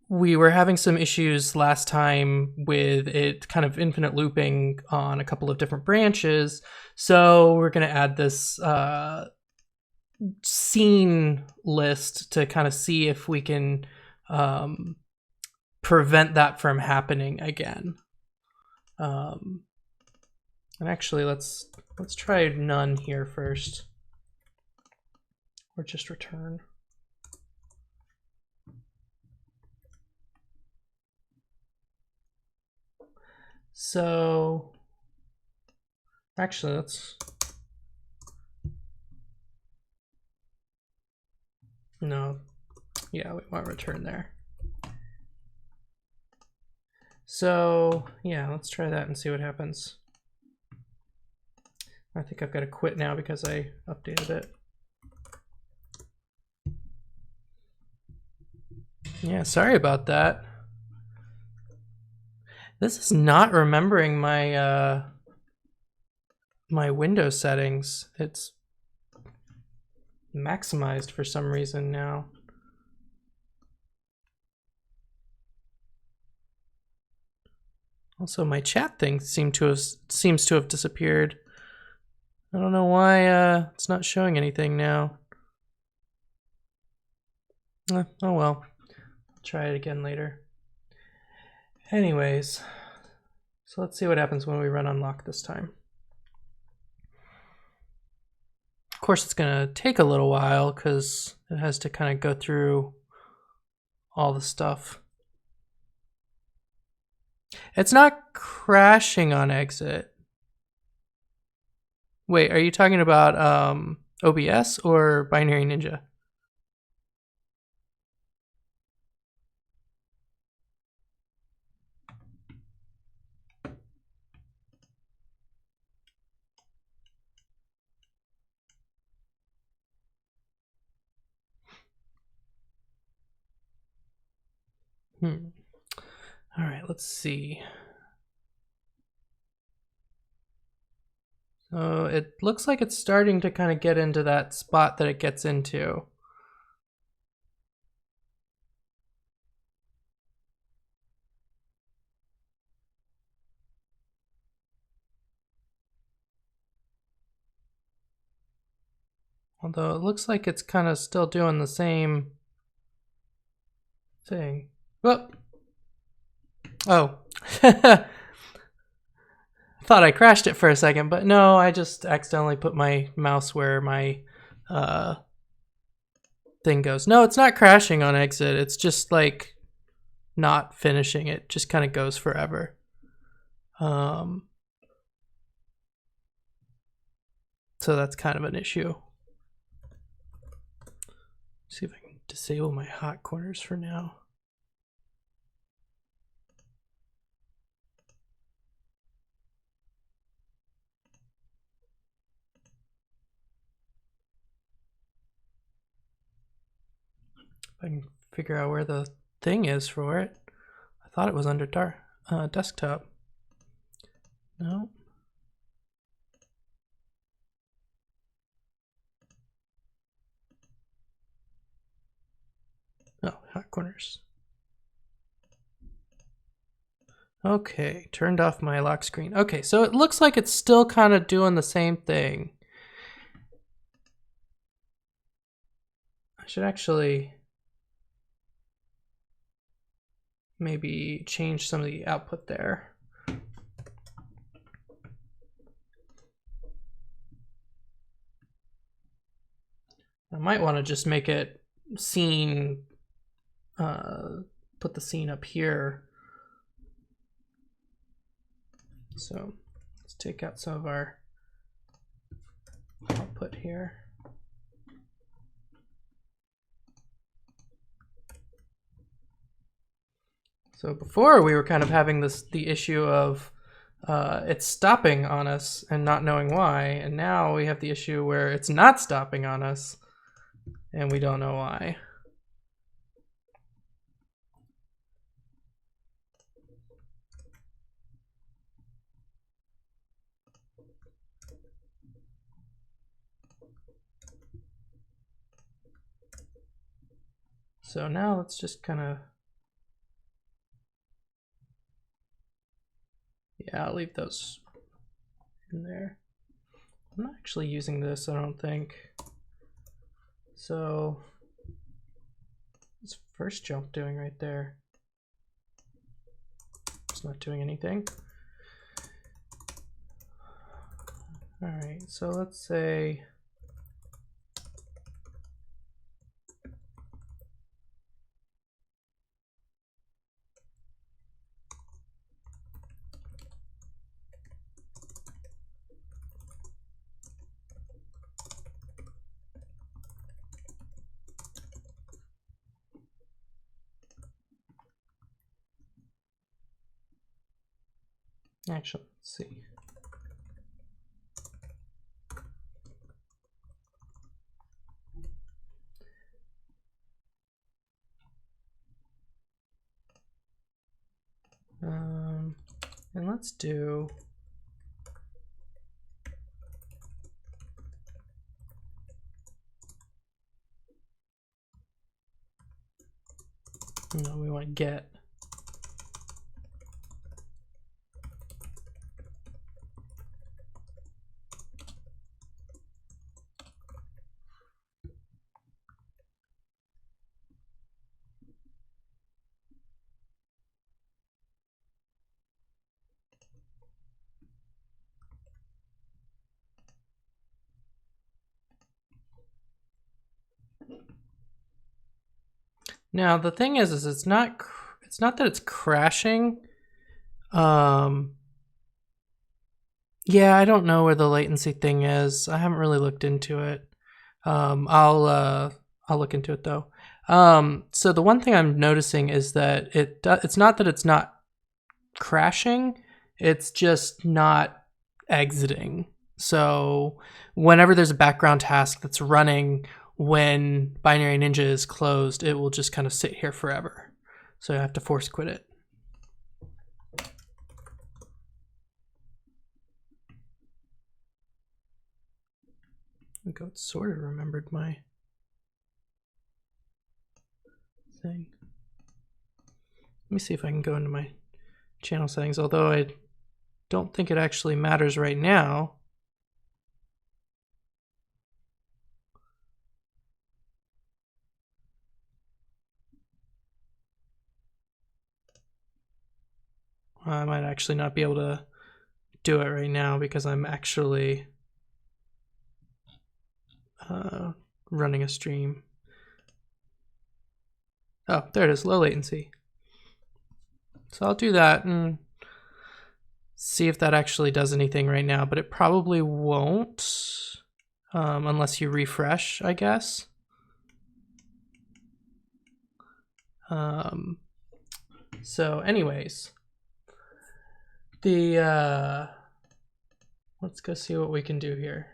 we were having some issues last time with it kind of infinite looping on a couple of different branches. So we're going to add this scene list to kind of see if we can prevent that from happening again. And actually, let's try none here first, or just return. So actually, no, yeah, we want return there. So yeah, let's try that and see what happens. I think I've got to quit now because I updated it. Yeah, sorry about that. This is not remembering my my Windows settings. It's maximized for some reason now. Also, my chat thing seems to have disappeared. I don't know why it's not showing anything now. Oh well, I'll try it again later. Anyways, so let's see what happens when we run unlock this time. Of course, it's gonna take a little while because it has to kind of go through all the stuff. It's not crashing on exit. Wait, are you talking about OBS or Binary Ninja? All right, let's see. So it looks like it's starting to kind of get into that spot that it gets into. Although it looks like it's kind of still doing the same thing. Whoop. Oh. Thought I crashed it for a second, but no, I just accidentally put my mouse where my thing goes. No, it's not crashing on exit. It's just like not finishing. It just kind of goes forever. So that's kind of an issue. See if I can disable my hot corners for now. If I can figure out where the thing is for it. I thought it was under desktop. No. Oh, hot corners. Okay, turned off my lock screen. Okay, so it looks like it's still kind of doing the same thing. I should actually maybe change some of the output there. I might want to just make it scene, put the scene up here. So let's take out some of our output here. So before we were kind of having the issue of it's stopping on us and not knowing why, and now we have the issue where it's not stopping on us and we don't know why. So now let's just kind of Yeah, I'll leave those in there. I'm not actually using this, I don't think. So what's first jump doing right there? It's not doing anything. All right, so let's say actually, let's see. And let's do no, we want get. Now the thing is it's not that it's crashing. Yeah, I don't know where the latency thing is. I haven't really looked into it. I'll look into it though. So the one thing I'm noticing is that it's not that it's not crashing, it's just not exiting. So whenever there's a background task that's running when Binary Ninja is closed, it will just kind of sit here forever. So I have to force quit it. I think it sort of remembered my thing. Let me see if I can go into my channel settings, although I don't think it actually matters right now. I might actually not be able to do it right now because I'm actually running a stream. Oh, there it is, low latency. So I'll do that and see if that actually does anything right now, but it probably won't unless you refresh, I guess. So anyways, let's go see what we can do here.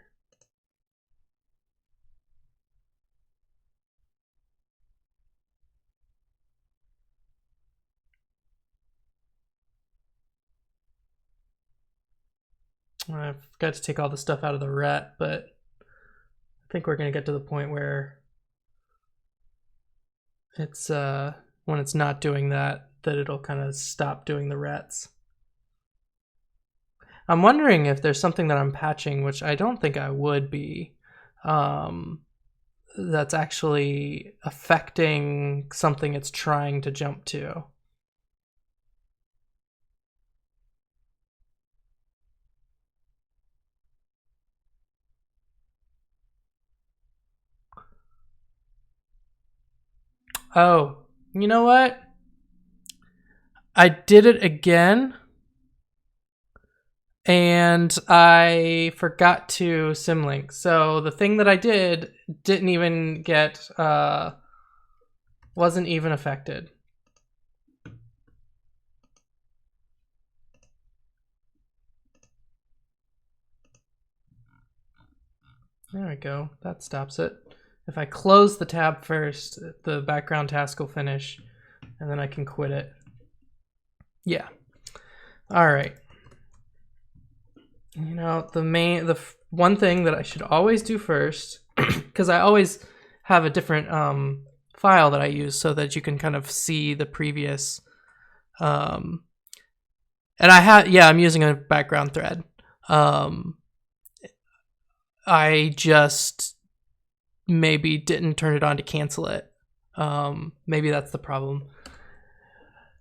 I've got to take all the stuff out of the ret, but I think we're going to get to the point where it's when it's not doing that it'll kind of stop doing the rets. I'm wondering if there's something that I'm patching, which I don't think I would be, that's actually affecting something it's trying to jump to. Oh, you know what? I did it again and I forgot to symlink. So the thing that I did didn't even get, wasn't even affected. There we go, that stops it. If I close the tab first, the background task will finish and then I can quit it. Yeah. All right. You know, the one thing that I should always do first, because I always have a different file that I use so that you can kind of see the previous And I'm using a background thread. I just maybe didn't turn it on to cancel it. Maybe that's the problem.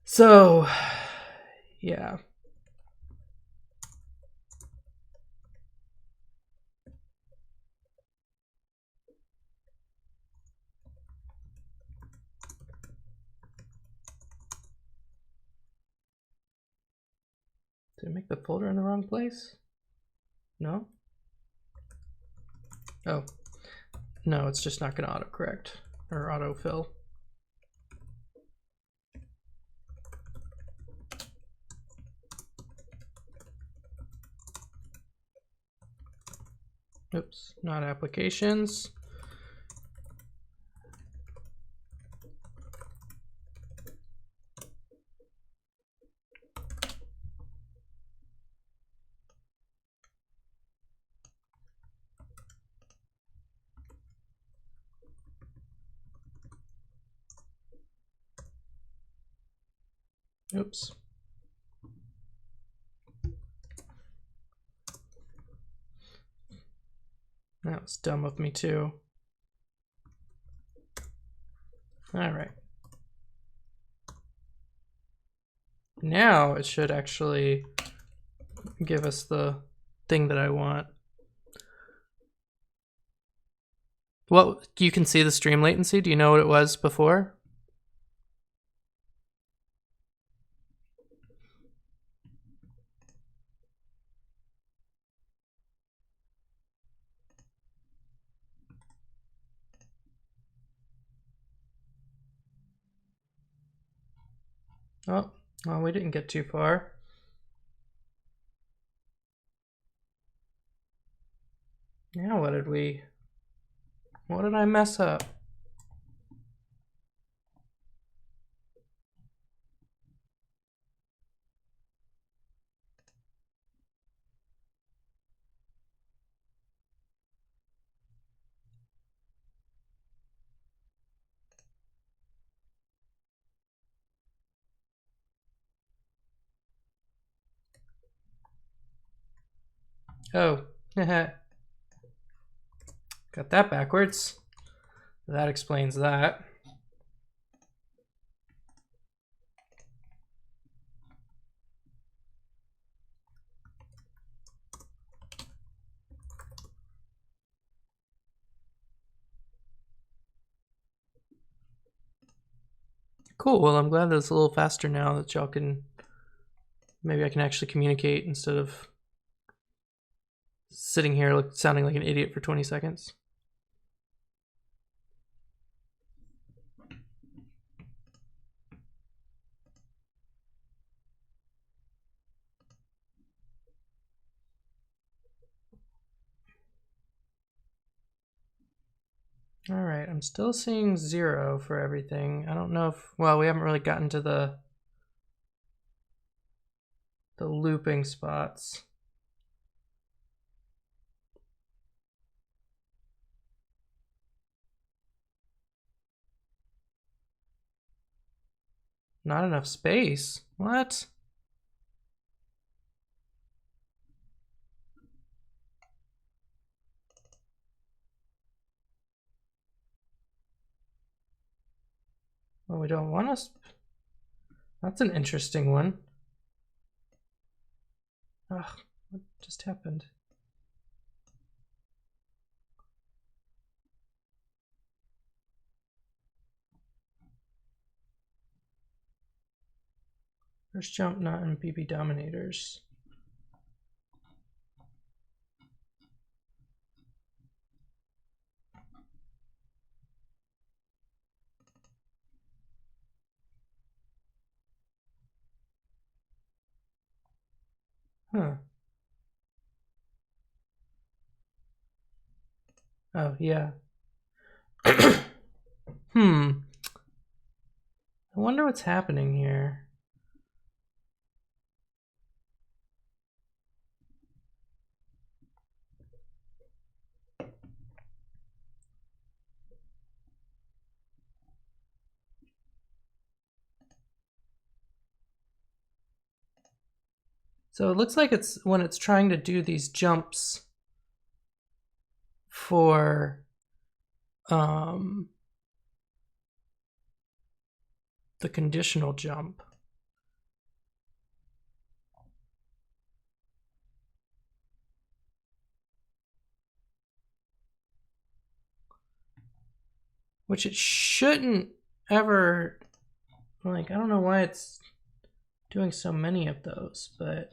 So, yeah. Did I make the folder in the wrong place? No? Oh. No, it's just not going to autocorrect or autofill. Oops, not applications. Oops. That was dumb of me too. All right. Now it should actually give us the thing that I want. Well, you can see the stream latency. Do you know what it was before? Oh, well, we didn't get too far. Now what did I mess up? Oh, got that backwards. That explains that. Cool, well, I'm glad that it's a little faster now that y'all can, maybe I can actually communicate instead of sitting here sounding like an idiot for 20 seconds. All right, I'm still seeing 0 for everything. I don't know if, well, we haven't really gotten to the looping spots. Not enough space? What? Well, we don't want us. That's an interesting one. Ugh, what just happened? First jump not in BB dominators. Huh. Oh, yeah. I wonder what's happening here. So it looks like it's when it's trying to do these jumps for the conditional jump. Which it shouldn't ever, like, I don't know why it's doing so many of those, but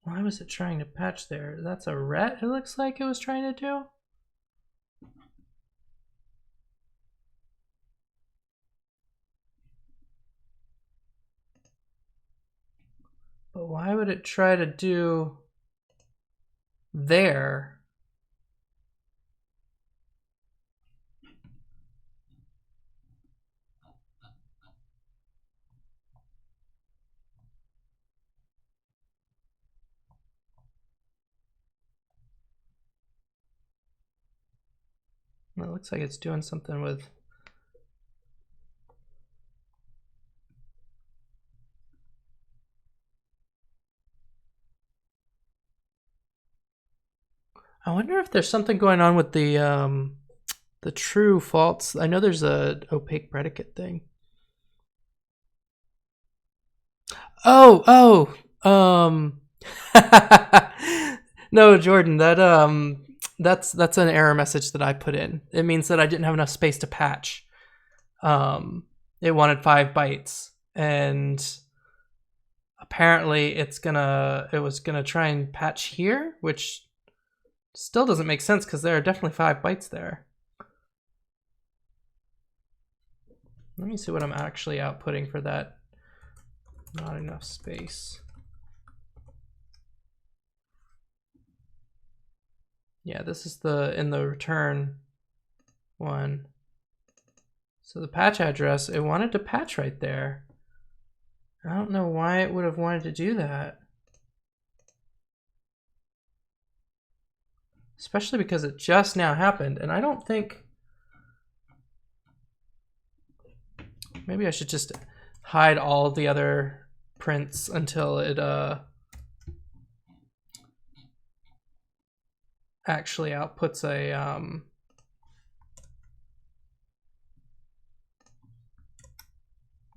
why was it trying to patch there? That's a ret, it looks like it was trying to do. But why would it try to do there? It looks like it's doing something with. I wonder if there's something going on with the true false. I know there's a opaque predicate thing. Oh, no, Jordan, that's an error message that I put in. It means that I didn't have enough space to patch. It wanted 5 bytes, and apparently it was gonna try and patch here, which still doesn't make sense because there are definitely 5 bytes there. Let me see what I'm actually outputting for that. Not enough space. Yeah, this is in the return one. So the patch address, it wanted to patch right there. I don't know why it would have wanted to do that. Especially because it just now happened, and I don't think... Maybe I should just hide all the other prints until it actually outputs a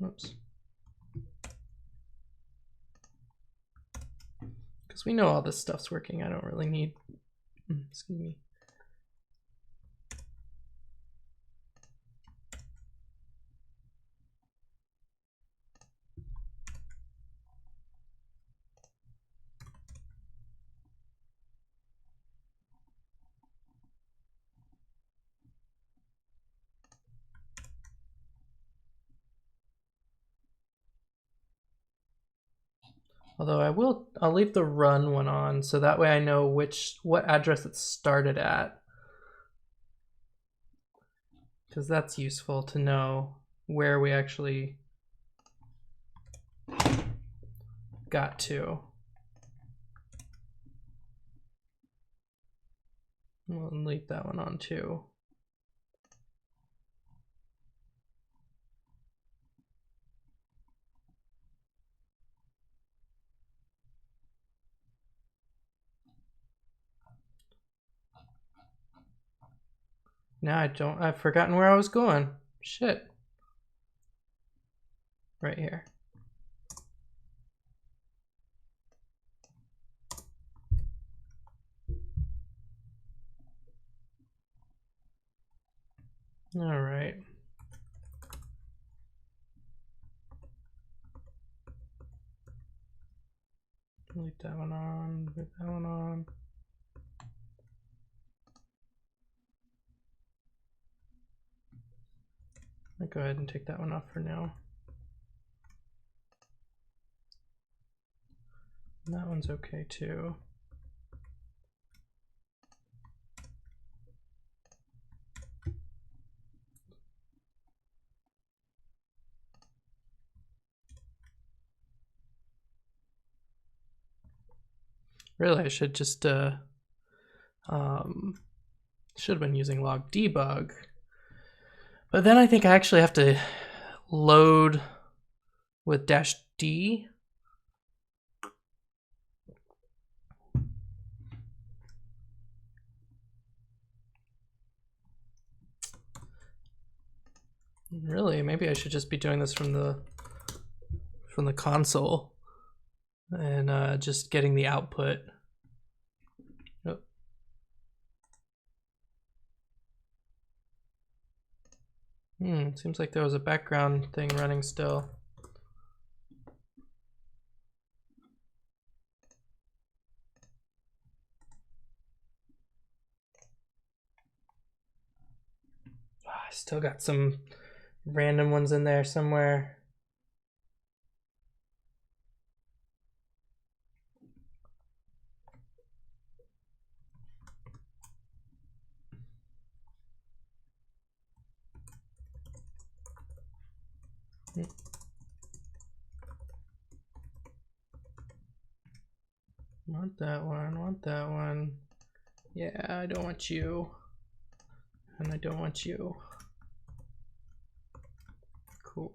oops. Because we know all this stuff's working. I don't really need, excuse me. Although I'll leave the run one on so that way I know what address it started at. Because that's useful to know where we actually got to. We'll leave that one on too. Now I've forgotten where I was going. Shit. Right here. All right. Leave that one on, leave that one on. I'll go ahead and take that one off for now. And that one's okay too. Really, I should just Should have been using log debug. But then I think I actually have to load with -d. Really, maybe I should just be doing this from the console and just getting the output. Oh. Seems like there was a background thing running still. I still got some random ones in there somewhere. Want that one, want that one. Yeah, I don't want you. And I don't want you. Cool.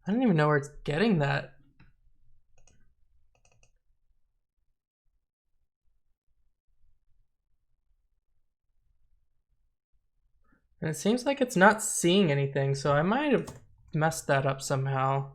I don't even know where it's getting that. And it seems like it's not seeing anything, so I might have messed that up somehow.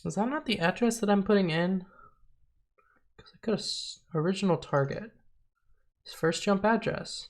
Is that not the address that I'm putting in? Because I got a original target. It's first jump address.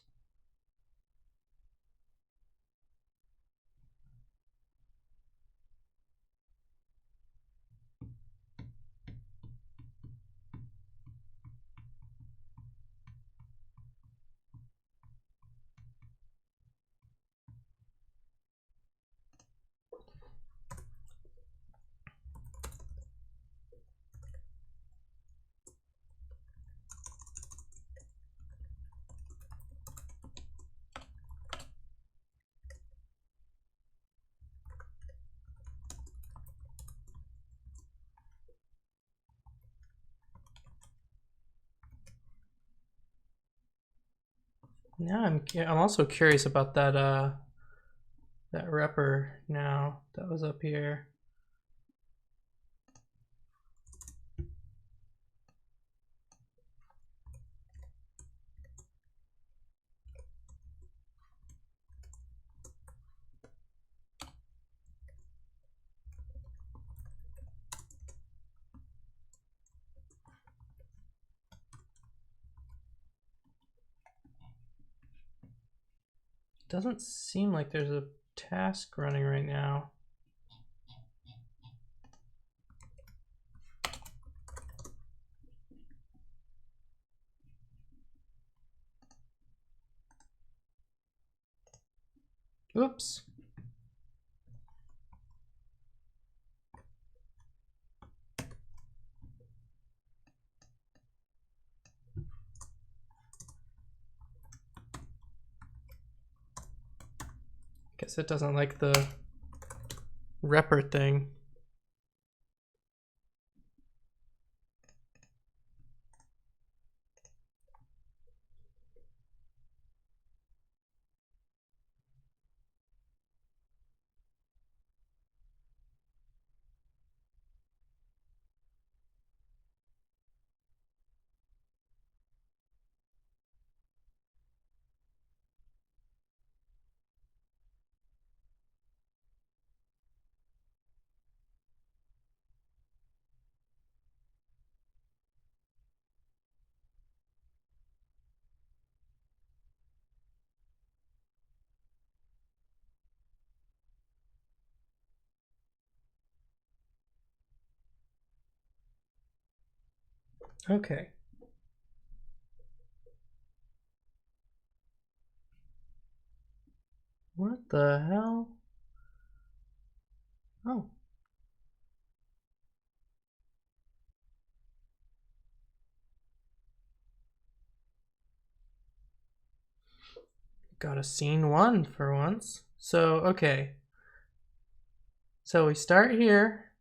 Now I'm also curious about that that repr now that was up here. Doesn't seem like there's a task running right now. Oops. Guess it doesn't like the repr thing. Okay. What the hell? Oh. Got a scene 1 for once. So, okay. So we start here,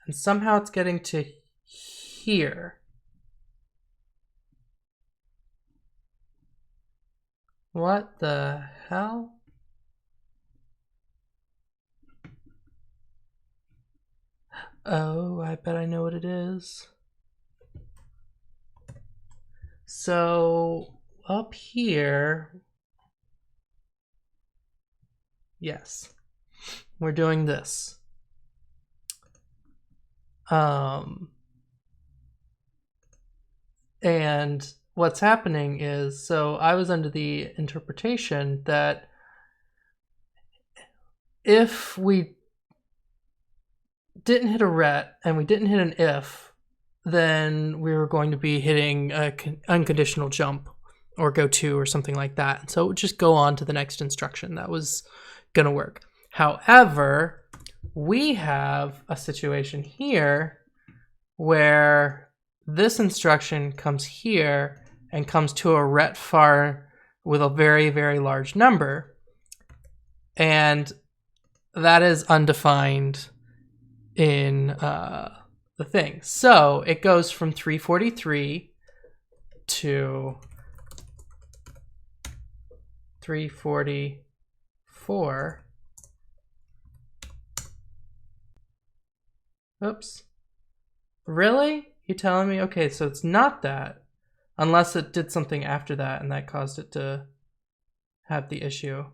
and somehow it's getting to here. What the hell? Oh, I bet I know what it is. So up here, yes, we're doing this. And what's happening is, so I was under the interpretation that if we didn't hit a ret and we didn't hit an if, then we were going to be hitting an unconditional jump or go to or something like that. And so it would just go on to the next instruction. That was going to work. However, we have a situation here where this instruction comes here and comes to a ret far with a very, very large number. And that is undefined in the thing. So it goes from 343 to 344. Oops. Really? You telling me? Okay, so it's not that. Unless it did something after that and that caused it to have the issue.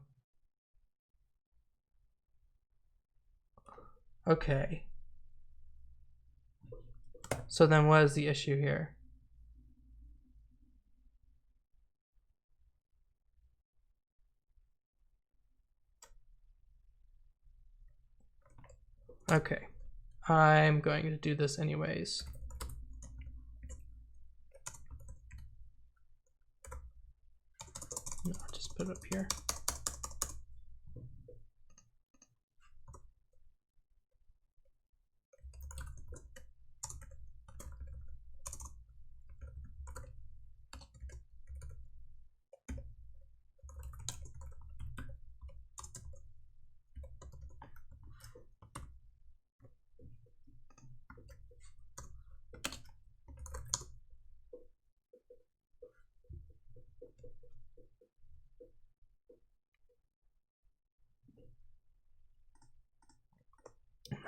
Okay. So then what is the issue here? Okay. I'm going to do this anyways. No, I'll just put it up here.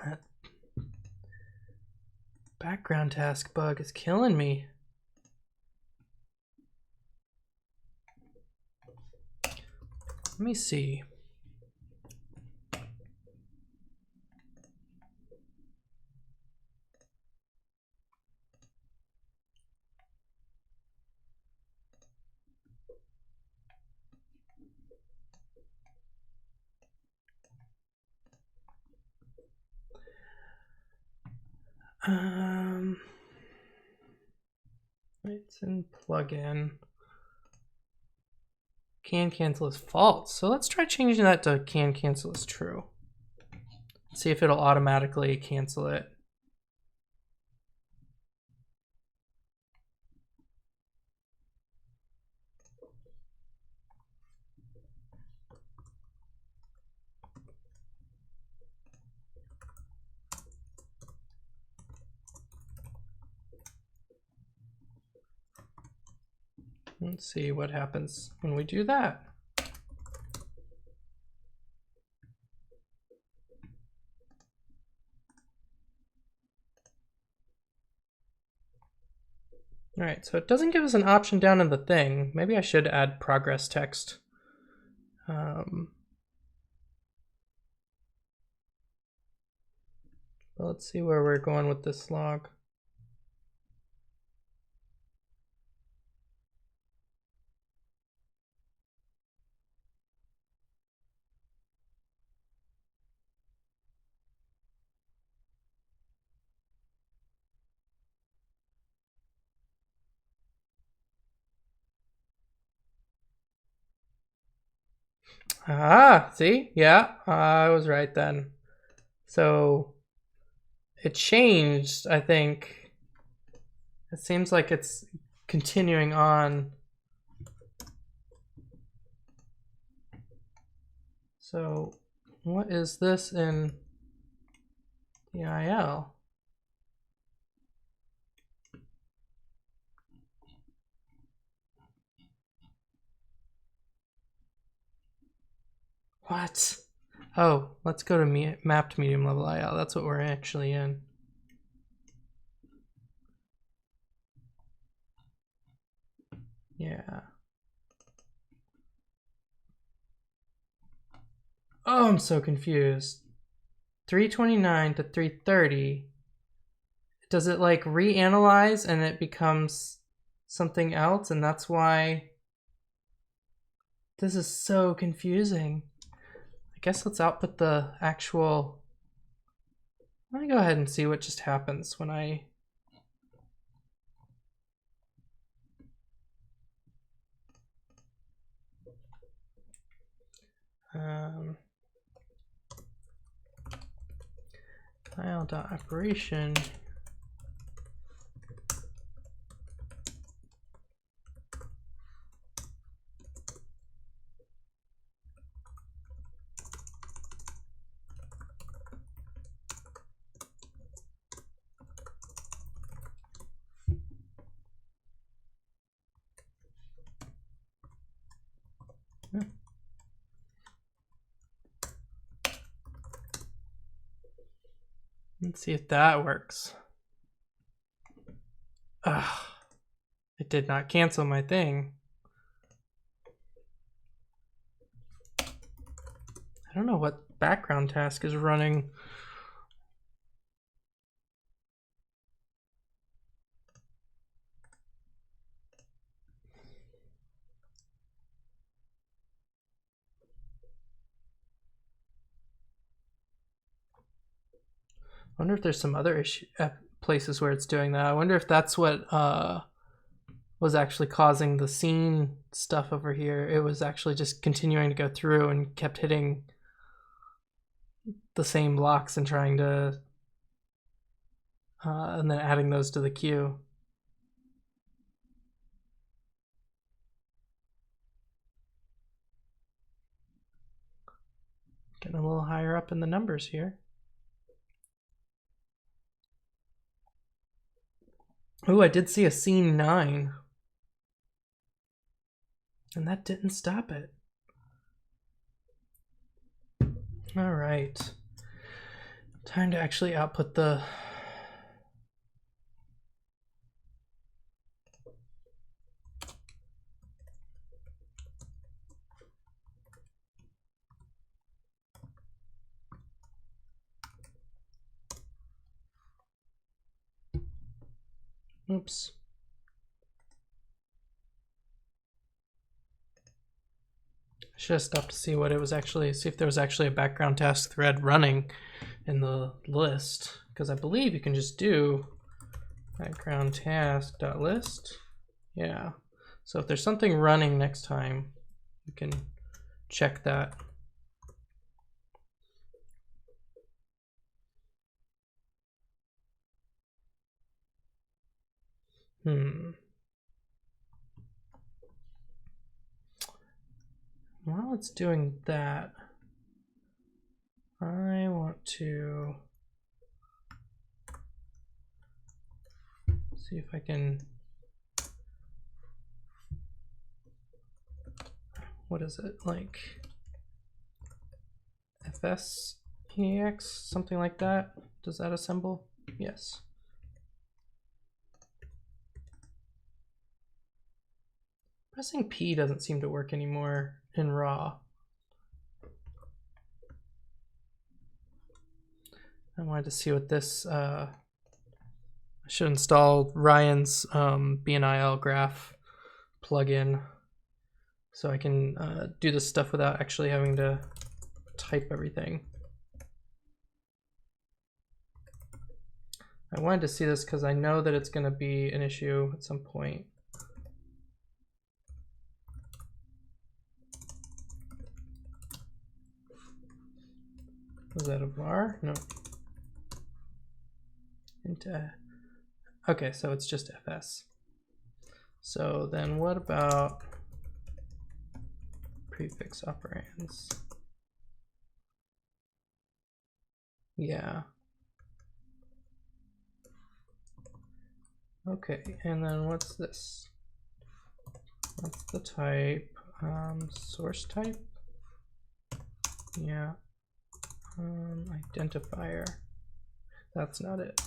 That background task bug is killing me. Let me see. It's in plugin. Can cancel is false. So let's try changing that to can cancel is true. See if it'll automatically cancel it. Let's see what happens when we do that. All right, so it doesn't give us an option down in the thing. Maybe I should add progress text. Let's see where we're going with this log. Ah, see? Yeah, I was right then. So it changed, I think. It seems like it's continuing on. So what is this in the IL? What? Oh, let's go to mapped medium level IL. That's what we're actually in. Yeah. Oh, I'm so confused. 329 to 330. Does it like reanalyze and it becomes something else? And that's why this is so confusing. I guess let's output the actual. Let me go ahead and see what just happens when I. File.operation. Let's see if that works. Ugh, it did not cancel my thing. I don't know what background task is running. I wonder if there's some other places where it's doing that. I wonder if that's what was actually causing the scene stuff over here. It was actually just continuing to go through and kept hitting the same blocks and trying to, and then adding those to the queue. Getting a little higher up in the numbers here. Oh, I did see a scene 9. And that didn't stop it. All right. Time to actually output the... Oops. I should have stopped to see what it was actually, see if there was actually a background task thread running in the list, because I believe you can just do background task.list. Yeah. So if there's something running next time, you can check that. While it's doing that, I want to see if I can, what is it, like FSEX, something like that? Does that assemble? Yes. Pressing P doesn't seem to work anymore in raw. I wanted to see what this, I should install Ryan's BNIL graph plugin so I can do this stuff without actually having to type everything. I wanted to see this because I know that it's going to be an issue at some point. Was that a var? No. Into, okay, so it's just fs. So then what about prefix operands? Yeah. Okay, and then what's this? What's the type? Source type? Yeah. Identifier. That's not it.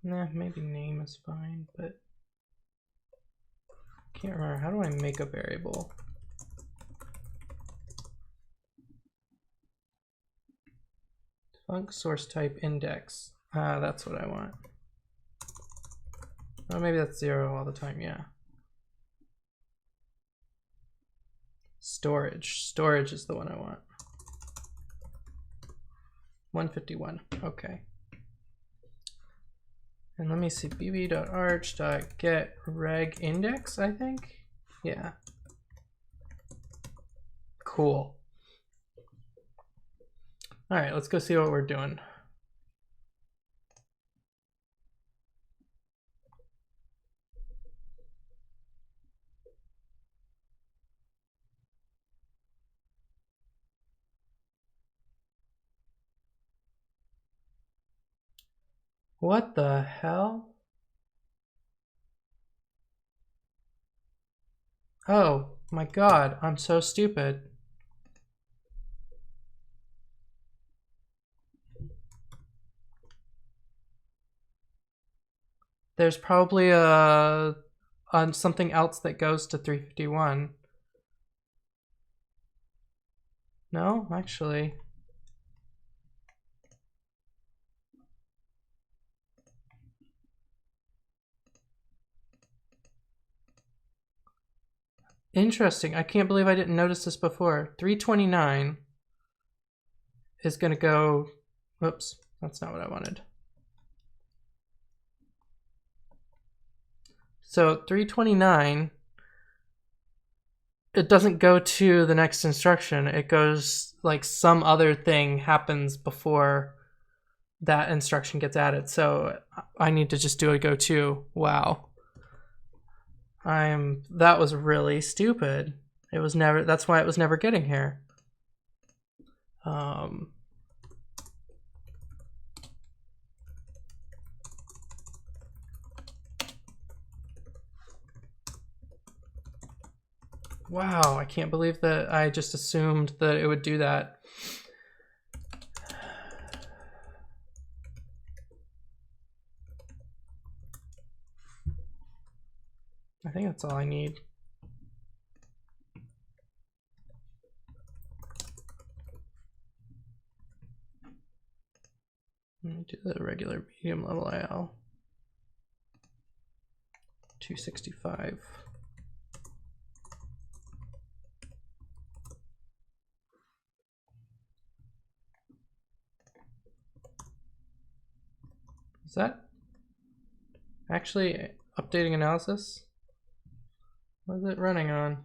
Nah, maybe name is fine, but can't remember. How do I make a variable? Func source type index. That's what I want. Oh, maybe that's 0 all the time, yeah. Storage. Storage is the one I want. 151. Okay. And let me see, bb.arch.get reg index, I think? Yeah. Cool. All right, let's go see what we're doing. What the hell? Oh my god, I'm so stupid. There's probably something else that goes to 351. No, actually. Interesting. I can't believe I didn't notice this before. 329 is going to go... Whoops, that's not what I wanted. So 329, it doesn't go to the next instruction. It goes like some other thing happens before that instruction gets added. So I need to just do a go to. Wow. That was really stupid. It was never, that's why it was never getting here. Wow, I can't believe that I just assumed that it would do that. I think that's all I need. Let me do the regular medium level IL. 265. Is that actually updating analysis? What is it running on?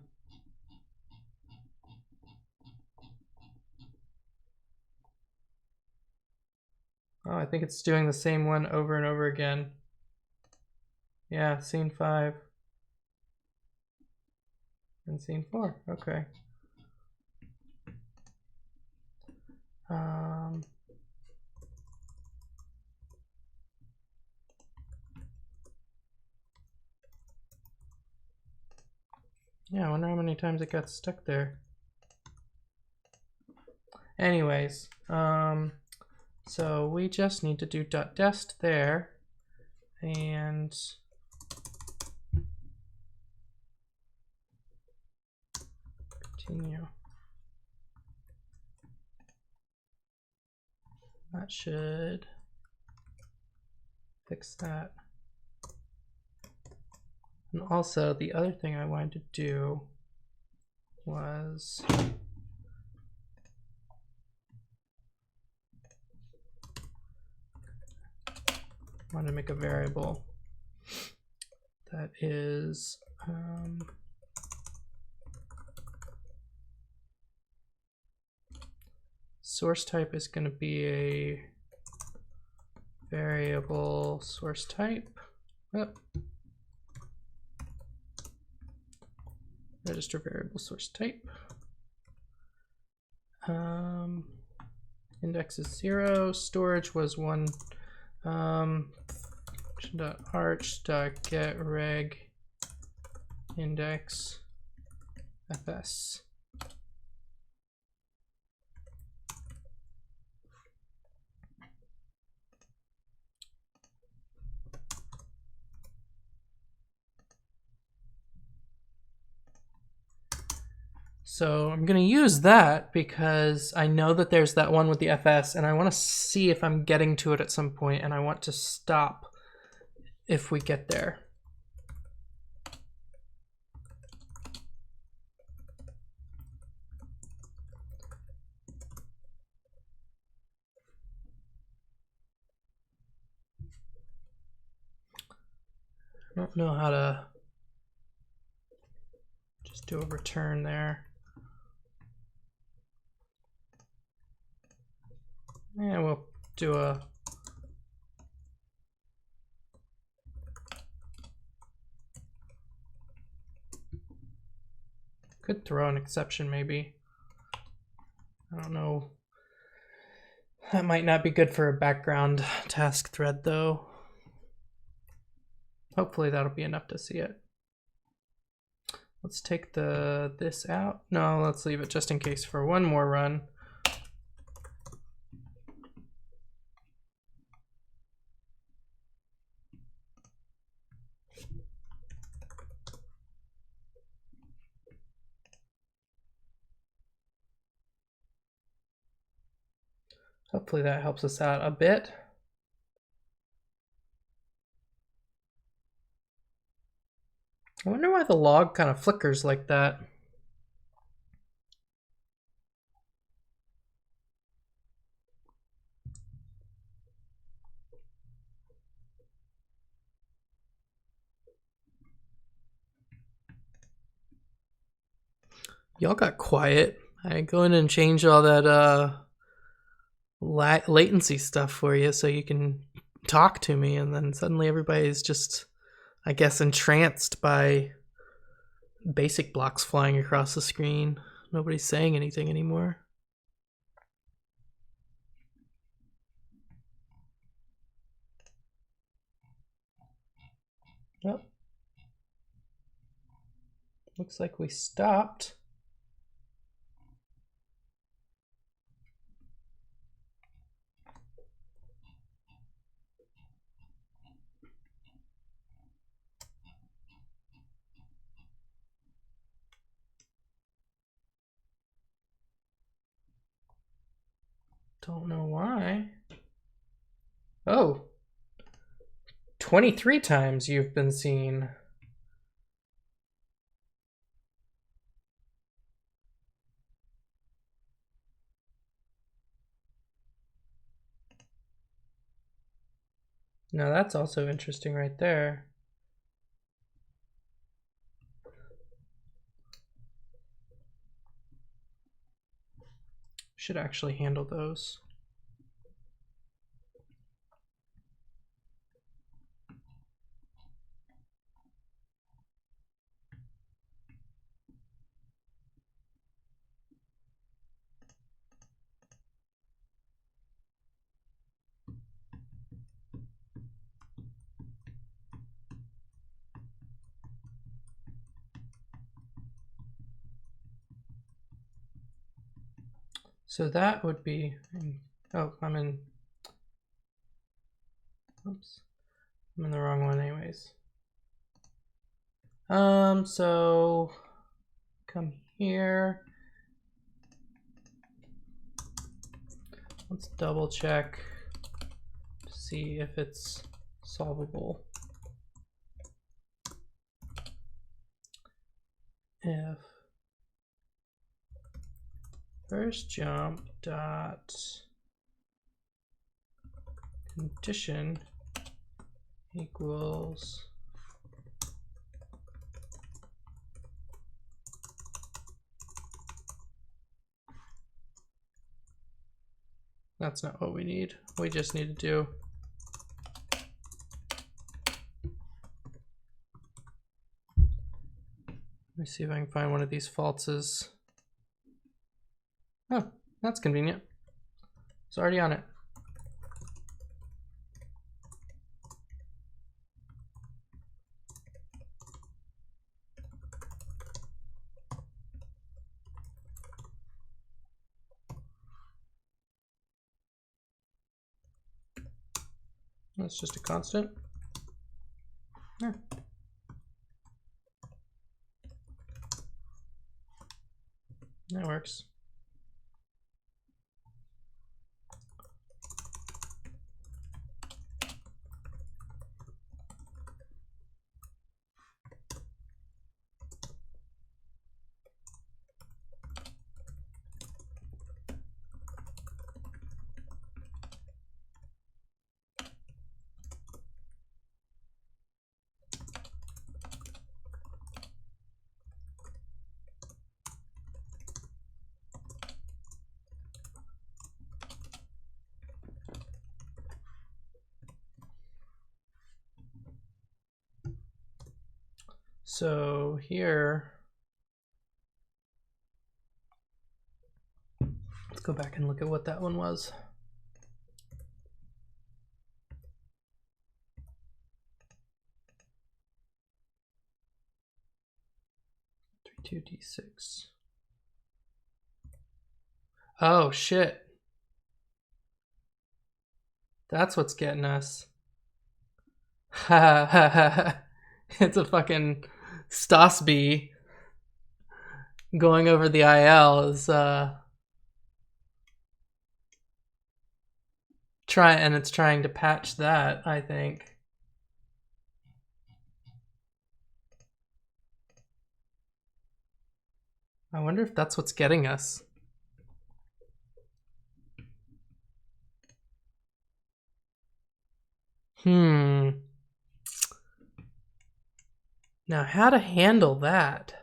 Oh, I think it's doing the same one over and over again. Yeah, scene 5. And scene 4, okay. Yeah, I wonder how many times it got stuck there. Anyways, so we just need to do .dest there and continue. That should fix that. And also the other thing I wanted to do was I wanted to make a variable that is source type is going to be a variable source type. Oh. Register variable source type. Index is 0. Storage was 1. Arch.get reg index fs. So I'm going to use that because I know that there's that one with the fs, and I want to see if I'm getting to it at some point, and I want to stop if we get there. I don't know how to just do a return there. And we'll do a could throw an exception maybe. I don't know. That might not be good for a background task thread though. Hopefully that'll be enough to see it. Let's take this out. No, let's leave it just in case for one more run. Hopefully that helps us out a bit. I wonder why the log kind of flickers like that. Y'all got quiet. I go in and change all that latency stuff for you so you can talk to me, and then suddenly everybody's just, I guess, entranced by basic blocks flying across the screen. Nobody's saying anything anymore. Oh. Looks like we stopped. Don't know why. Oh, 23 times you've been seen. Now that's also interesting right there. Should actually handle those. So that would be, oh, I'm in the wrong one anyways. So come here. Let's double check to see if it's solvable. If first jump dot condition equals That's not what we need. We just need to do let me see if I can find one of these falses. Oh, that's convenient. It's already on it. That's just a constant. Yeah. That works. So here, let's go back and look at what that one was. Two D6. Oh shit. That's what's getting us. Ha ha ha. It's a fucking Stasby going over the IL is it's trying to patch that, I think. I wonder if that's what's getting us. Now, how to handle that?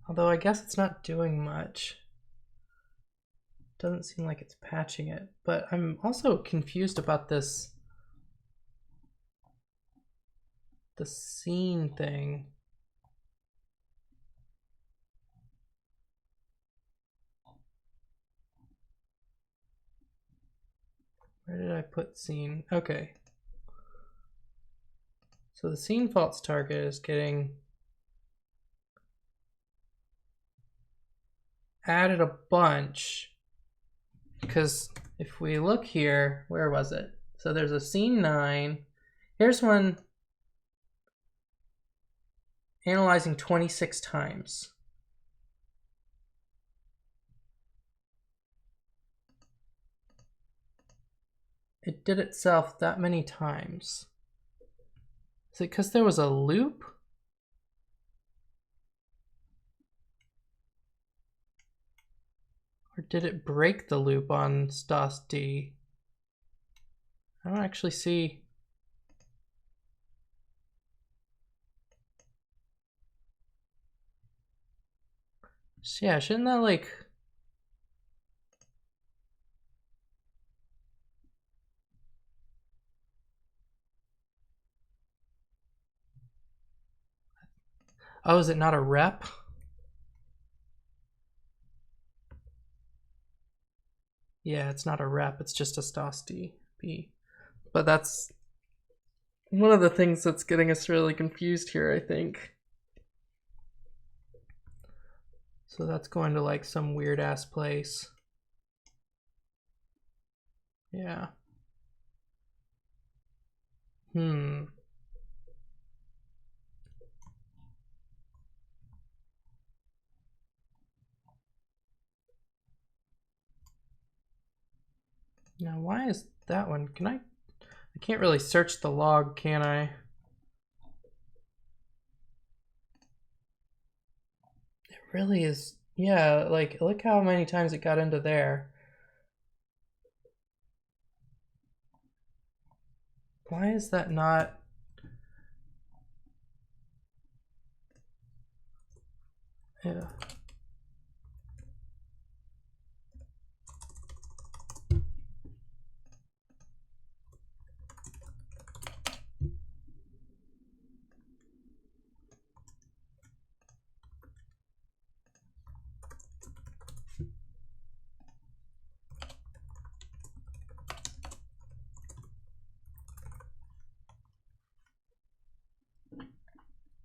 Although I guess it's not doing much. Doesn't seem like it's patching it. But I'm also confused about this. The scene thing. Where did I put scene? Okay. So the scene faults target is getting added a bunch. Because if we look here, where was it? So there's a scene 9. Here's one analyzing 26 times. It did itself that many times. Is it because there was a loop? Or did it break the loop on Stas D? I don't actually see. Yeah, shouldn't that like... Oh, is it not a rep? Yeah, it's not a rep, it's just a Stas D B. But that's one of the things that's getting us really confused here, I think. So that's going to like some weird ass place. Yeah. Now, why is that one? Can I can't really search the log, can I? It really is. Yeah, like, look how many times it got into there. Why is that not? Yeah.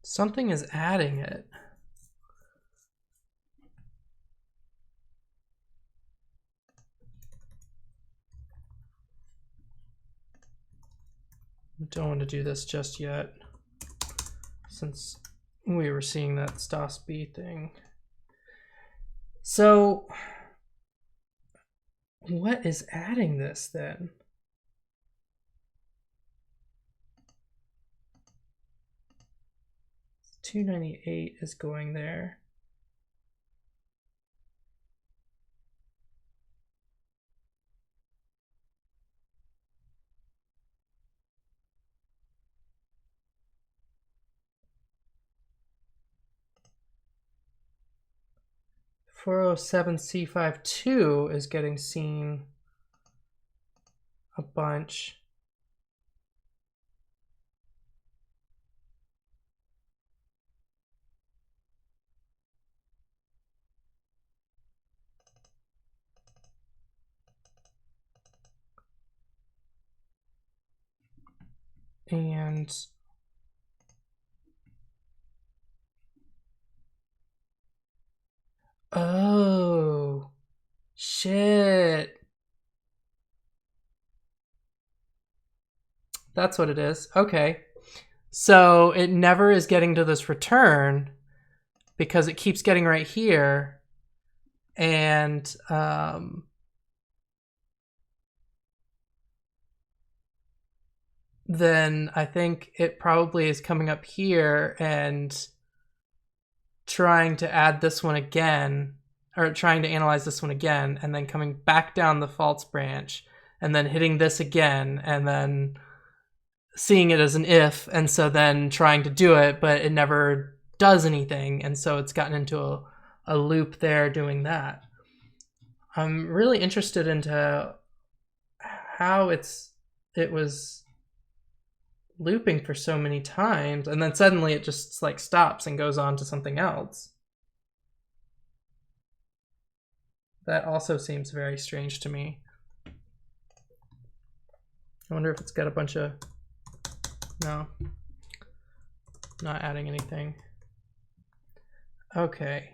Something is adding it. I don't want to do this just yet, since we were seeing that STOS-B thing. So what is adding this then? $298 is going there. $407C52 is getting seen a bunch. And oh, shit. That's what it is. Okay. So it never is getting to this return because it keeps getting right here. And then I think it probably is coming up here and trying to add this one again, or trying to analyze this one again, and then coming back down the false branch, and then hitting this again, and then seeing it as an if, and so then trying to do it, but it never does anything, and so it's gotten into a loop there doing that. I'm really interested into how it was looping for so many times, and then suddenly it just like stops and goes on to something else. That also seems very strange to me. I wonder if it's got a bunch of... No. Not adding anything. Okay.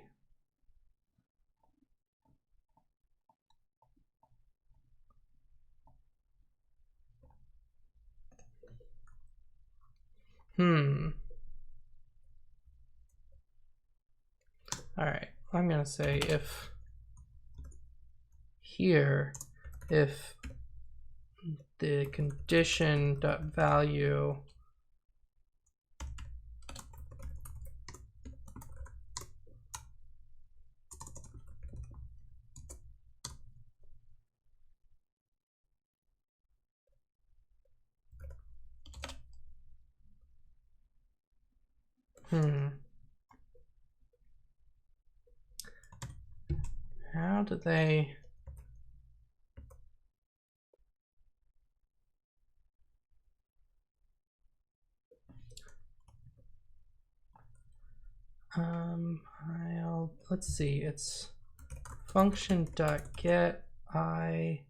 All right. I'm going to say if here, if the condition.value how do they... let's see, it's function.get I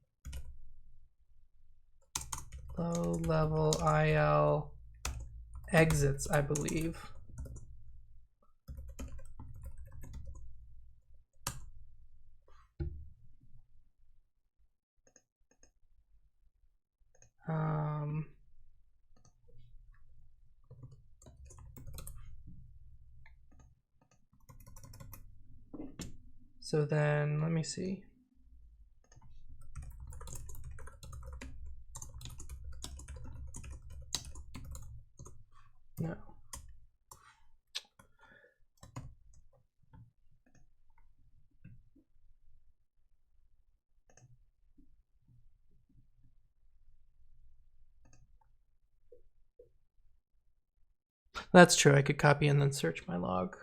low level IL exits, I believe. So then let me see. No. That's true. I could copy and then search my log.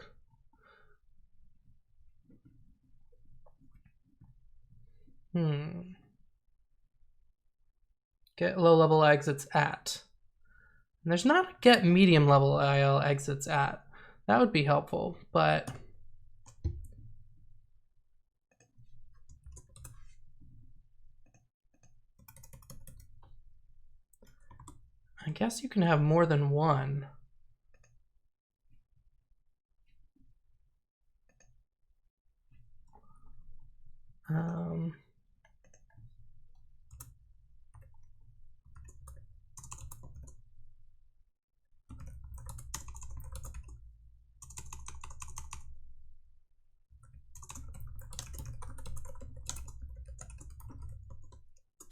Get low-level exits at. And there's not a get medium-level IL exits at. That would be helpful, but I guess you can have more than one.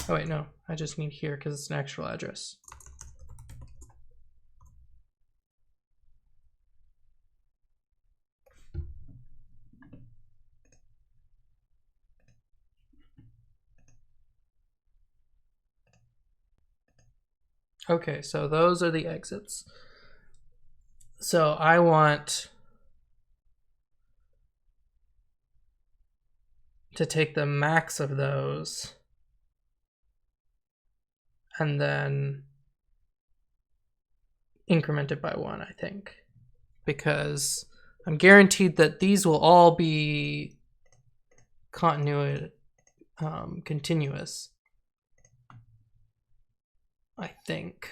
Oh wait, no, I just need here because it's an actual address. Okay, so those are the exits. So I want to take the max of those and then increment it by 1, I think. Because I'm guaranteed that these will all be continuous. I think.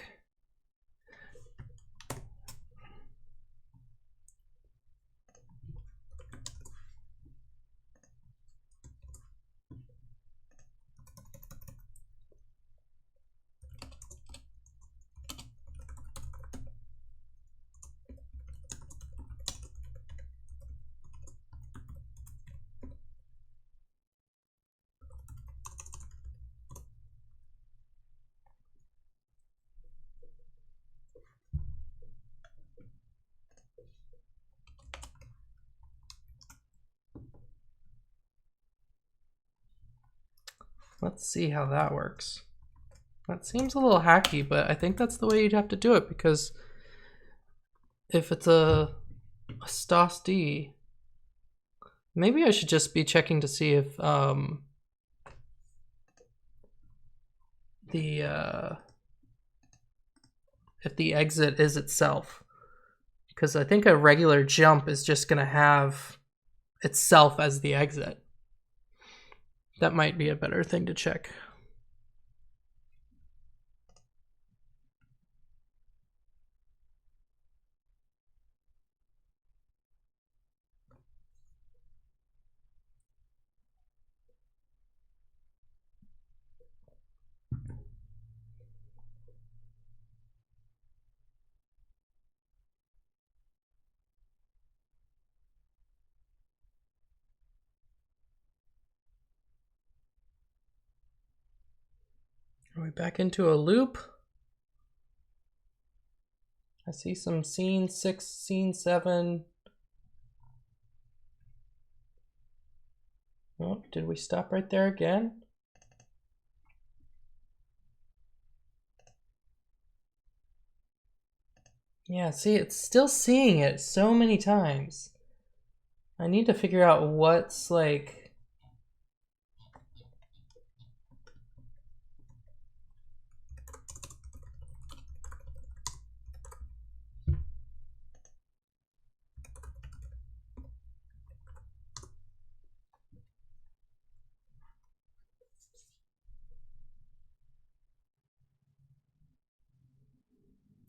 Let's see how that works. That seems a little hacky, but I think that's the way you'd have to do it, because if it's a STOS-D, maybe I should just be checking to see if the exit is itself, because I think a regular jump is just going to have itself as the exit. That might be a better thing to check. Are we back into a loop? I see some scene 6, scene 7. Oh, did we stop right there again? Yeah, see, it's still seeing it so many times. I need to figure out what's like...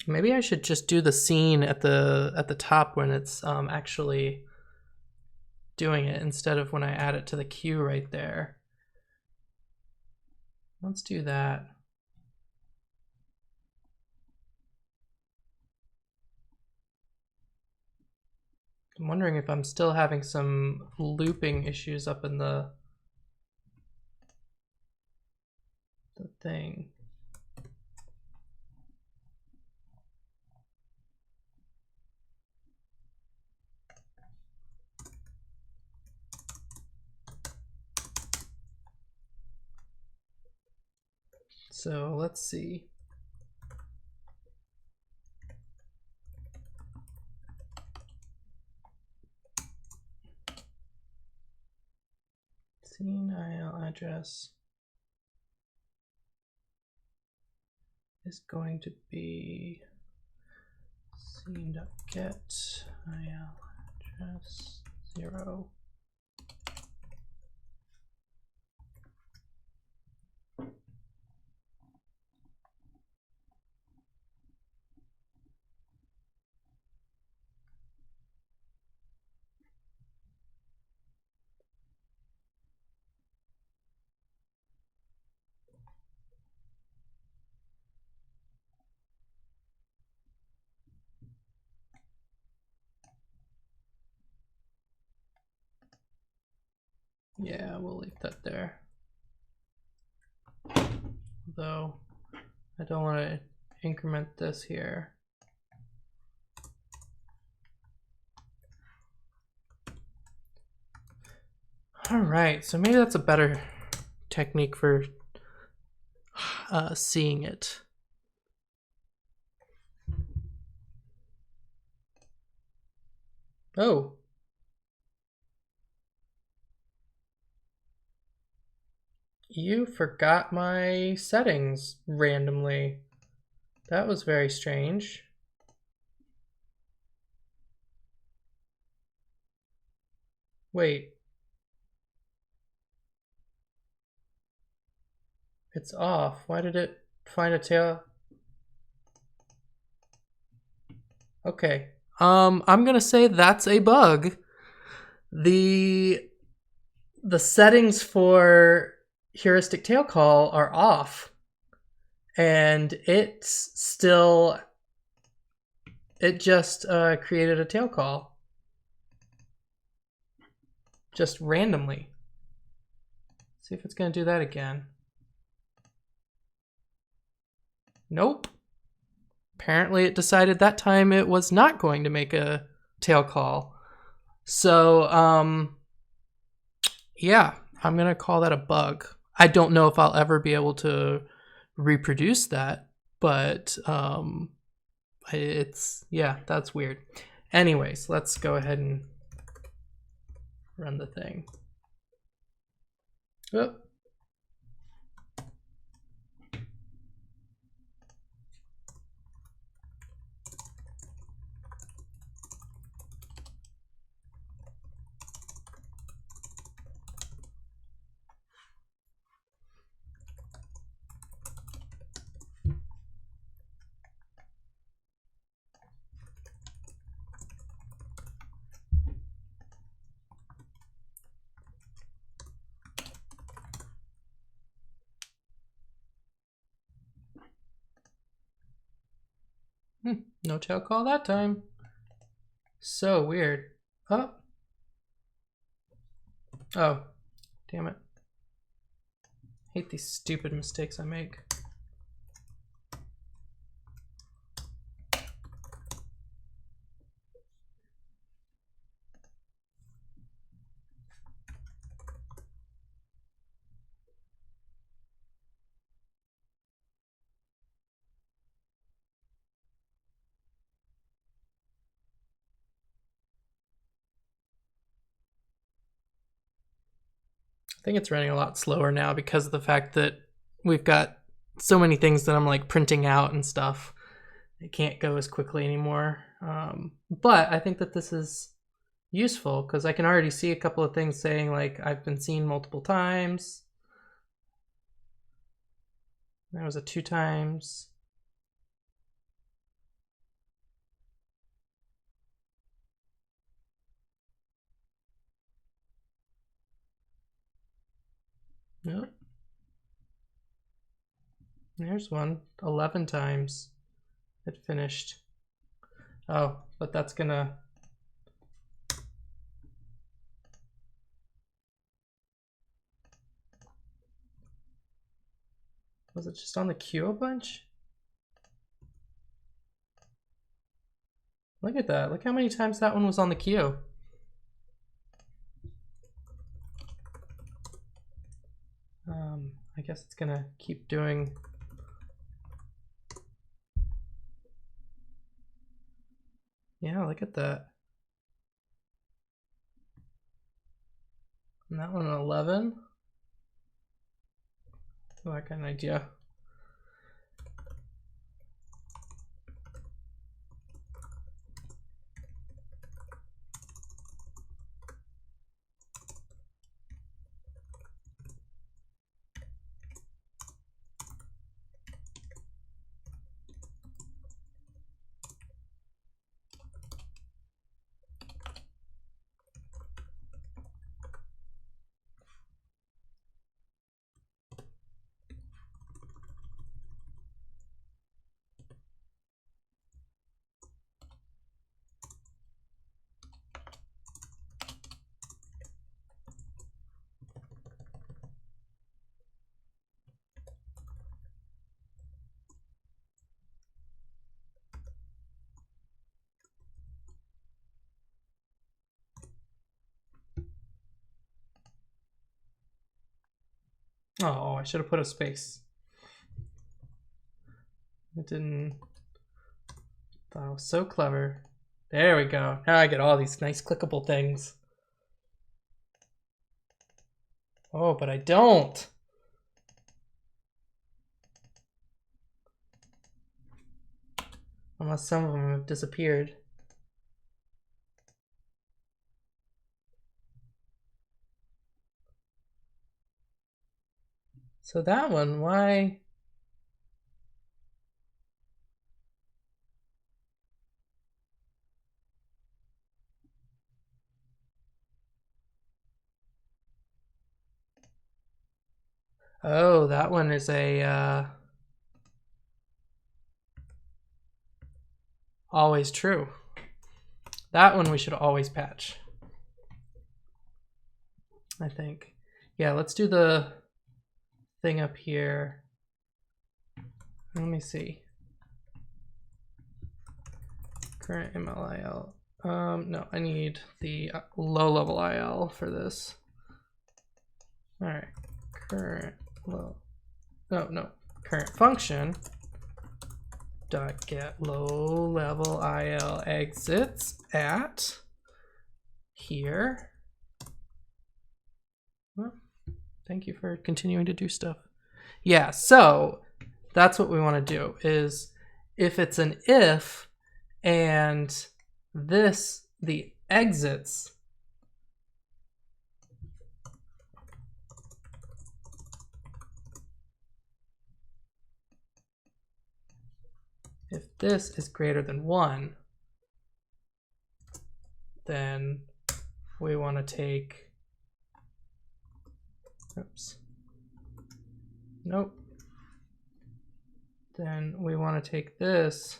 Maybe I should just do the scene at the top when it's actually doing it, instead of when I add it to the queue right there. Let's do that. I'm wondering if I'm still having some looping issues up in the thing. So let's see. Scene IL address is going to be scene.get IL address 0. Yeah, we'll leave that there. Though I don't want to increment this here. All right, so maybe that's a better technique for seeing it. Oh. You forgot my settings randomly. That was very strange. Wait. It's off. Why did it find a tail? Okay. I'm gonna say that's a bug. The settings for heuristic tail call are off. And it just created a tail call. Just randomly. See if it's gonna do that again. Nope. Apparently it decided that time it was not going to make a tail call. So, yeah, I'm going to call that a bug. I don't know if I'll ever be able to reproduce that, but yeah, that's weird. Anyways, let's go ahead and run the thing. Oh. No tail call that time. So weird. Oh. Oh. Damn it. I hate these stupid mistakes I make. I think it's running a lot slower now because of the fact that we've got so many things that I'm like printing out and stuff. It can't go as quickly anymore. But I think that this is useful because I can already see a couple of things saying like I've been seen multiple times. There was a 2 times. Nope. There's one. 11 times it finished. Oh, but that's gonna... Was it just on the queue a bunch? Look at that. Look how many times that one was on the queue. I guess it's gonna keep doing... Yeah, look at that. And that one 11. So I got an idea. Oh, I should have put a space. It didn't. Thought I was so clever. There we go. Now I get all these nice clickable things. Oh, but I don't. Unless some of them have disappeared. So that one, why? Oh, that one is a always true. That one we should always patch, I think. Yeah, let's do the thing up here. Let me see. Current MLIL. No, I need the low level IL for this. All right, current low. No, current function dot get low level IL exits at here. Well, thank you for continuing to do stuff. Yeah, so that's what we want to do is if it's an if and this, the exits, if this is greater than 1, then we want to take, oops, nope. Then we want to take this,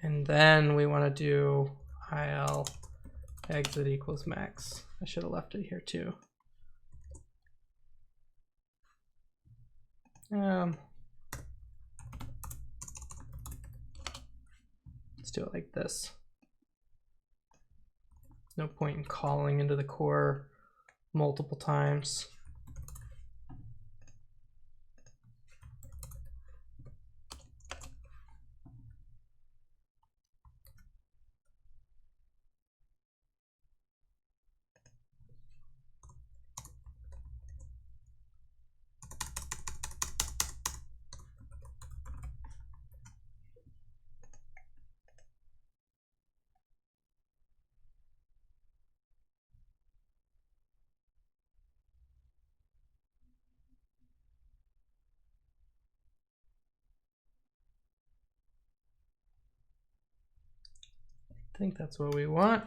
and then we want to do IL exit equals max. I should have left it here too. Let's do it like this. No point in calling into the core multiple times. I think that's what we want.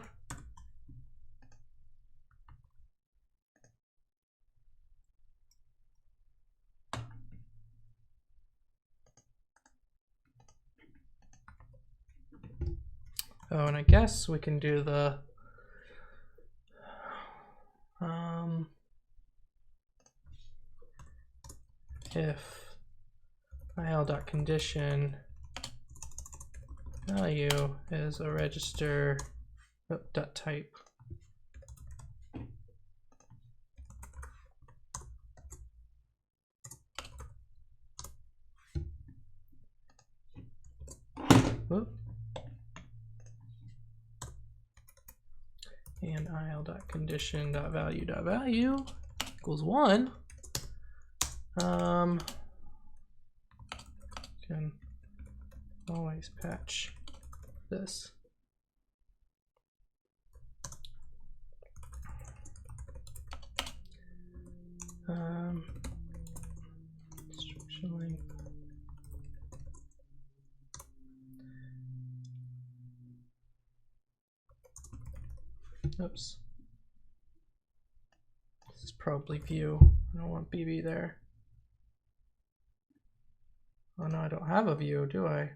Oh, and I guess we can do the if il.condition value is a register dot type. Whoop. And il.condition.value.value equals 1, can always patch this. Instruction length. Oops. This is probably view. I don't want BB there. Oh no, I don't have a view, do I?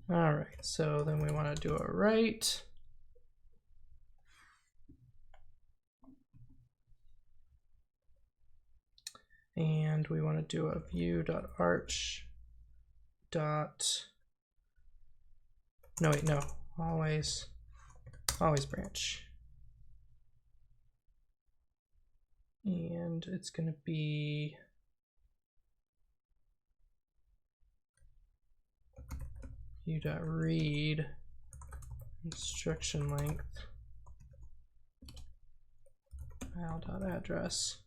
All right, so then we want to do a write. And we want to do a view.arch dot, no wait, no, always branch. And it's going to be view.read instruction length file.address.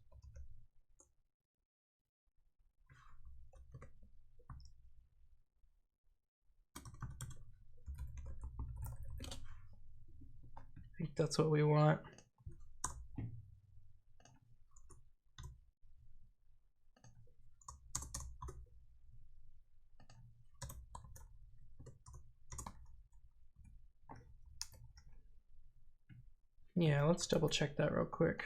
I think that's what we want. Yeah, let's double check that real quick.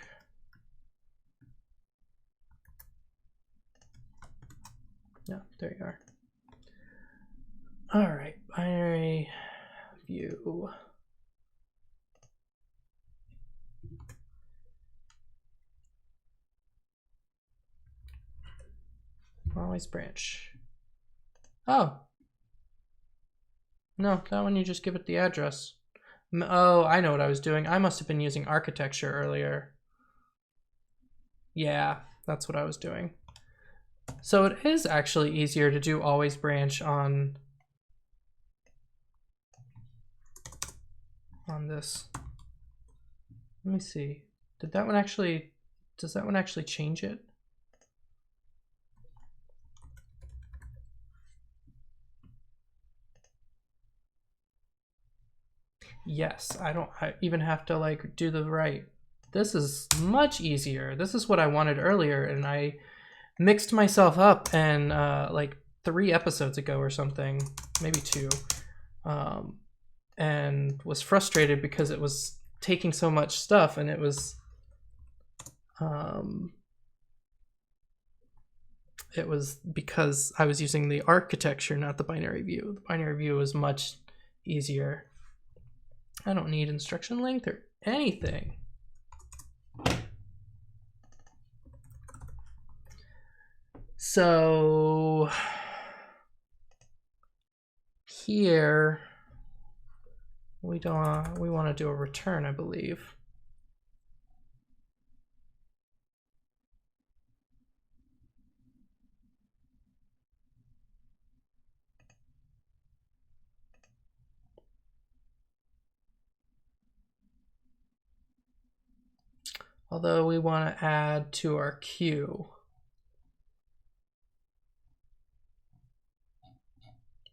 Yeah, there you are. All right, binary view. Always branch. Oh. No, that one you just give it the address. Oh, I know what I was doing. I must have been using architecture earlier. Yeah, that's what I was doing. So it is actually easier to do always branch on this. Let me see. Does that one actually change it? Yes, I don't even have to like do the write. This is much easier. This is what I wanted earlier, and I mixed myself up and like 3 episodes ago or something, maybe 2, and was frustrated because it was taking so much stuff, and it was because I was using the architecture, not the binary view. The binary view is much easier. I don't need instruction length or anything. So here we want to do a return, I believe. Although we want to add to our queue.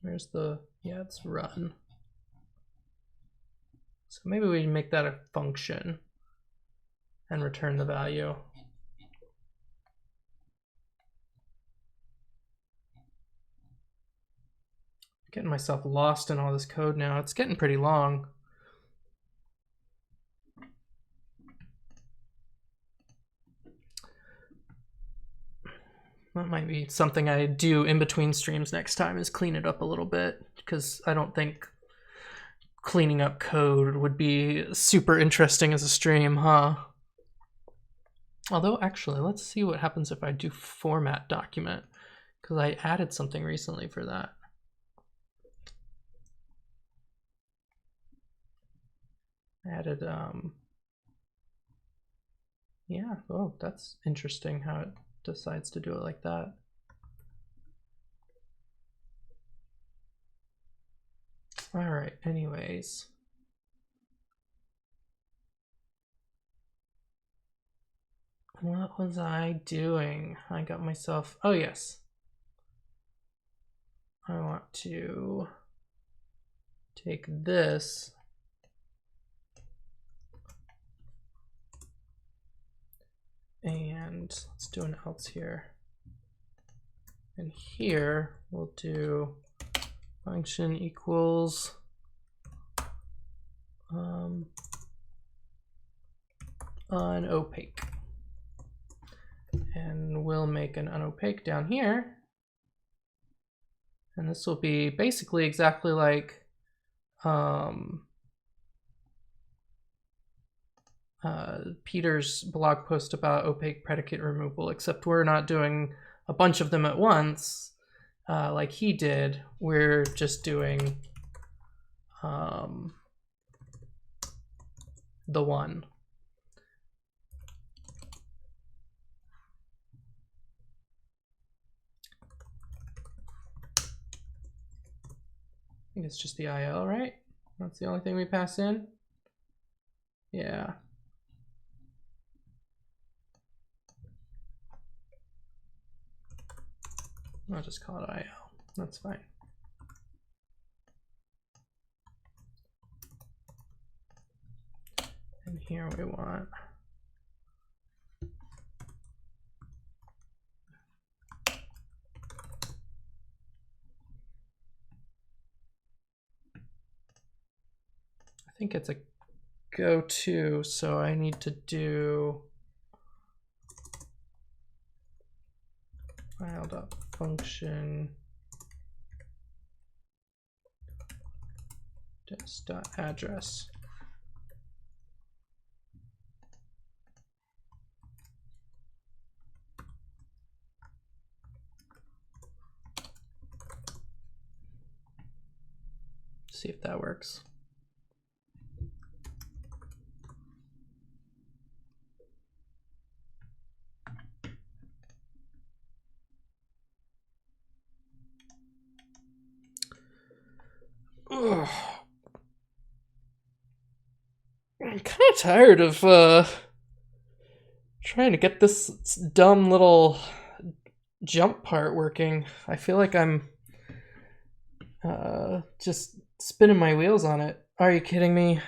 Where's the, yeah, it's run. So maybe we make that a function and return the value. Getting myself lost in all this code now. It's getting pretty long. That might be something I do in between streams next time, is clean it up a little bit, because I don't think cleaning up code would be super interesting as a stream, huh? Although actually, let's see what happens if I do format document, because I added something recently for that. I added, yeah, oh, that's interesting how it decides to do it like that. All right, anyways. What was I doing? I got myself, oh yes. I want to take this and let's do an else here. And here we'll do function equals unopaque. And we'll make an unopaque down here. And this will be basically exactly like Peter's blog post about opaque predicate removal, except we're not doing a bunch of them at once like he did. We're just doing the one. I think it's just the IL, right? That's the only thing we pass in. Yeah. I'll just call it IL. That's fine. And here we want I think it's a go-to, so I need to do file.function des.address. See if that works. Ugh. I'm kind of tired of trying to get this dumb little jump part working. I feel like I'm just spinning my wheels on it. Are you kidding me?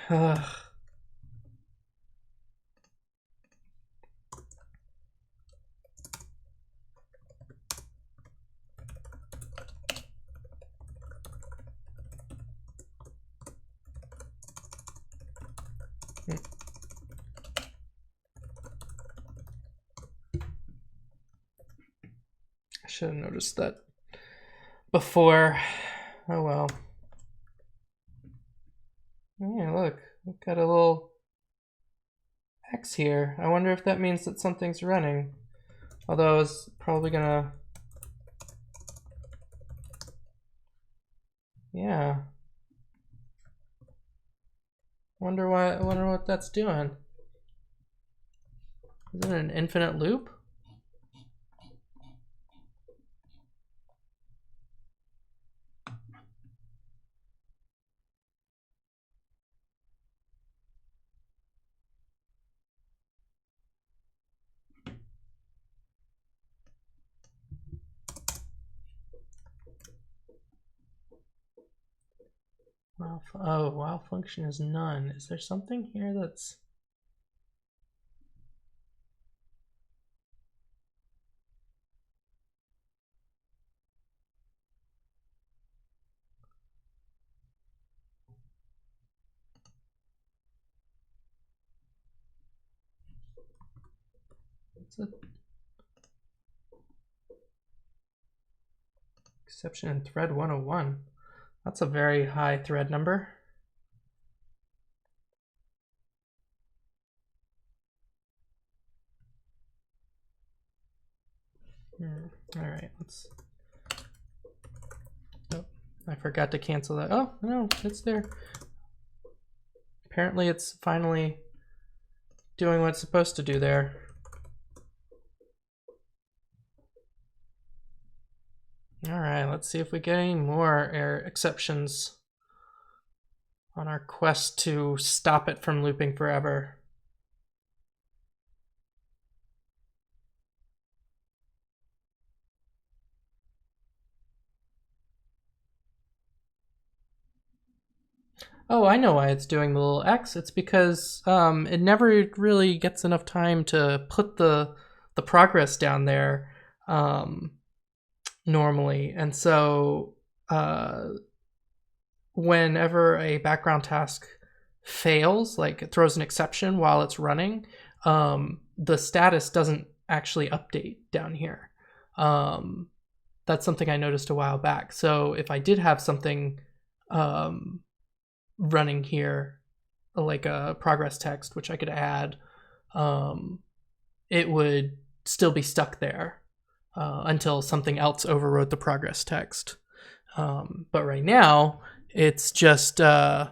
I should have noticed that before. Oh well. Yeah, look, we've got a little X here. I wonder if that means that something's running. Although it's probably gonna... Yeah. Wonder what that's doing. Is it an infinite loop? Oh, while function is none. Is there something here that's... What's it? Exception in thread 101. That's a very high thread number. All right, let's... Oh, I forgot to cancel that. Oh, no, it's there. Apparently it's finally doing what it's supposed to do there. All right, let's see if we get any more error exceptions. on our quest to stop it from looping forever. Oh, I know why it's doing the little X. It's because it never really gets enough time to put the progress down there normally, and so whenever a background task fails, like it throws an exception while it's running, the status doesn't actually update down here. That's something I noticed a while back. So if I did have something running here, like a progress text, which I could add, it would still be stuck there until something else overwrote the progress text. But right now, it's just that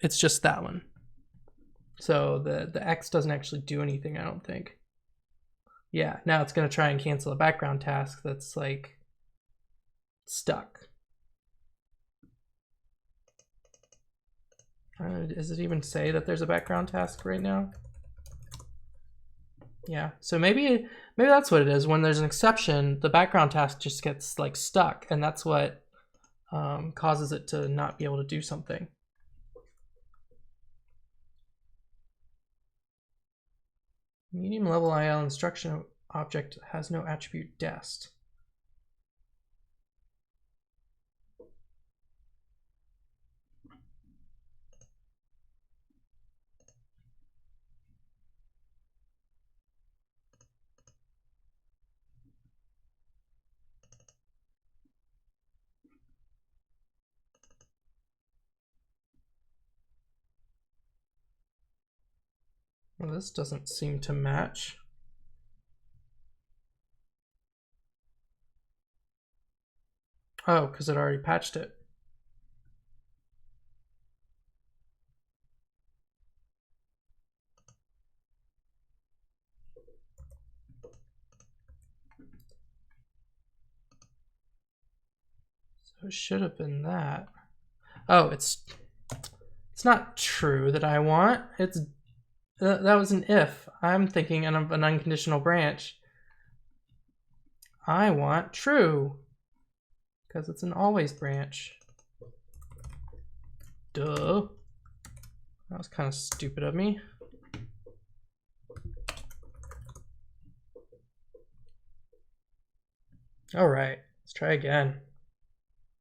one. So the X doesn't actually do anything, I don't think. Yeah, now it's going to try and cancel a background task that's like stuck. Does it even say that there's a background task right now? Yeah, so maybe that's what it is. When there's an exception, the background task just gets like stuck, and that's what causes it to not be able to do something. Medium level IL instruction object has no attribute dest. Well, this doesn't seem to match. Oh, because it already patched it. So it should have been that. Oh, it's not true that I want. It's that was an if. I'm thinking of an unconditional branch. I want true because it's an always branch. Duh. That was kind of stupid of me. All right, let's try again.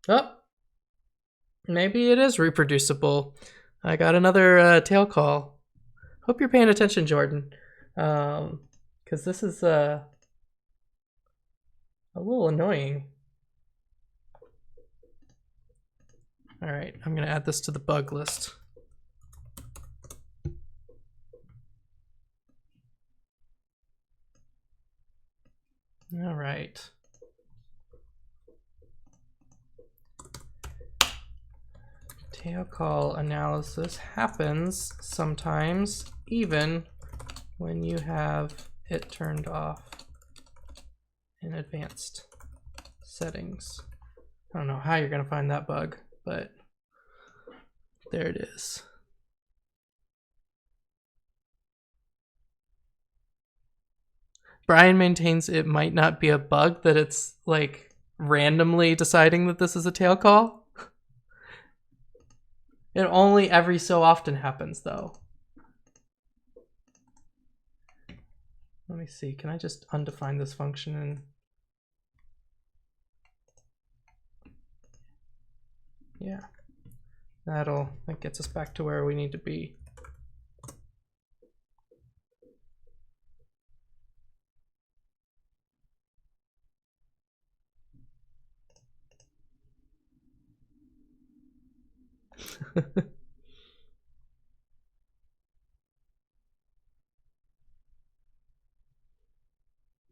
Oh, maybe it is reproducible. I got another tail call. Hope you're paying attention, Jordan, because this is a little annoying. All right, I'm gonna add this to the bug list. All right. Tail call analysis happens sometimes even when you have it turned off in advanced settings. I don't know how you're gonna find that bug, but there it is. Brian maintains it might not be a bug, that it's like randomly deciding that this is a tail call. It only every so often happens though. Let me see, can I just undefine this function and yeah, that gets us back to where we need to be.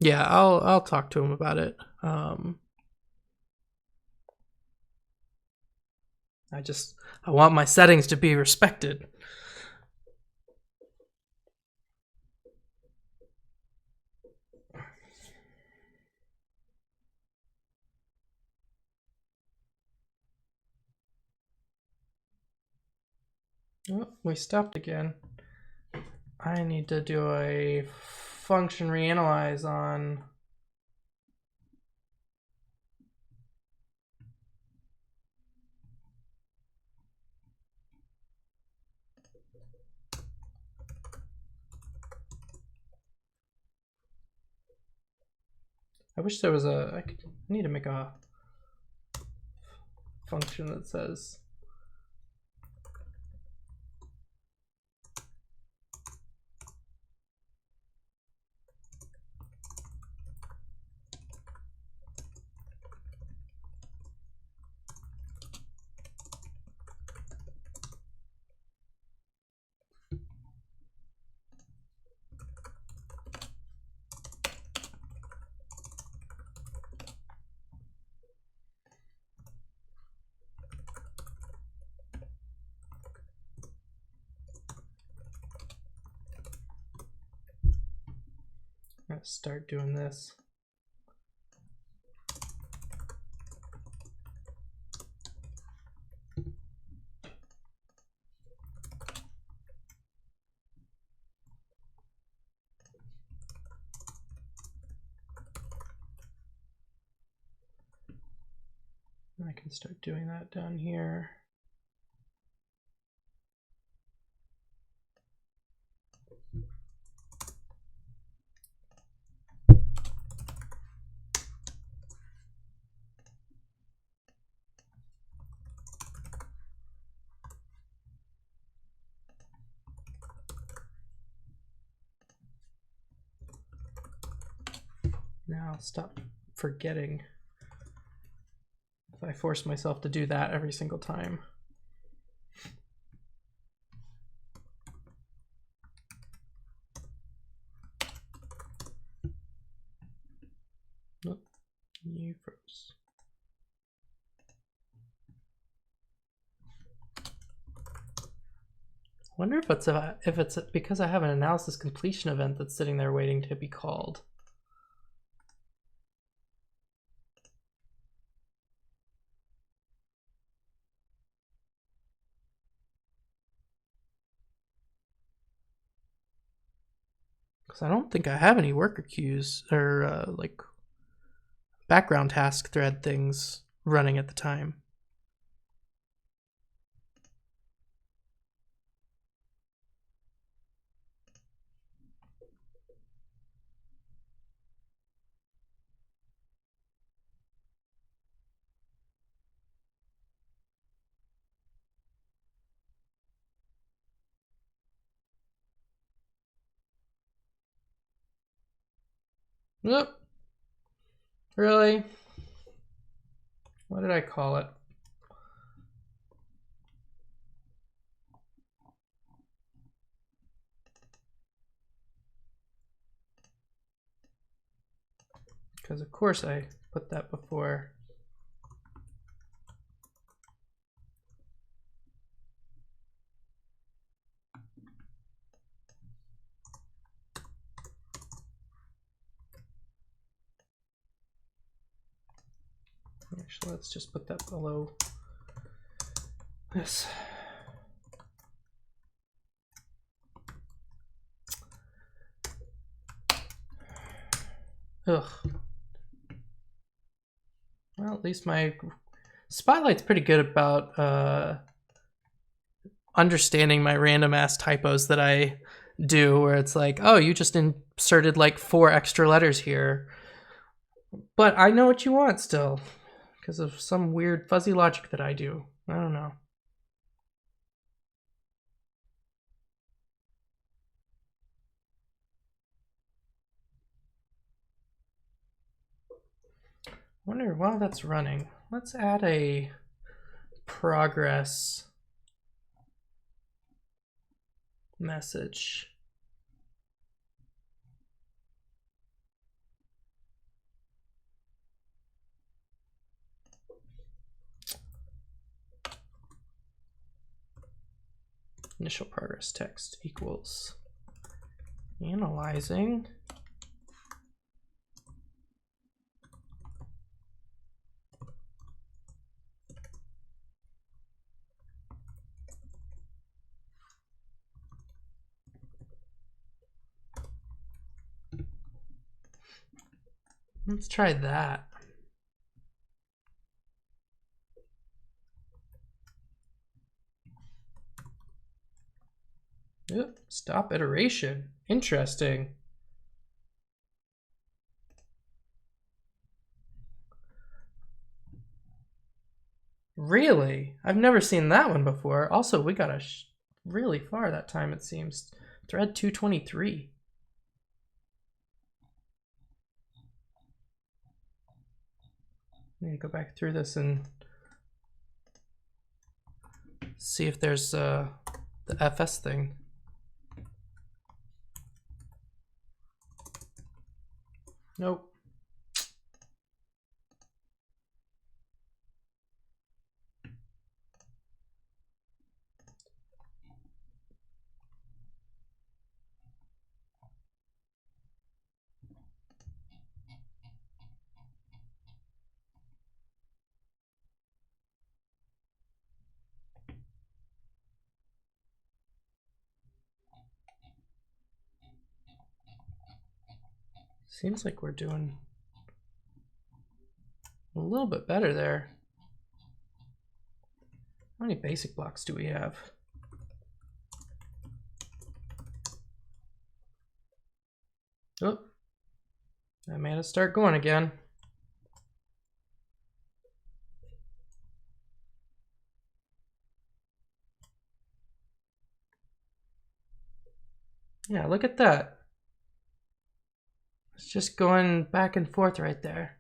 Yeah, I'll talk to him about it. I want my settings to be respected. Oh, we stopped again. I need to do a function reanalyze on I wish there was I need to make a function that says let's start doing this. I can start doing that down here. Now I'll stop forgetting if I force myself to do that every single time. Oh, you froze. I wonder if it's because I have an analysis completion event that's sitting there waiting to be called. Because I don't think I have any worker queues or like background task thread things running at the time. Nope. Really? What did I call it? Because of course I put that before. Actually, let's just put that below this. Ugh. Well, at least my Spotlight's pretty good about understanding my random ass typos that I do, where it's like, oh, you just inserted like 4 extra letters here. But I know what you want still, because of some weird fuzzy logic that I do. I don't know. Wonder while that's running, let's add a progress message. Initial progress text equals analyzing Let's try that. Yep, stop iteration. Interesting. Really? I've never seen that one before. Also, we got really far that time, it seems. Thread 223. I need to go back through this and see if there's the FS thing. Nope. Seems like we're doing a little bit better there. How many basic blocks do we have? Oh, that made us start going again. Yeah, look at that. It's just going back and forth right there.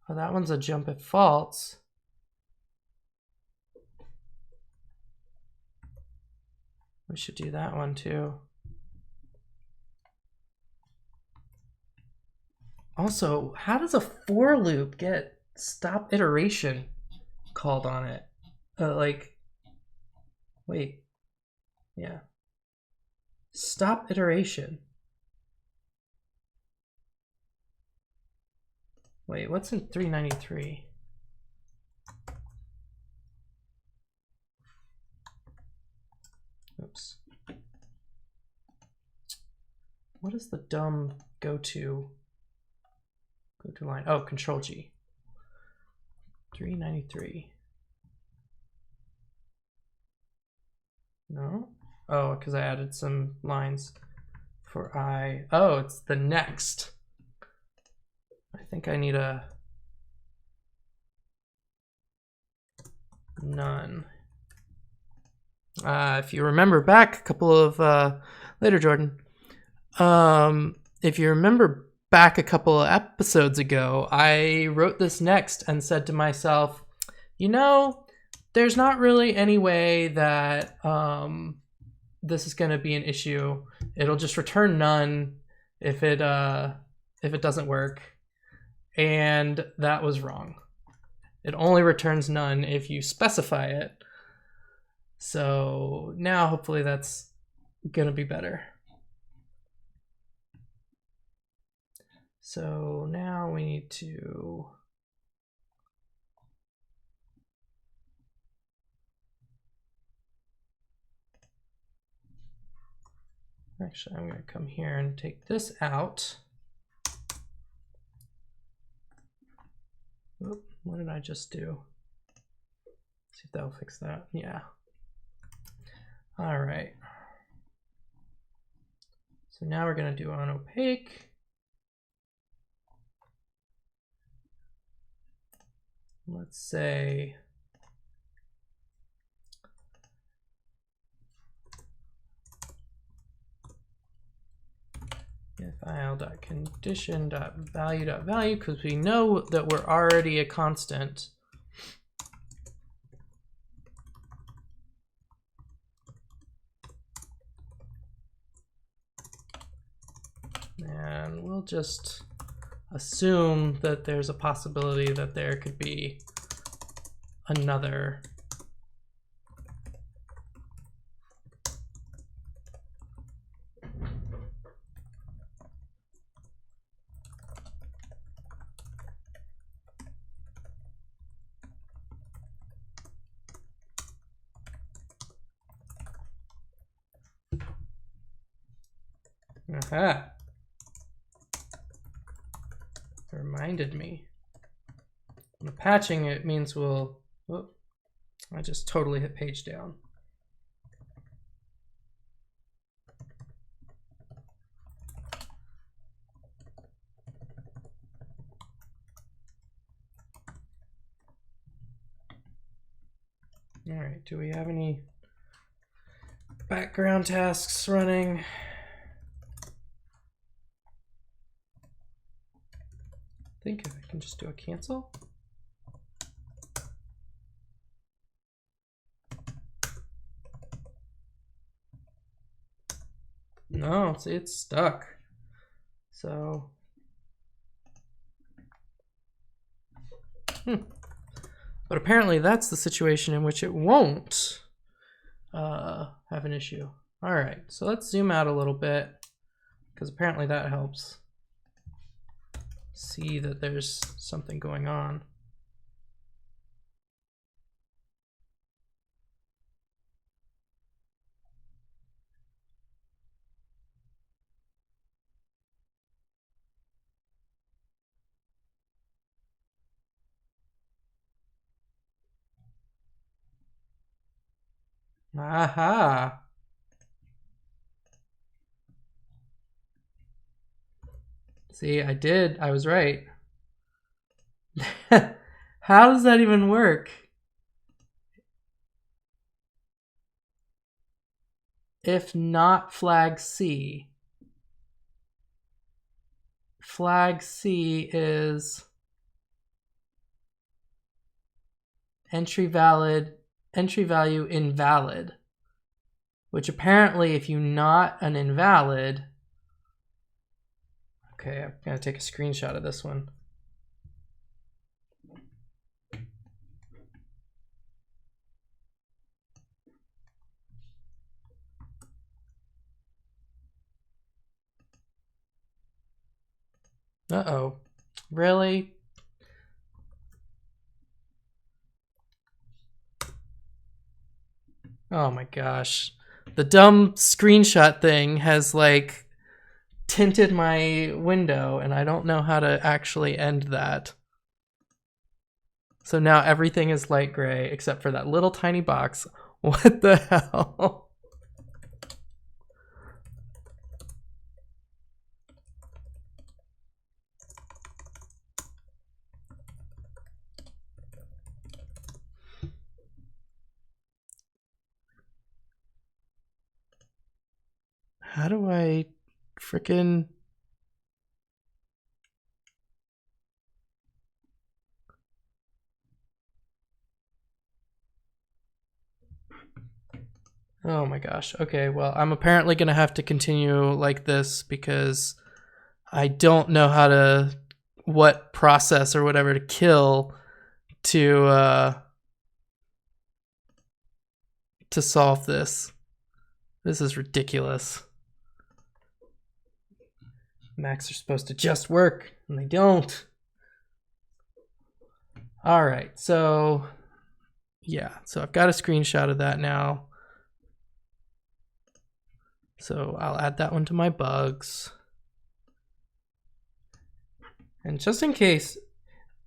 Oh, that one's a jump if false. We should do that one too. Also, how does a for loop get stop iteration called on it? Like, wait, yeah. Stop iteration. Wait, what's in 393? Oops. What is the dumb go-to line? Oh, Control G. 393. No? Oh, because I added some lines for I. Oh, it's the next. I think I need a none. If you remember back a couple of later, Jordan. If you remember back a couple of episodes ago, I wrote this next and said to myself, you know, there's not really any way that this is going to be an issue. It'll just return none if it doesn't work. And that was wrong. It only returns none if you specify it. So now hopefully that's going to be better. So now we need to actually, I'm going to come here and take this out. Oop, what did I just do? See if that'll fix that. Yeah. All right. So now we're going to do on opaque. Let's say if il.condition.value.value, because we know that we're already a constant. And we'll just assume that there's a possibility that there could be another aha. It reminded me. When patching, it means we'll, oh, I just totally hit page down. All right, do we have any background tasks running? I think I can just do a cancel. No, see, it's stuck. So, but apparently that's the situation in which it won't have an issue. All right, so let's zoom out a little bit because apparently that helps see that there's something going on. Aha. See, I was right. How does that even work? If not flag C. Flag C is entry value invalid, which apparently if you're not an invalid, okay, I'm gonna take a screenshot of this one. Uh-oh, really? Oh my gosh. The dumb screenshot thing has like tinted my window and I don't know how to actually end that. So now everything is light gray except for that little tiny box. What the hell? How do I frickin'... Oh my gosh. Okay, well, I'm apparently going to have to continue like this because I don't know how to, what process or whatever to kill to solve this. This is ridiculous. Macs are supposed to just work, and they don't. All right, so yeah, so I've got a screenshot of that now. So I'll add that one to my bugs. And just in case,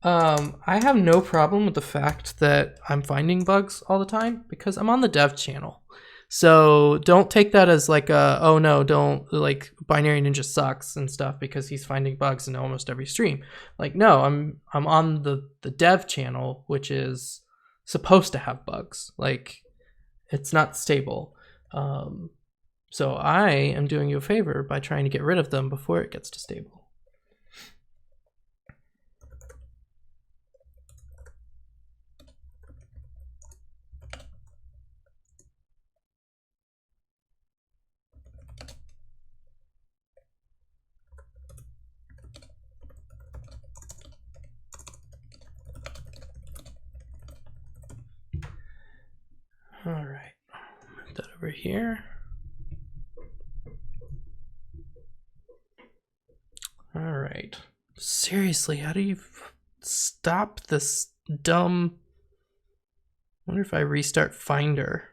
I have no problem with the fact that I'm finding bugs all the time because I'm on the dev channel. So don't take that as like a, oh no, don't, like Binary Ninja sucks and stuff because he's finding bugs in almost every stream. Like, no, I'm on the dev channel, which is supposed to have bugs. Like, it's not stable. So I am doing you a favor by trying to get rid of them before it gets to stable. Put that over here. All right. Seriously, how do you stop this dumb... I wonder if I restart Finder.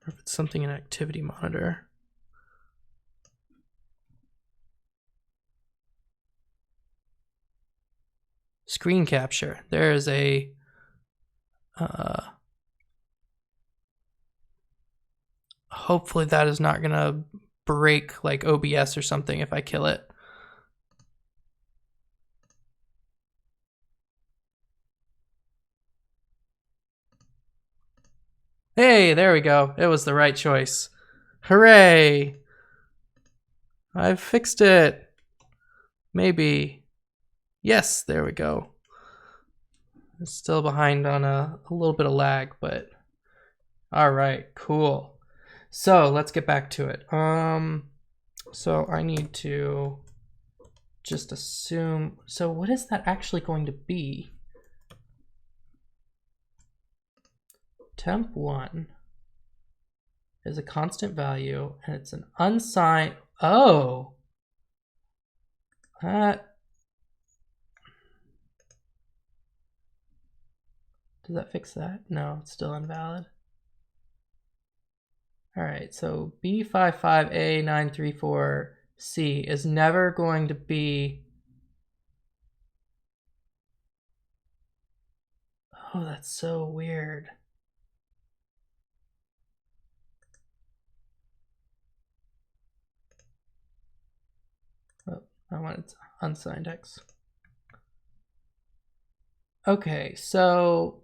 Or if it's something in Activity Monitor. Screen capture. There is a hopefully that is not gonna break like OBS or something if I kill it. Hey, there we go. It was the right choice. Hooray! I've fixed it. Maybe. Yes, there we go. It's still behind on a little bit of lag, but all right, cool. So let's get back to it. So I need to just assume, so what is that actually going to be? Temp1 is a constant value and it's an unsigned, oh, that, does that fix that? No, it's still invalid. All right, so B55A934C is never going to be, oh, that's so weird. Oh, I wanted unsigned X. Okay, so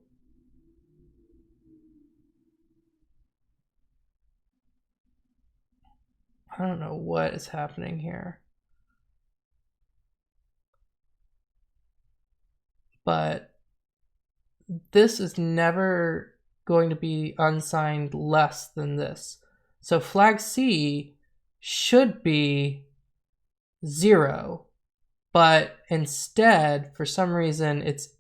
I don't know what is happening here. But this is never going to be unsigned less than this. So flag C should be 0, but instead, for some reason, it's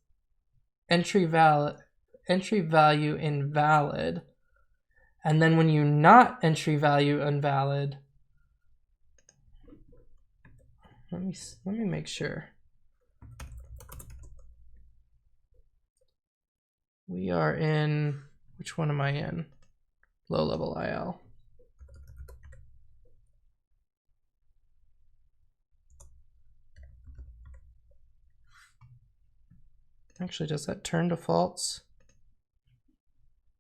entry value invalid. And then when you not entry value invalid, let me make sure. We are in, which one am I in? Low level IL. Actually, does that turn to false?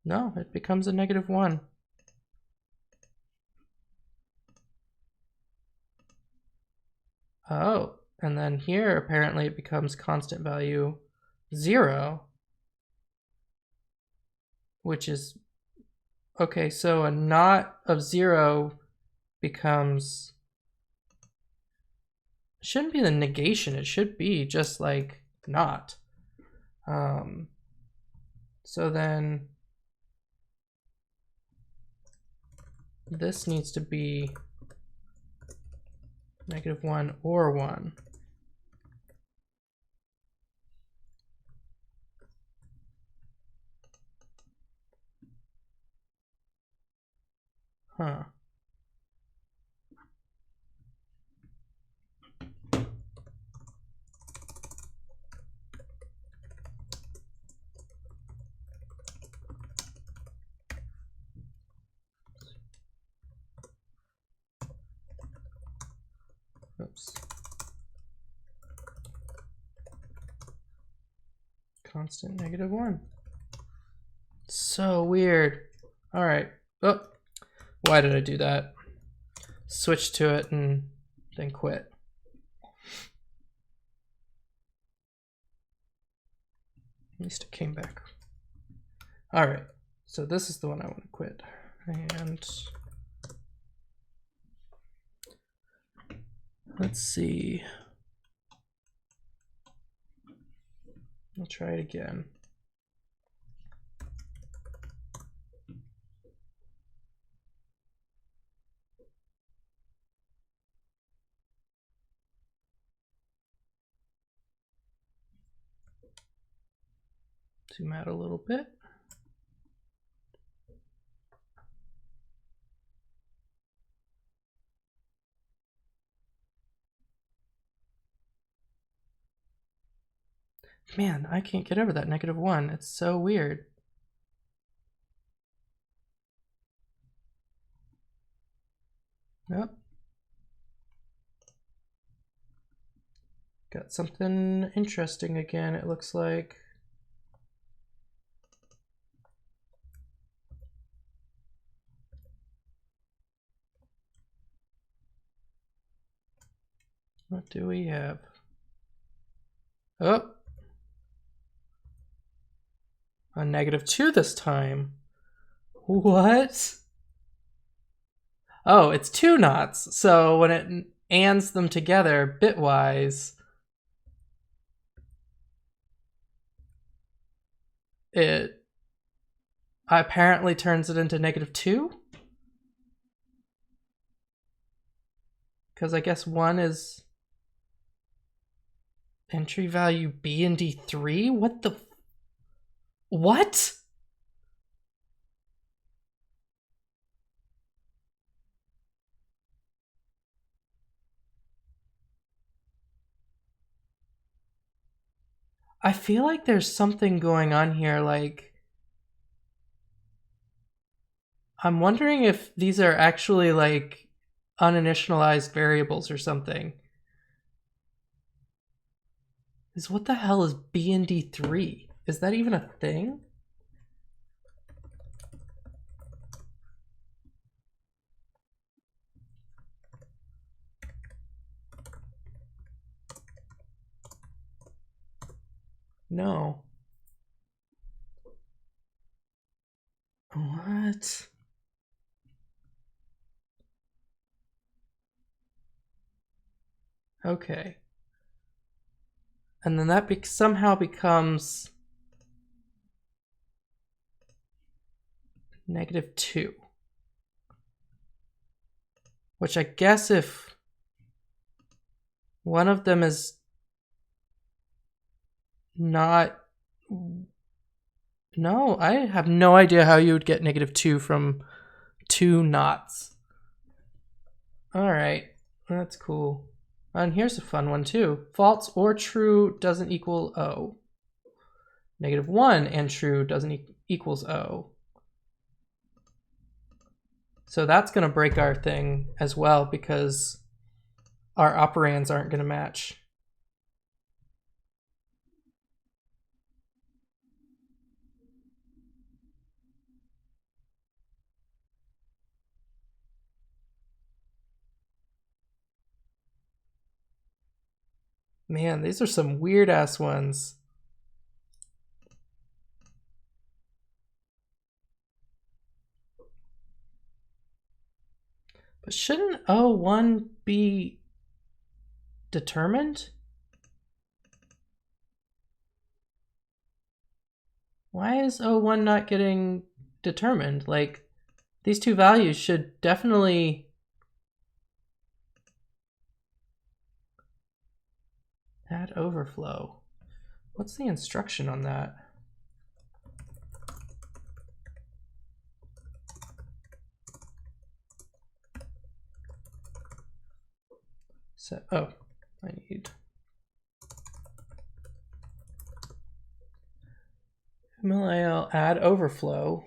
No, it becomes a -1. Oh, and then here apparently it becomes constant value 0, which is, okay, so a not of 0 becomes, shouldn't be the negation, it should be just like not. So then this needs to be -1 or 1. Huh. Oops. Constant -1. So weird. All right. Oh, why did I do that? Switch to it and then quit. At least it came back. All right. So this is the one I want to quit. And let's see. I'll try it again. Zoom out a little bit. Man, I can't get over that -1. It's so weird. Nope. Got something interesting again, it looks like. What do we have? Oh! A -2 this time. What? Oh, it's 2 knots. So when it ands them together bitwise, it apparently turns it into -2. Because I guess 1 is entry value B and D3? What the? What? I feel like there's something going on here, like I'm wondering if these are actually like uninitialized variables or something. Is what the hell is B and D3? Is that even a thing? No. What? Okay. And then that somehow becomes -2. Which I guess if one of them is not... No, I have no idea how you would get -2 from 2 knots. Alright, that's cool. And here's a fun one too. False or true doesn't equal O. -1 and true doesn't equals O. So that's going to break our thing as well because our operands aren't going to match. Man, these are some weird ass ones. But shouldn't O1 be determined? Why is O1 not getting determined? Like, these two values should definitely... Add overflow. What's the instruction on that? So, oh, I need MLAL add overflow.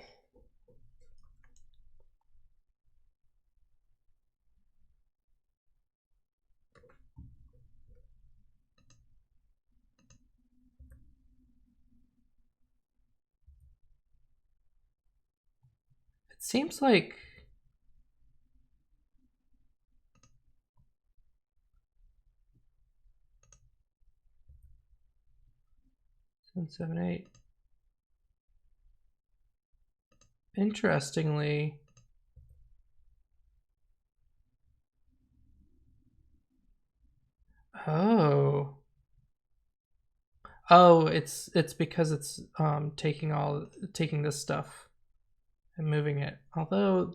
It seems like seven, 8. Interestingly, oh, it's because it's taking this stuff and moving it. Although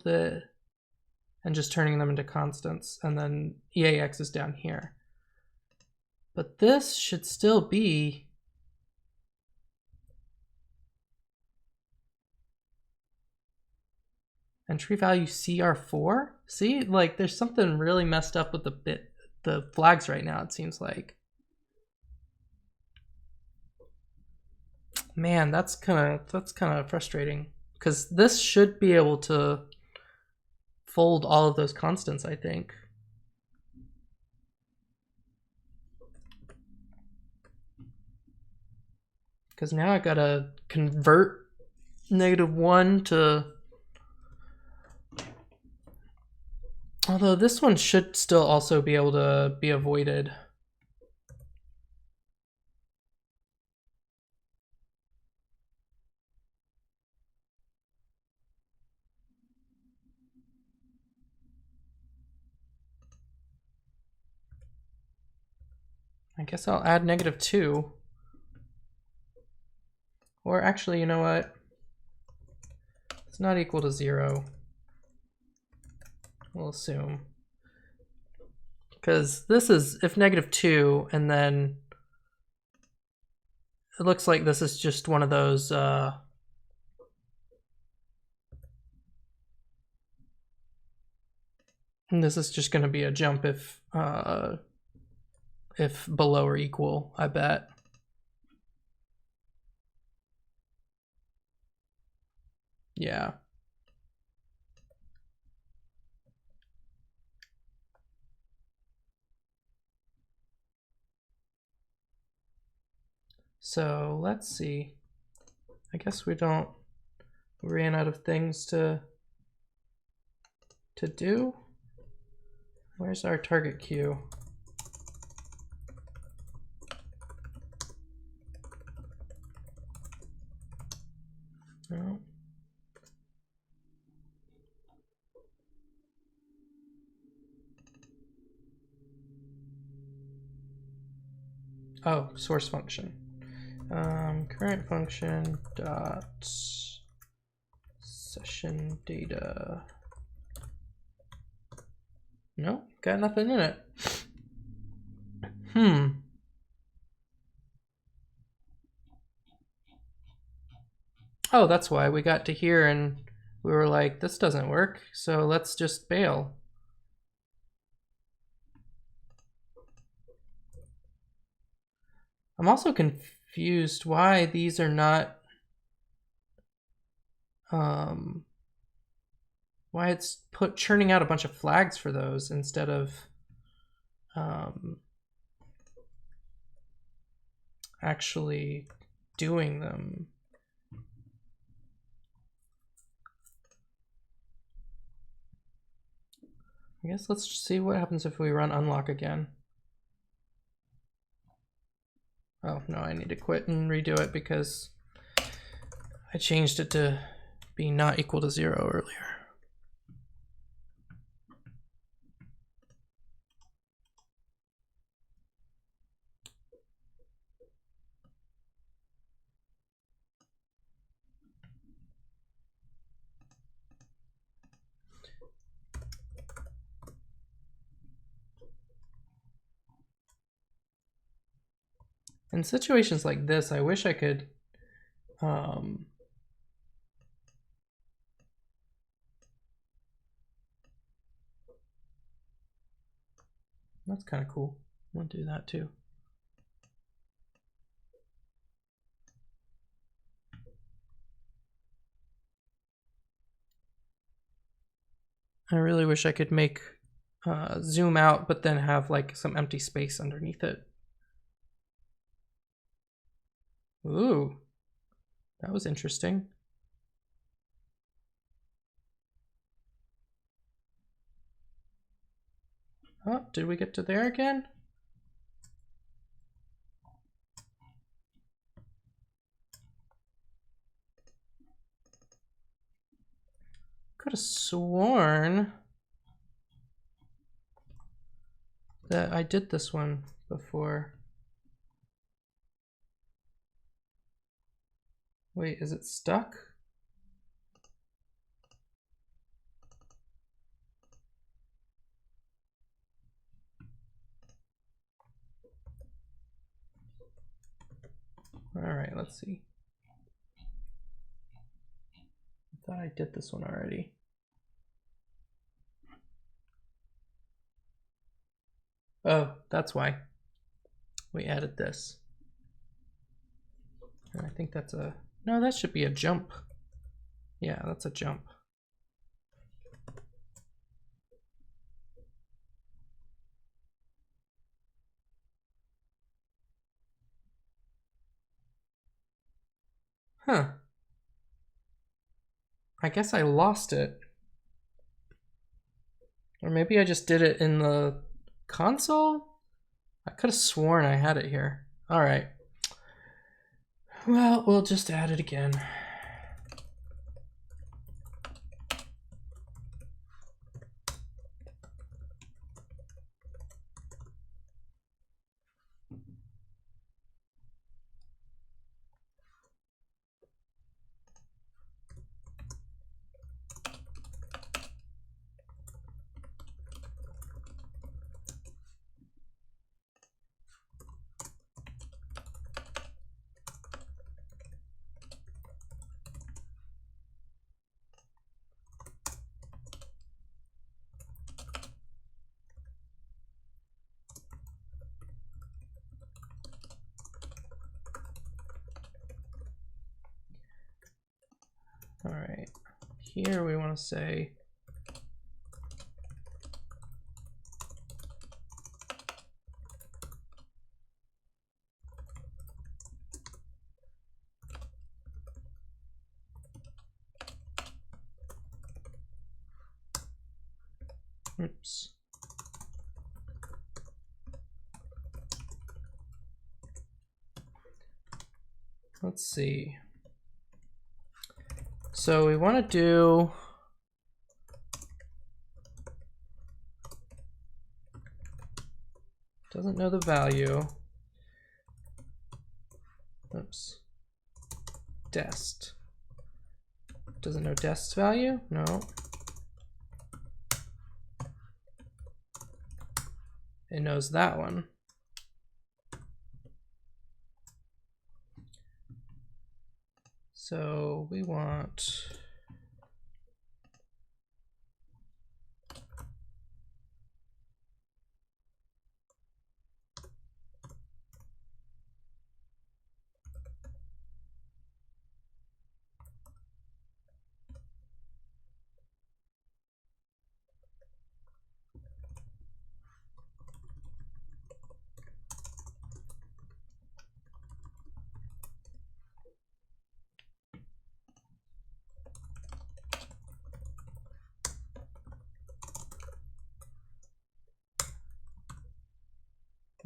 and just turning them into constants, and then EAX is down here. But this should still be Entry value CR4? See, like there's something really messed up with the flags right now, it seems like. Man, that's kind of frustrating, because this should be able to fold all of those constants, I think. Because now I gotta convert -1 to... Although this one should still also be able to be avoided. I guess I'll add -2. Or actually, you know what? It's not equal to 0. We'll assume. Because this is if -2, and then it looks like this is just one of those and this is just going to be a jump if below or equal, I bet. Yeah. So let's see. I guess we ran out of things to do. Where's our target queue? No. Oh, source function. Current function dot session data. No, got nothing in it. Oh, that's why we got to here and we were like, this doesn't work, so let's just bail. I'm also confused why these are not, why it's churning out a bunch of flags for those instead of actually doing them. I guess let's see what happens if we run unlock again. Oh, no, I need to quit and redo it because I changed it to be not equal to 0 earlier. In situations like this, I wish I could that's kind of cool. We'll do that too. I really wish I could make zoom out, but then have like some empty space underneath it. Ooh, that was interesting. Oh, did we get to there again? Could have sworn that I did this one before. Wait, is it stuck? All right, let's see. I thought I did this one already. Oh, that's why we added this. And I think that's a, no, that should be a jump. Yeah, that's a jump. Huh. I guess I lost it. Or maybe I just did it in the console? I could have sworn I had it here. All right. Well, we'll just add it again. All right, here we want to say oops. Let's see. So we want to do doesn't know the value. Oops. Dest. Doesn't know dest's value? No. It knows that one. So we want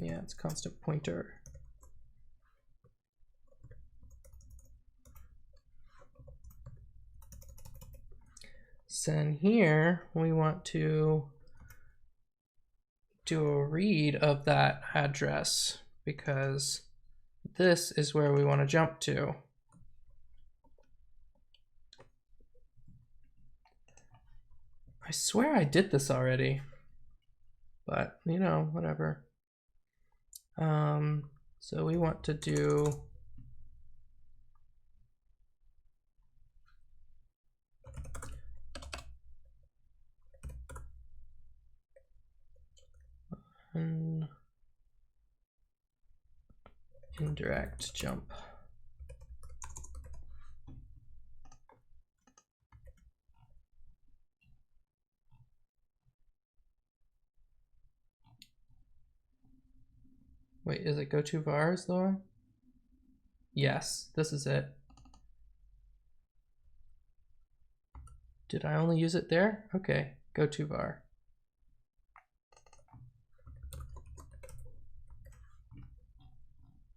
yeah, it's constant pointer. So in here, we want to do a read of that address because this is where we want to jump to. I swear I did this already, but you know, whatever. So we want to do an indirect jump. Wait, is it go to vars though? Yes, this is it. Did I only use it there? Okay, go to var.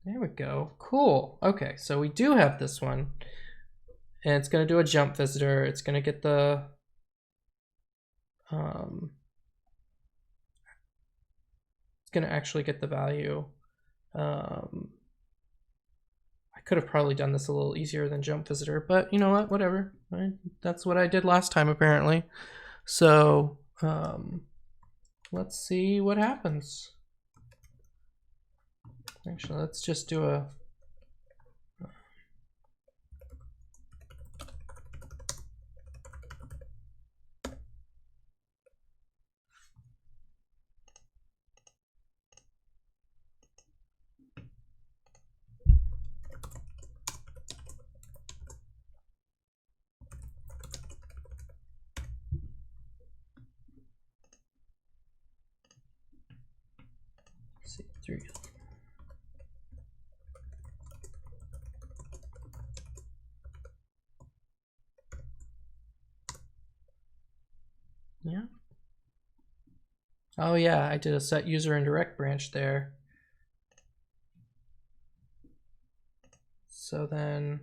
There we go. Cool. Okay, so we do have this one. And it's going to do a jump visitor. It's going to get the it's going to actually get the value. I could have probably done this a little easier than jump visitor, but you know what? Whatever. Right? That's what I did last time apparently. So let's see what happens. Actually, let's just do a 3. Yeah. Oh yeah, I did a set user indirect branch there. So then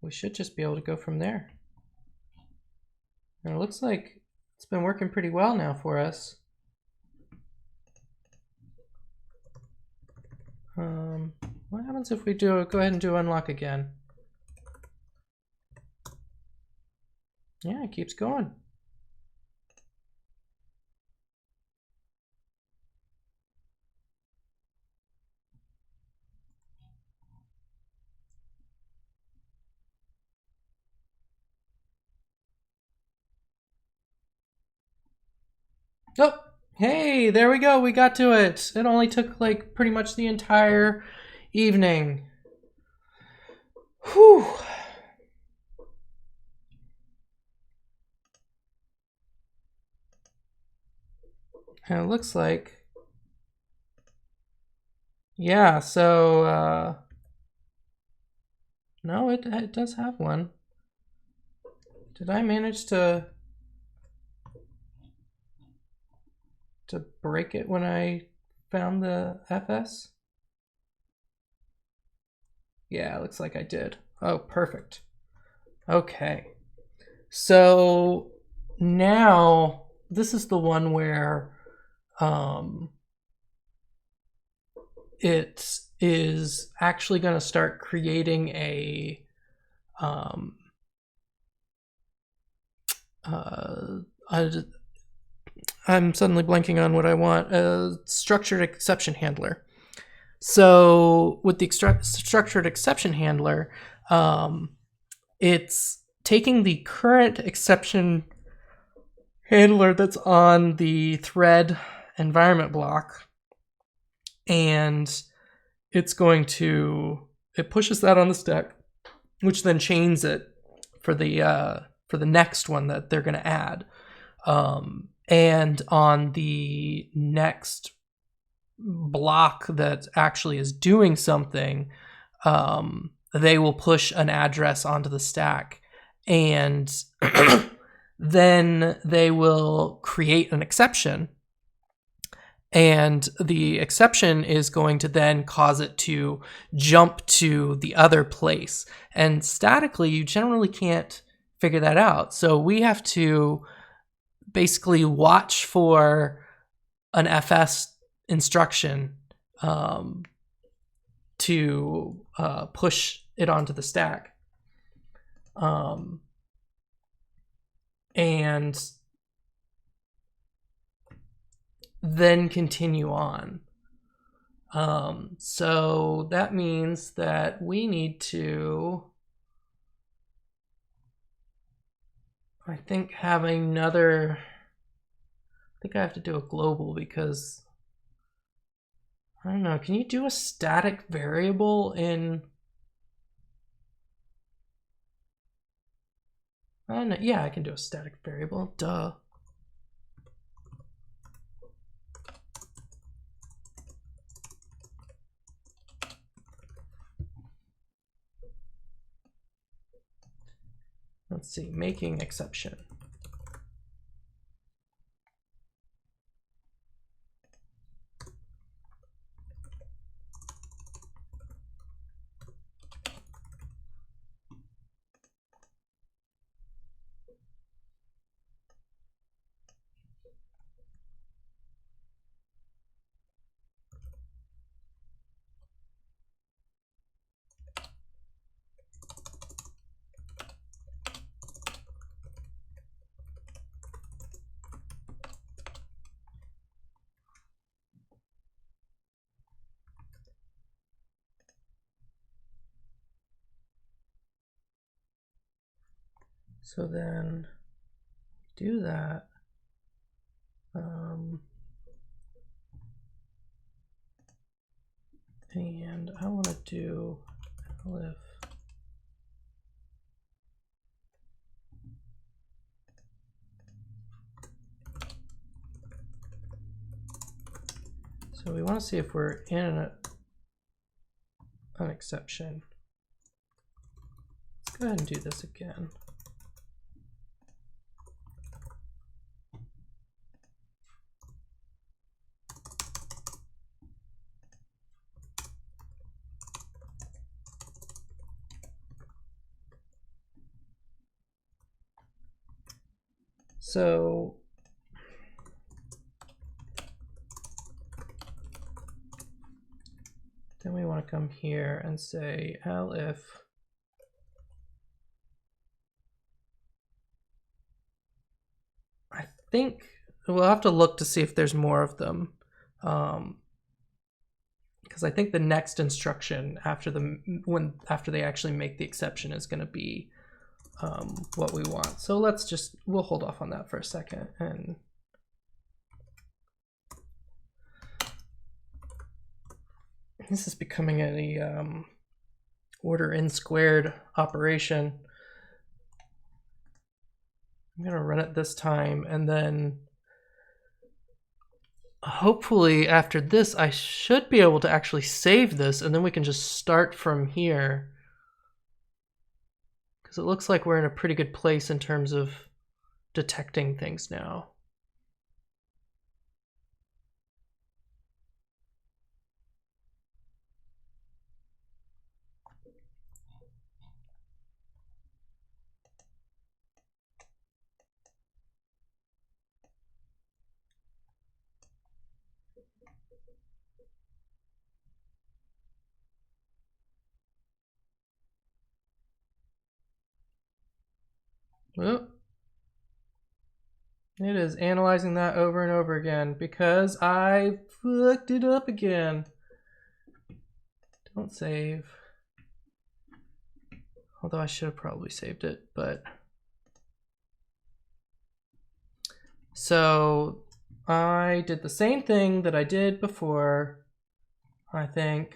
we should just be able to go from there. And it looks like it's been working pretty well now for us. What happens if we go ahead and do unlock again? Yeah, it keeps going. Oh, hey, there we go. We got to it. It only took like pretty much the entire evening. Whew. And it looks like, yeah, so, no, it does have one. Did I manage to break it when I found the FS? Yeah, it looks like I did. Oh, perfect. Okay. So now this is the one where it is actually going to start creating a I'm suddenly blanking on what I want. A structured exception handler. So with the structured exception handler, it's taking the current exception handler that's on the thread environment block, and it's going to, it pushes that on the stack, which then chains it for the next one that they're going to add. And on the next block that actually is doing something, they will push an address onto the stack, and then they will create an exception, and the exception is going to then cause it to jump to the other place. And statically, you generally can't figure that out. So we have to basically watch for an FS instruction to push it onto the stack. And then continue on. So that means that we need to, I think, have another, I think I have to do a global, because I don't know, can you do a static variable in, I don't know, yeah, I can do a static variable, duh. Let's see, making exception. So then do that. And I want to do elif So we want to see if we're in an exception. Let's go ahead and do this again. So then we want to come here and say elif I think we'll have to look to see if there's more of them, because I think the next instruction after they actually make the exception is going to be what we want. So we'll hold off on that for a second. And this is becoming a order n squared operation. I'm going to run it this time, and then hopefully after this I should be able to actually save this, and then we can just start from here, because it looks like we're in a pretty good place in terms of detecting things now. Well, it is analyzing that over and over again because I fucked it up again. Don't save. Although I should have probably saved it, but. So I did the same thing that I did before, I think.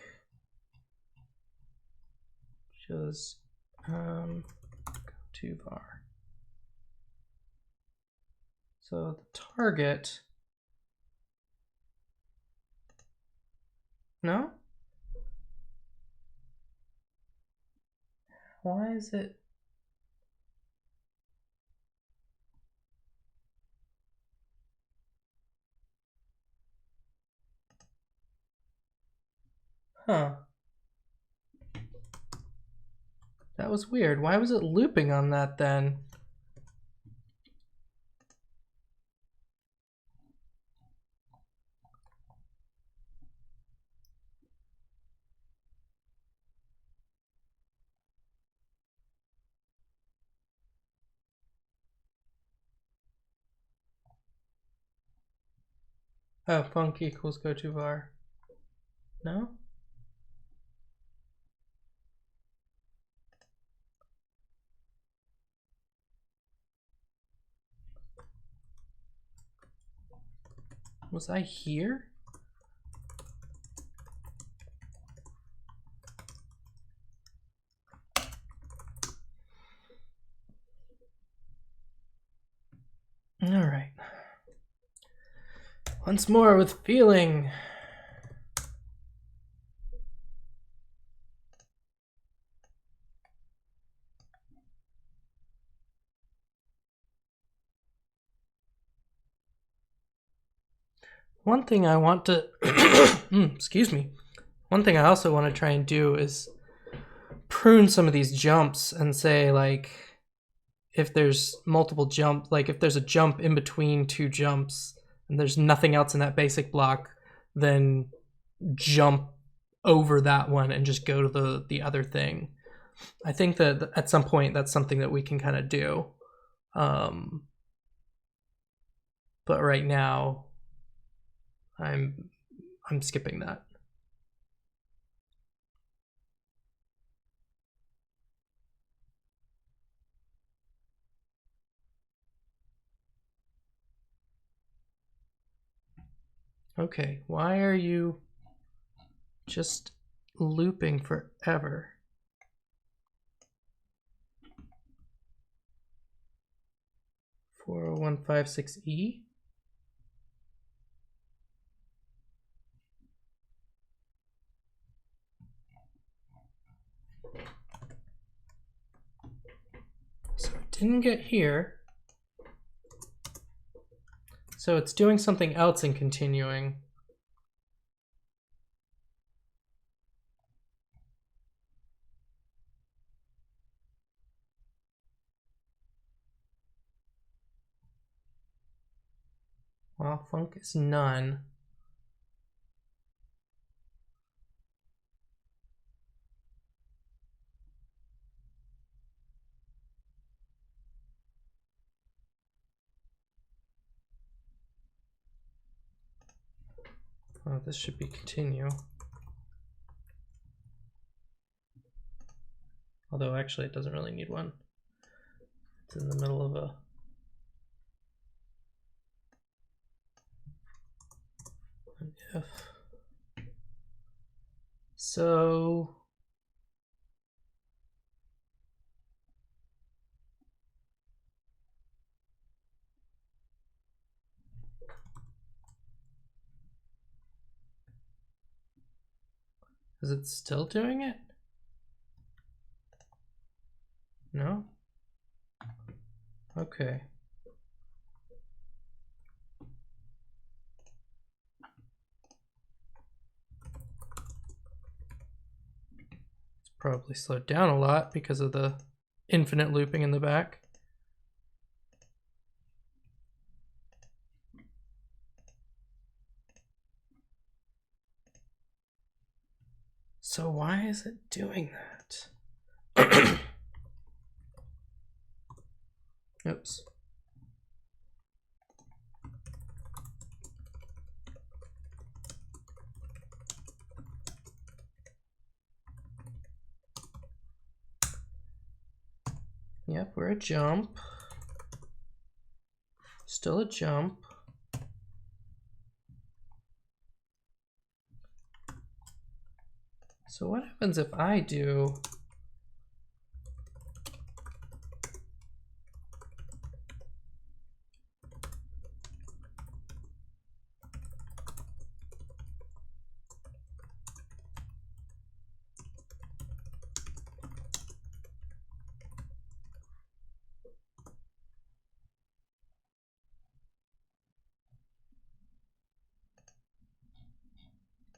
Just go to var. So the target, no? Why is it? Huh. That was weird. Why was it looping on that then? Oh, func equals go to var. No? Was I here? All right. Once more with feeling. One thing I want to, excuse me. One thing I also want to try and do is prune some of these jumps and say, like, if there's multiple jump, like if there's a jump in between two jumps and there's nothing else in that basic block, then jump over that one and just go to the other thing. I think that at some point that's something that we can kind of do. But right now I'm skipping that. Okay, why are you just looping forever? 40156E? didn't get here. So it's doing something else and continuing. Well, func is none. Oh, this should be continue. Although actually it doesn't really need one. It's in the middle of a an if. So is it still doing it? No? Okay. It's probably slowed down a lot because of the infinite looping in the back. So why is it doing that? Oops. Yep, we're a jump. Still a jump. So what happens if I do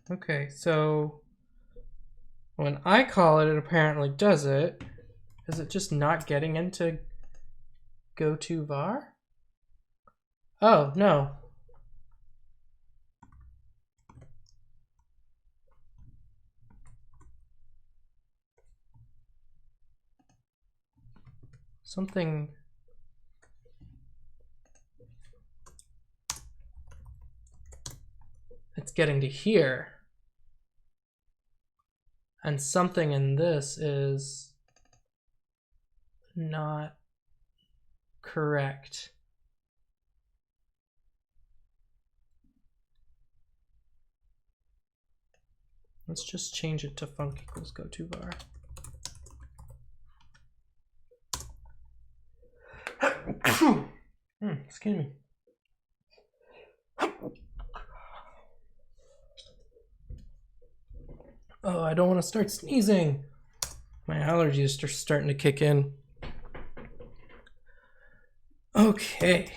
okay, so when I call it, it apparently does it. Is it just not getting into go-to-var? Oh, no. Something... It's getting to here. And something in this is not correct. Let's just change it to func equals go-to-var. Excuse me. Oh, I don't want to start sneezing. My allergies are starting to kick in. Okay.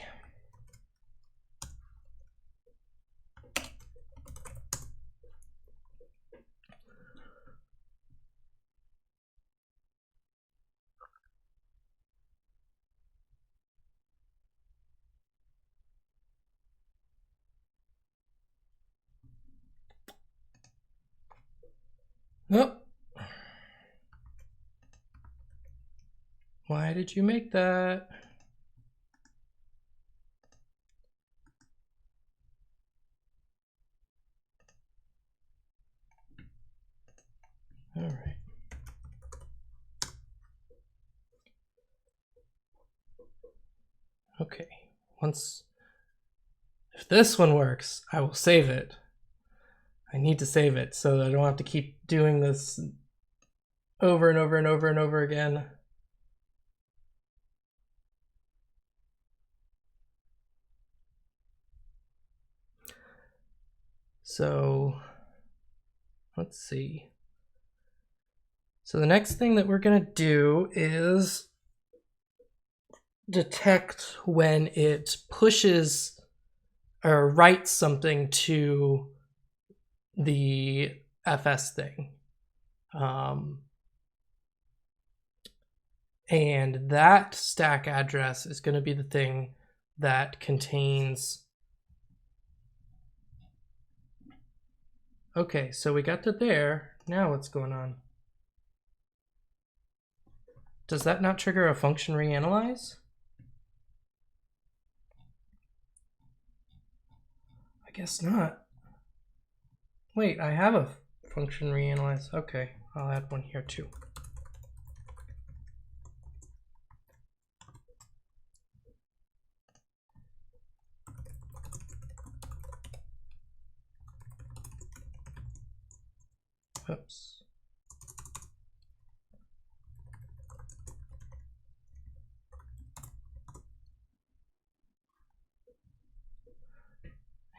Oh. Why did you make that? All right. Okay. If this one works, I will save it. I need to save it so that I don't have to keep doing this over and over and over and over again. So let's see. So the next thing that we're gonna do is detect when it pushes or writes something to the FS thing. And that stack address is going to be the thing that contains... Okay, so we got to there. Now what's going on? Does that not trigger a function reanalyze? I guess not. Wait, I have a function reanalyze. Okay, I'll add one here too. Oops.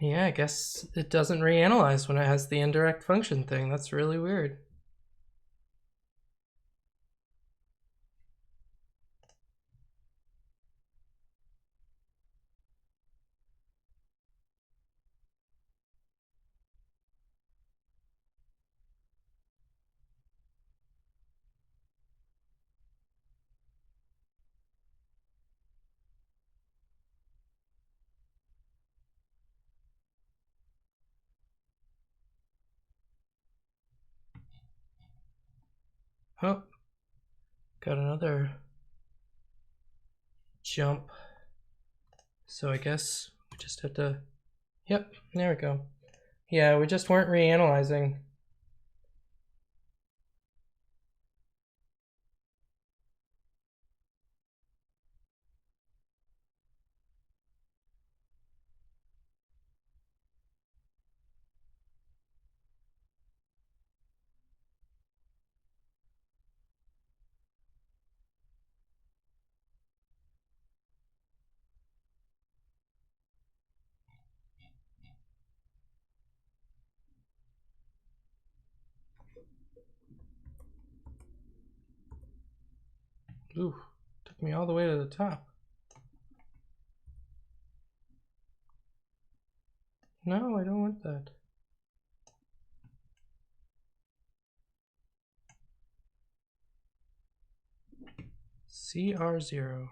Yeah, I guess it doesn't reanalyze when it has the indirect function thing. That's really weird. Oh, got another jump. So I guess we just have to... Yep, there we go. Yeah, we just weren't reanalyzing. Ooh, took me all the way to the top. No, I don't want that. CR0.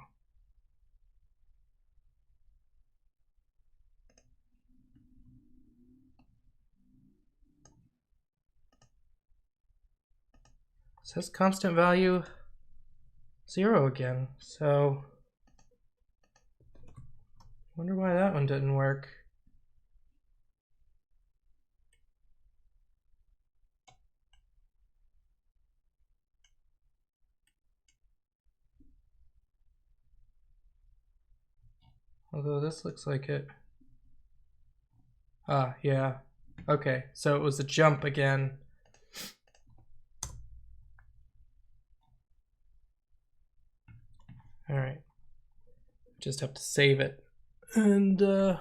It says constant value 0 again, so wonder why that one didn't work. Although this looks like it. Ah, yeah. Okay, so it was a jump again. All right. Just have to save it. And let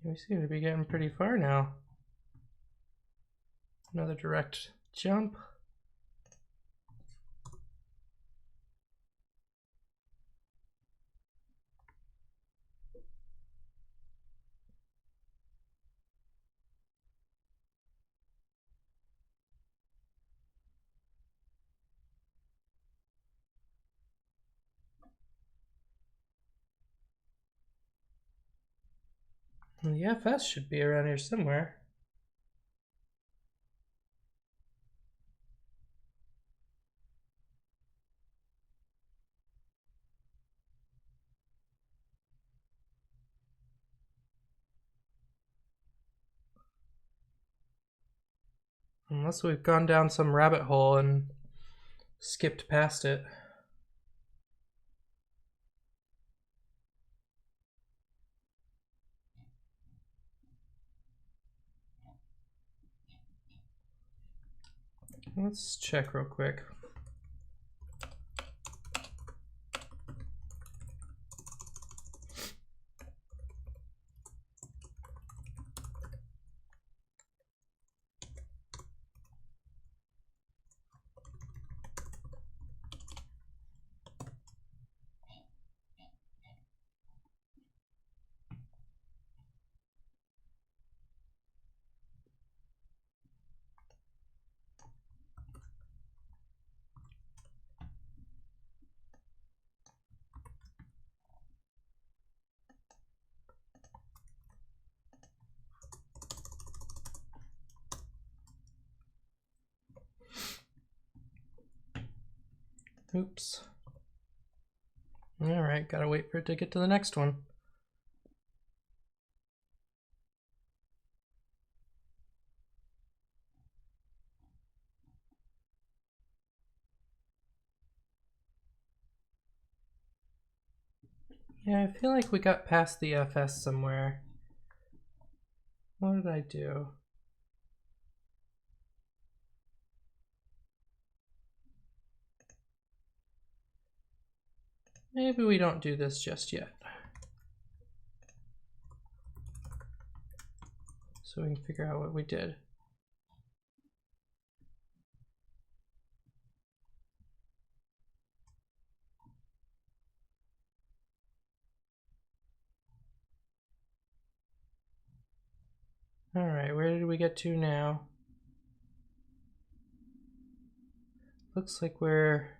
we seem to be getting pretty far now. Another direct jump. And the FS should be around here somewhere. Unless we've gone down some rabbit hole and skipped past it. Let's check real quick. Oops. All right, gotta wait for it to get to the next one. Yeah, I feel like we got past the FS somewhere. What did I do? Maybe we don't do this just yet. So we can figure out what we did. All right, where did we get to now? Looks like we're...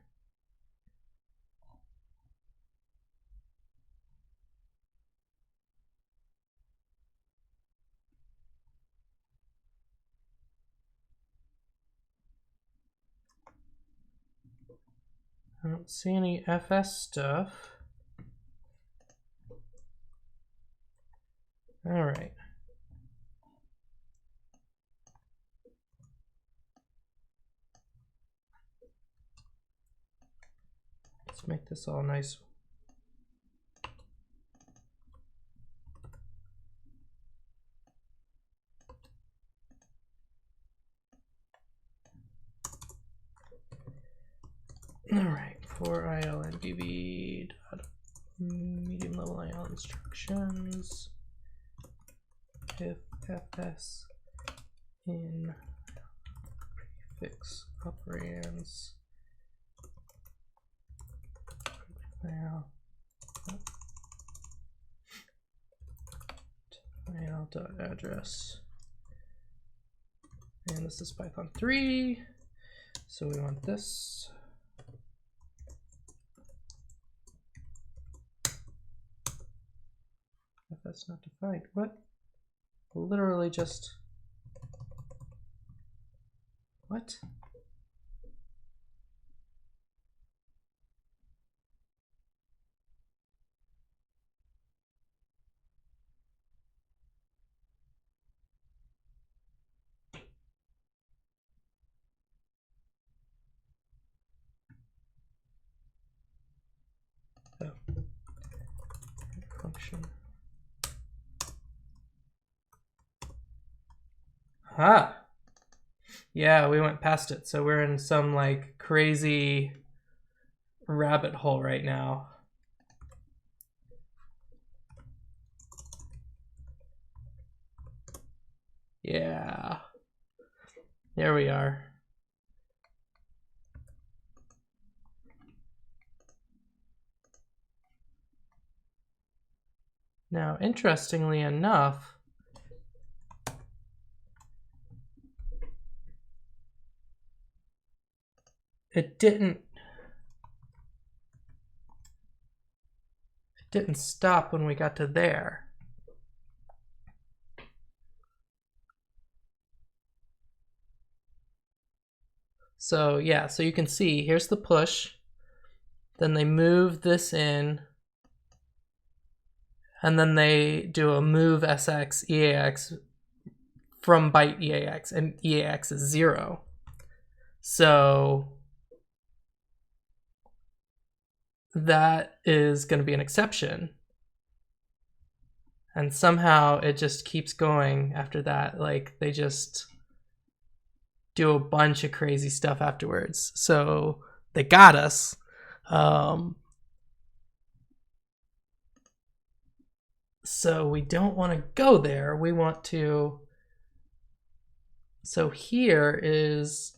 I don't see any FS stuff. All right. Let's make this all nice. All right, for ILNBB dot medium level IL instructions. If FS in prefix operands file file.address, and this is Python 3, so we want this. If that's not defined, what? Literally just what? Oh, function. Ah, yeah, we went past it, so we're in some like crazy rabbit hole right now. Yeah, there we are. Now, interestingly enough, it didn't stop when we got to there. So yeah, so you can see here's the push, then they move this in, and then they do a move SX EAX from byte EAX, and EAX is 0. So that is going to be an exception. And somehow it just keeps going after that. Like they just do a bunch of crazy stuff afterwards. So they got us. So we don't want to go there. We want to... So here is...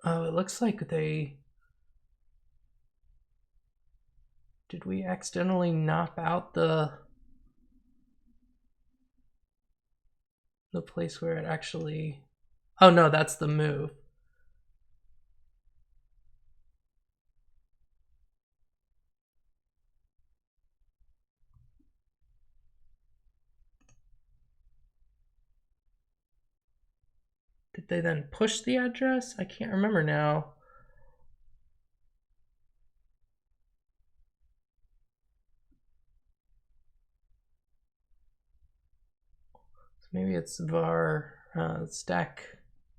Oh, it looks like they... Did we accidentally knock out the place where it actually... Oh no, that's the move. Did they then push the address? I can't remember now. So maybe it's var stack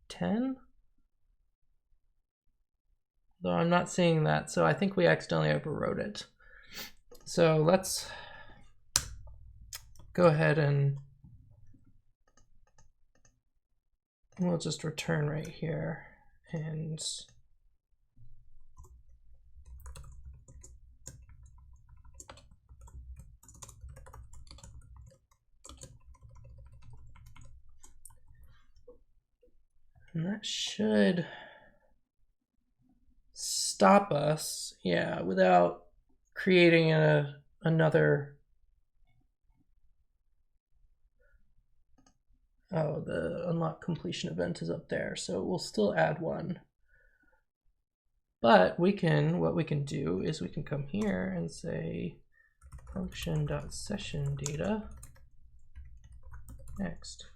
10? Though I'm not seeing that, so I think we accidentally overwrote it. So let's go ahead and we'll just return right here and that should stop us, yeah, without creating another. Oh, the unlock completion event is up there, so we'll still add one. But what we can do is we can come here and say function.session data next.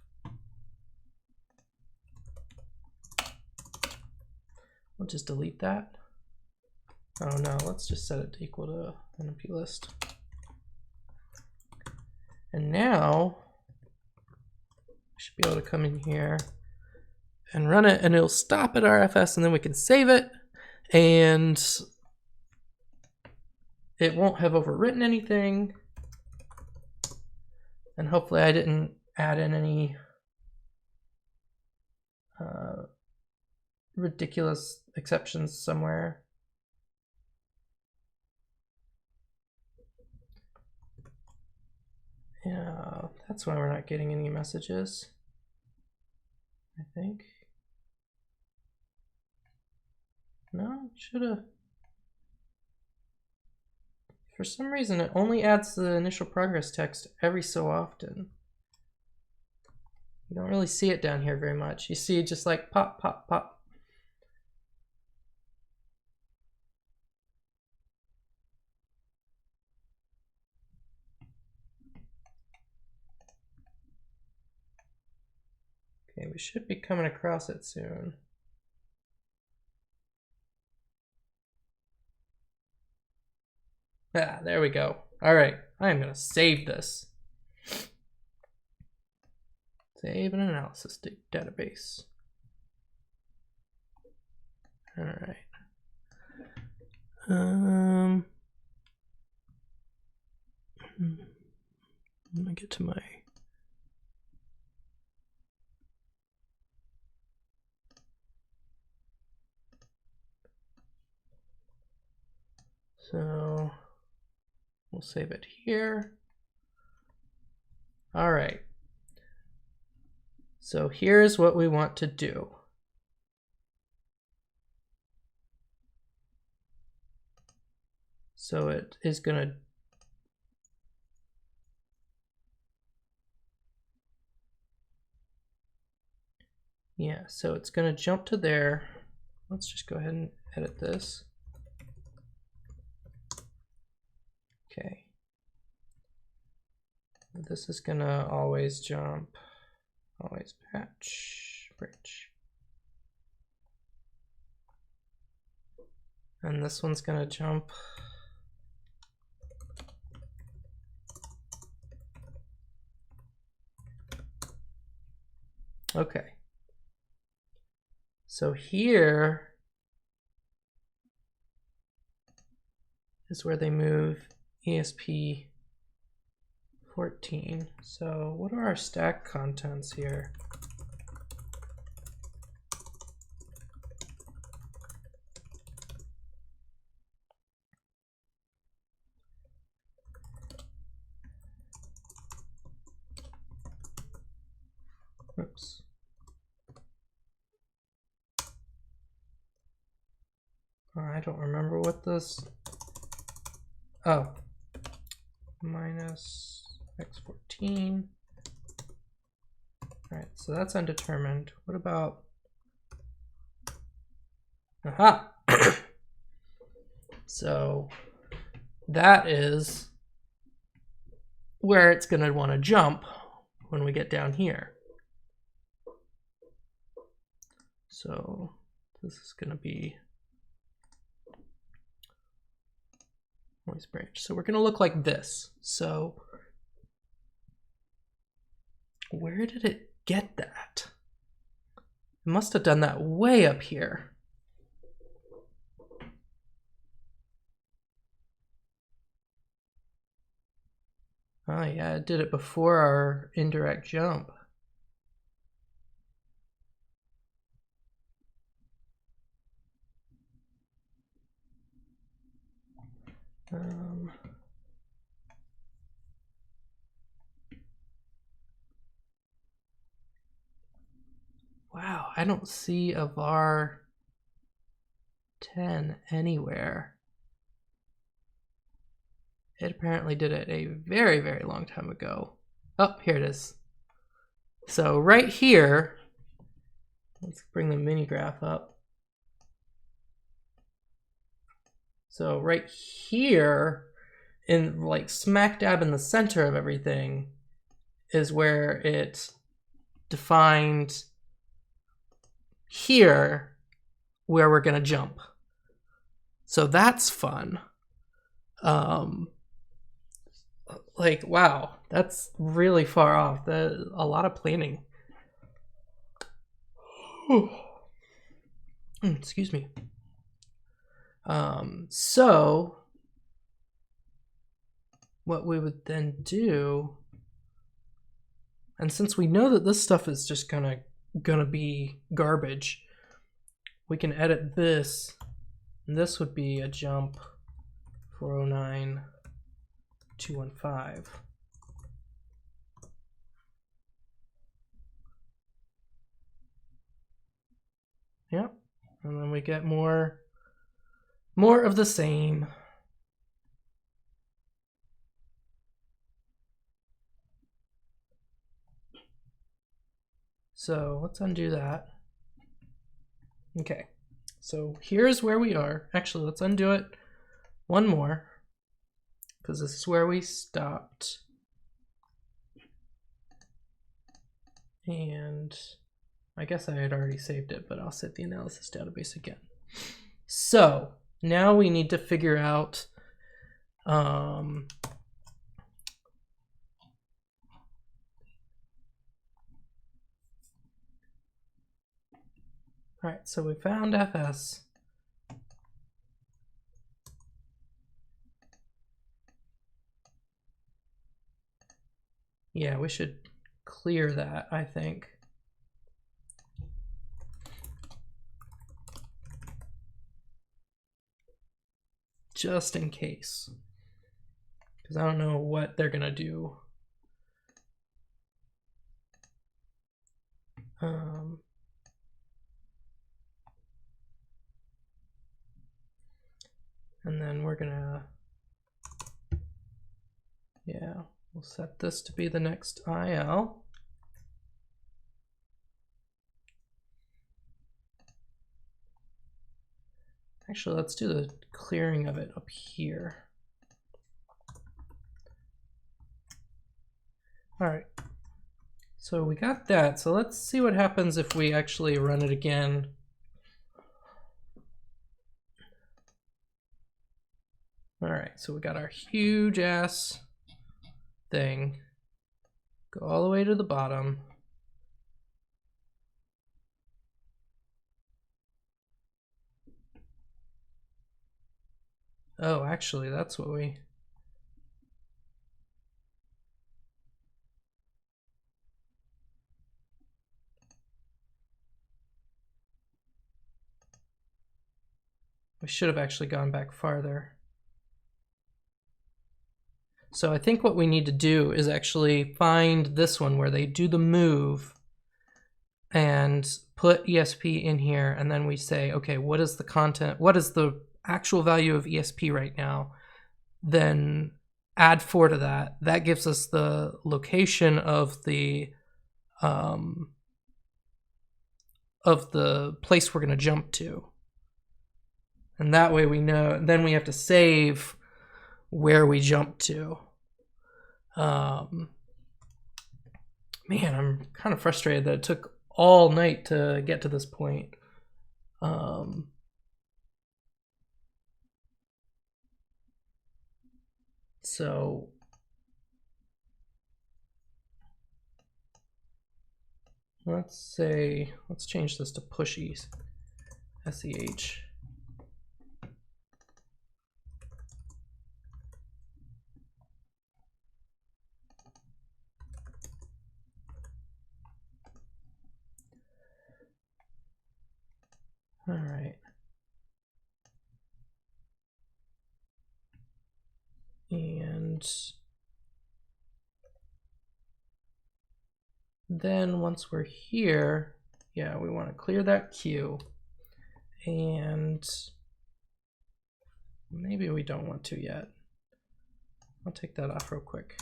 We'll just delete that. Oh no, let's just set it to equal to an empty list. And now we should be able to come in here and run it, and it'll stop at RFS, and then we can save it, and it won't have overwritten anything. And hopefully I didn't add in any ridiculous exceptions somewhere. Yeah, that's why we're not getting any messages, I think. No, should have. For some reason, it only adds the initial progress text every so often. You don't really see it down here very much. You see just like pop, pop, pop. Okay, we should be coming across it soon. Ah, there we go. All right, I'm gonna save this. Save an analysis database. All right. Let me get to my. So we'll save it here. All right. So here's what we want to do. So it is going to so it's going to jump to there. Let's just go ahead and edit this. Okay. This is going to always jump, always patch, bridge. And this one's going to jump. Okay. So here is where they move ESP 14. So what are our stack contents here? Oops. I don't remember what this. Oh, minus x14. All right, so that's undetermined. What about? Aha! So that is where it's going to want to jump when we get down here. So this is going to be voice branch. So we're going to look like this. So where did it get that? It must have done that way up here. Oh yeah, it did it before our indirect jump. Wow, I don't see a var 10 anywhere. It apparently did it a very, very long time ago. Oh, here it is. So right here, let's bring the mini graph up. So right here, in like smack dab in the center of everything, is where it defined here where we're gonna jump. So that's fun. Like, wow, that's really far off. A lot of planning. Excuse me. So what we would then do, and since we know that this stuff is just gonna be garbage, we can edit this, and this would be a jump 409 215. Yep, and then we get more of the same. So let's undo that. Okay, so here's where we are. Actually, let's undo it one more, because this is where we stopped. And I guess I had already saved it, but I'll set the analysis database again. So now we need to figure out all right, so we found FS. Yeah, we should clear that, I think. Just in case. Because I don't know what they're gonna do. And then we're gonna, yeah, we'll set this to be the next IL. Actually, let's do the clearing of it up here. All right, so we got that. So let's see what happens if we actually run it again. All right, so we got our huge ass thing. Go all the way to the bottom. Oh, actually, that's what we... We should have actually gone back farther. So I think what we need to do is actually find this one where they do the move and put ESP in here, and then we say, okay, what is the content, what is the actual value of ESP right now? Then add 4 to that. That gives us the location of the place we're going to jump to. And that way we know, then we have to save where we jump to. Man, I'm kind of frustrated that it took all night to get to this point. So let's change this to pushy SEH. All right. And then once we're here, yeah, we want to clear that queue. And maybe we don't want to yet. I'll take that off real quick.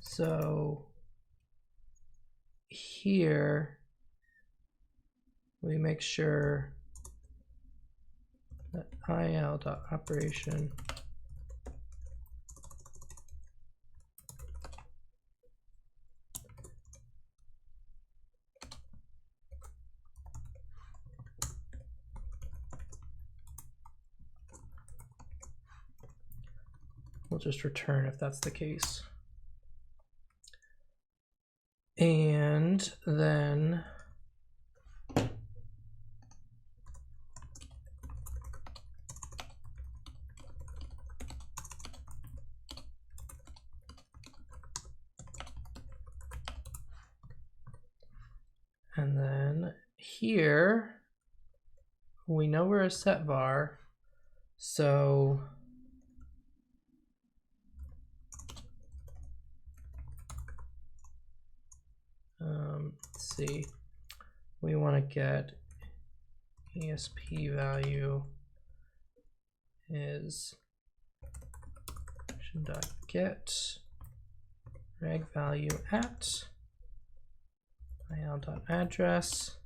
So here we make sure that il.operation will just return if that's the case. And then here we know we're a set var, so let's see, we want to get ESP value is function.get reg value at il.address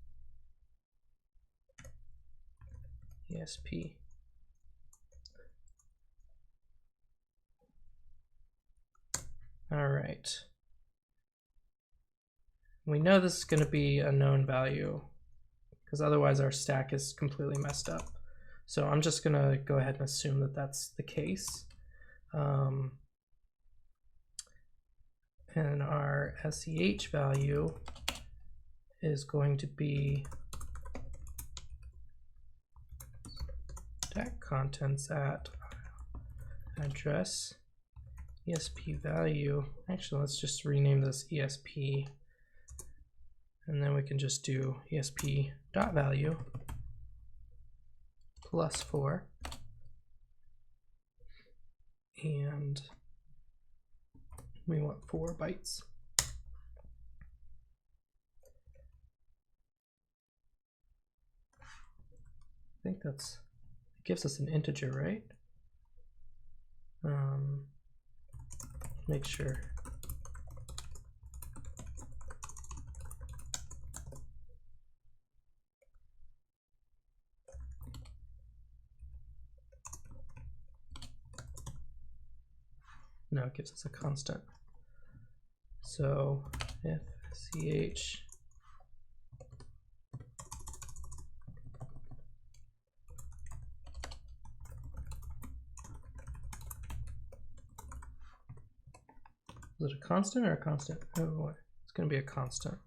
ESP. All right. We know this is going to be a known value because otherwise our stack is completely messed up. So I'm just going to go ahead and assume that that's the case. And our SEH value is going to be stack contents at address ESP value. Actually, let's just rename this ESP, and then we can just do ESP dot value plus 4, and we want 4 bytes. I think that's, it gives us an integer, right? Make sure. No, it gives us a constant. So if ch is it a constant or a constant? Oh, it's going to be a constant.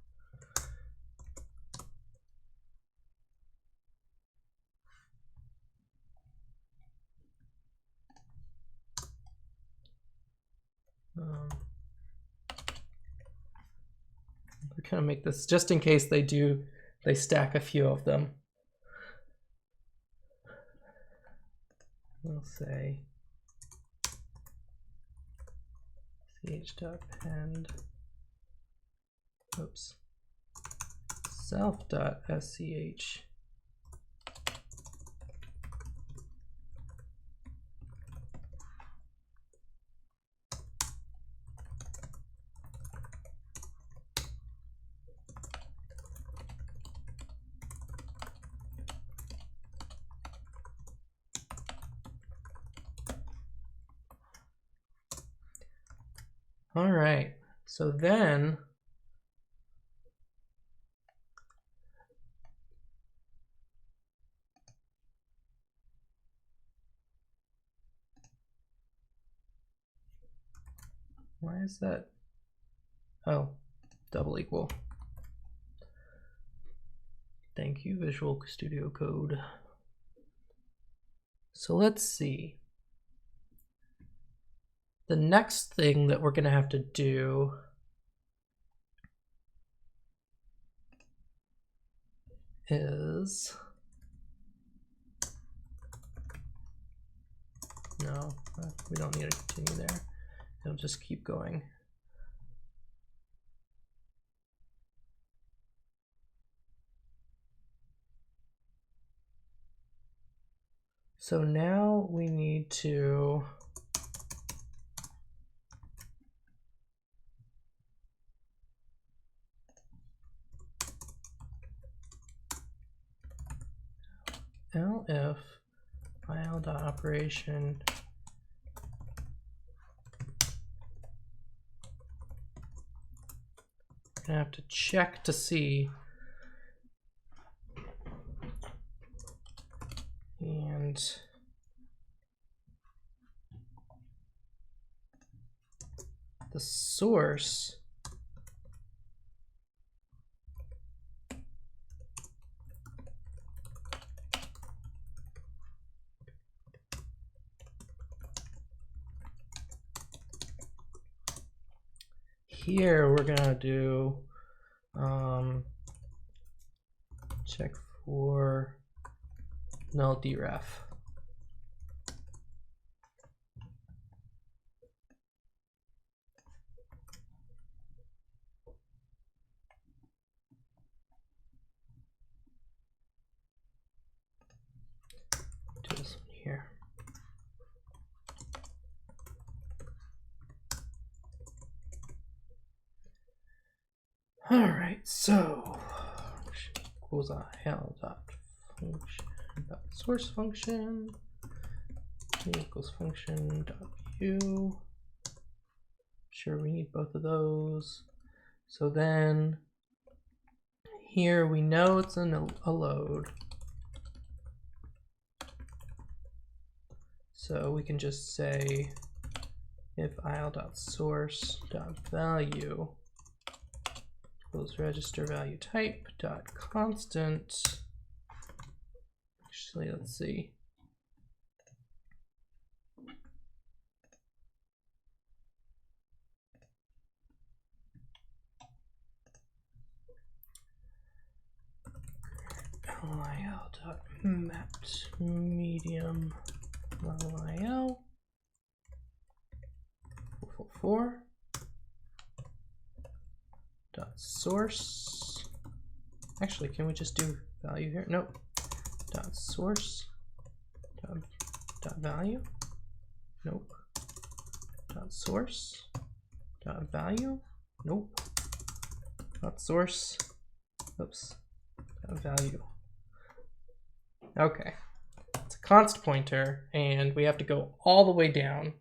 We're going to make this just in case they stack a few of them. We'll say ch.append, oops, self.sch. All right, So then why is that? Oh, double equal. Thank you, Visual Studio Code. So let's see. The next thing that we're going to have to do is, no, we don't need to continue there. It'll just keep going. So now we need to elif file.operation I have to check to see and the source here we're gonna do check for null deref. Do this one here. All right, so function equals il.function.source function equals function.view. Sure, we need both of those. So then here we know it's a load. So we can just say if il.source.value equals register value type dot constant. Actually, let's see. lil.mapped medium lil 444 dot source. Actually, can we just do value here? Nope. Dot source dot value. Nope. Dot source dot value. Nope. Dot source. Oops. Dot value. Okay. It's a const pointer, and we have to go all the way down.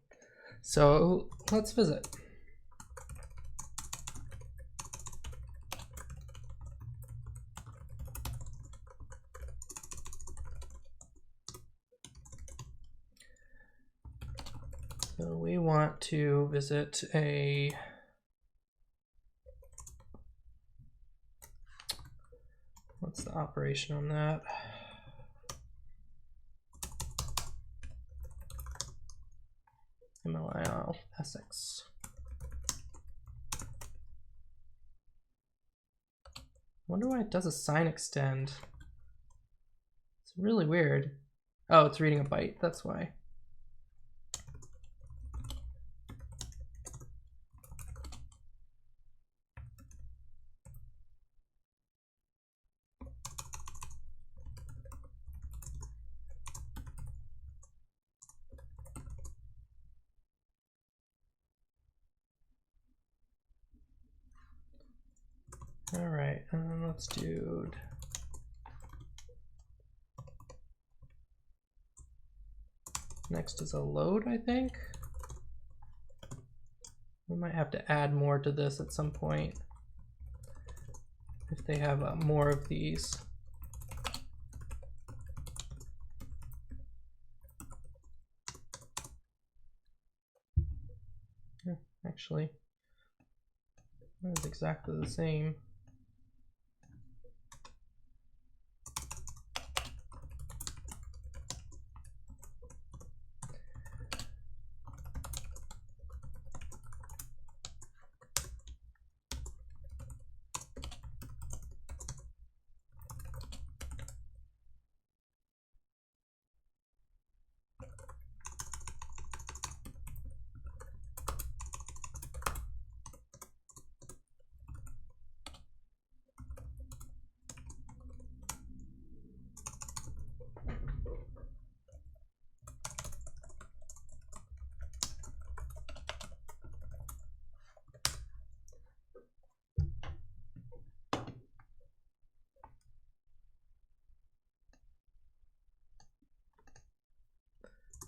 So let's visit. So we want to visit a what's the operation on that? MLIL SX. Wonder why it does a sign extend. It's really weird. Oh, it's reading a byte, that's why. All right, let's do next is a load, I think. We might have to add more to this at some point if they have more of these. Yeah, actually, that is exactly the same.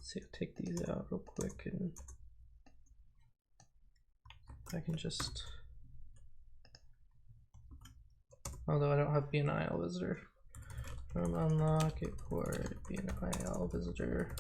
See, I'll take these out real quick, and I can just, although I don't have BNIL visitor, from unlock it for BNIL visitor.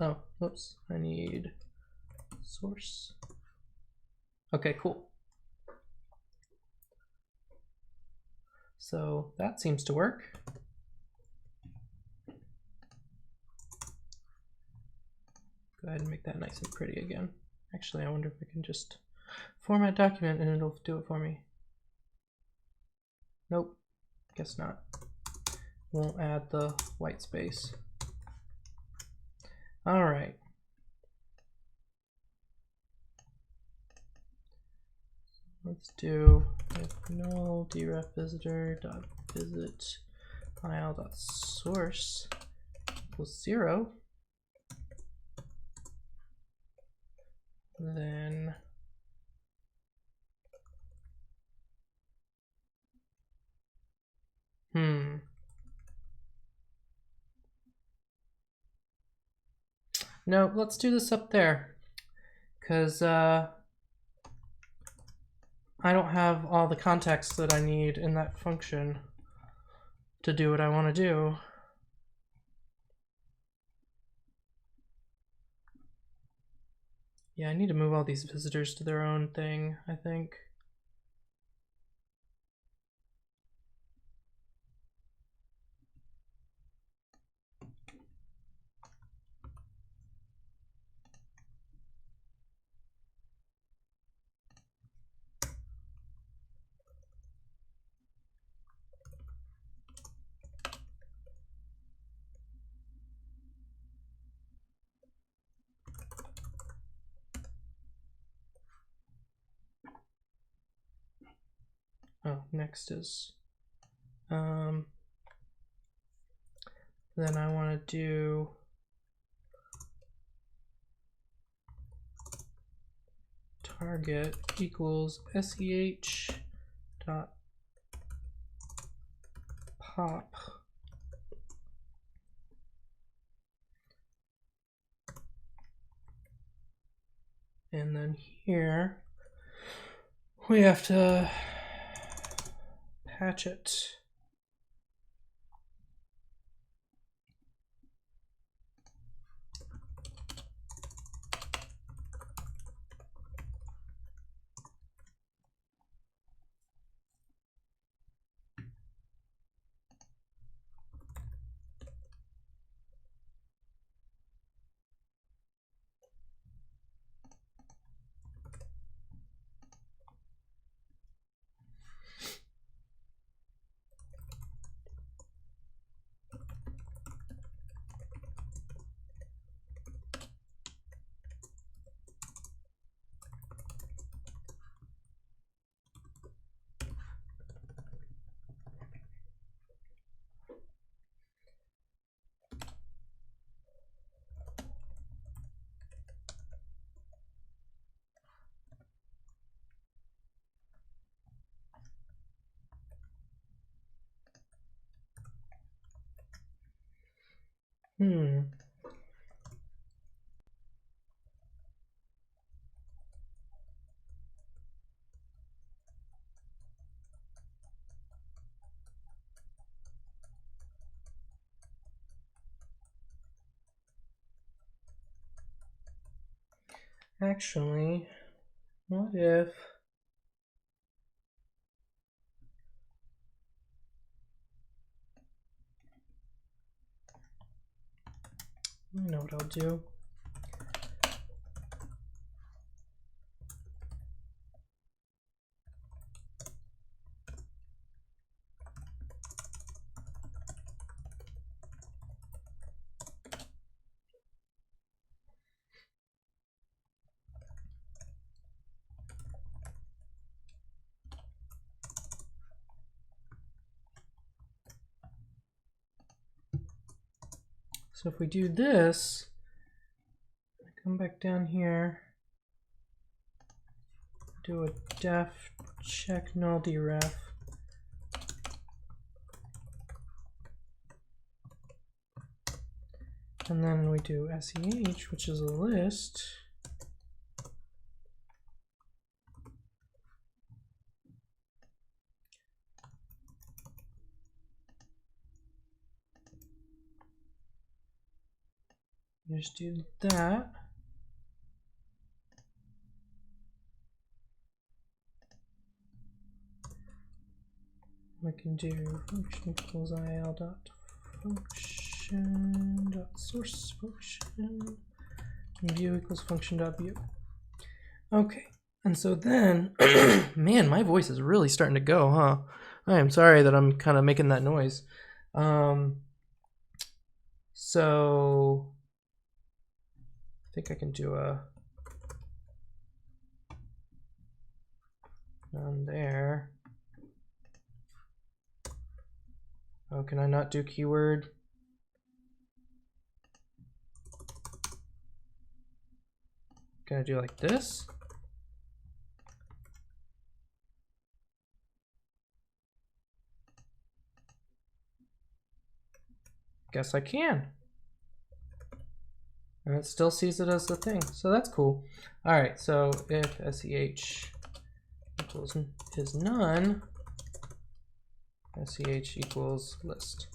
Oh, whoops, I need source. Okay, cool. So that seems to work. Go ahead and make that nice and pretty again. Actually, I wonder if I can just format document and it'll do it for me. Nope, guess not. Won't add the white space. All right. Let's do if null deref visitor dot visit file dot source equals 0. Then no, let's do this up there, because I don't have all the context that I need in that function to do what I want to do. Yeah, I need to move all these visitors to their own thing, I think. Oh, next is, then I want to do target equals SEH dot pop. And then here we have to patch it. Actually, what if I know what I'll do. So if we do this, come back down here, do a def check null deref. And then we do SEH, which is a list. Just do that. We can do function equals il dot function dot source function and view equals function dot view. Okay, and so then, man, my voice is really starting to go, huh? I am sorry that I'm kind of making that noise. So I think I can do a on there. Oh, can I not do keyword? Can I do like this? Guess I can. And it still sees it as the thing, so that's cool. All right, so if SEH equals is none, SEH equals list.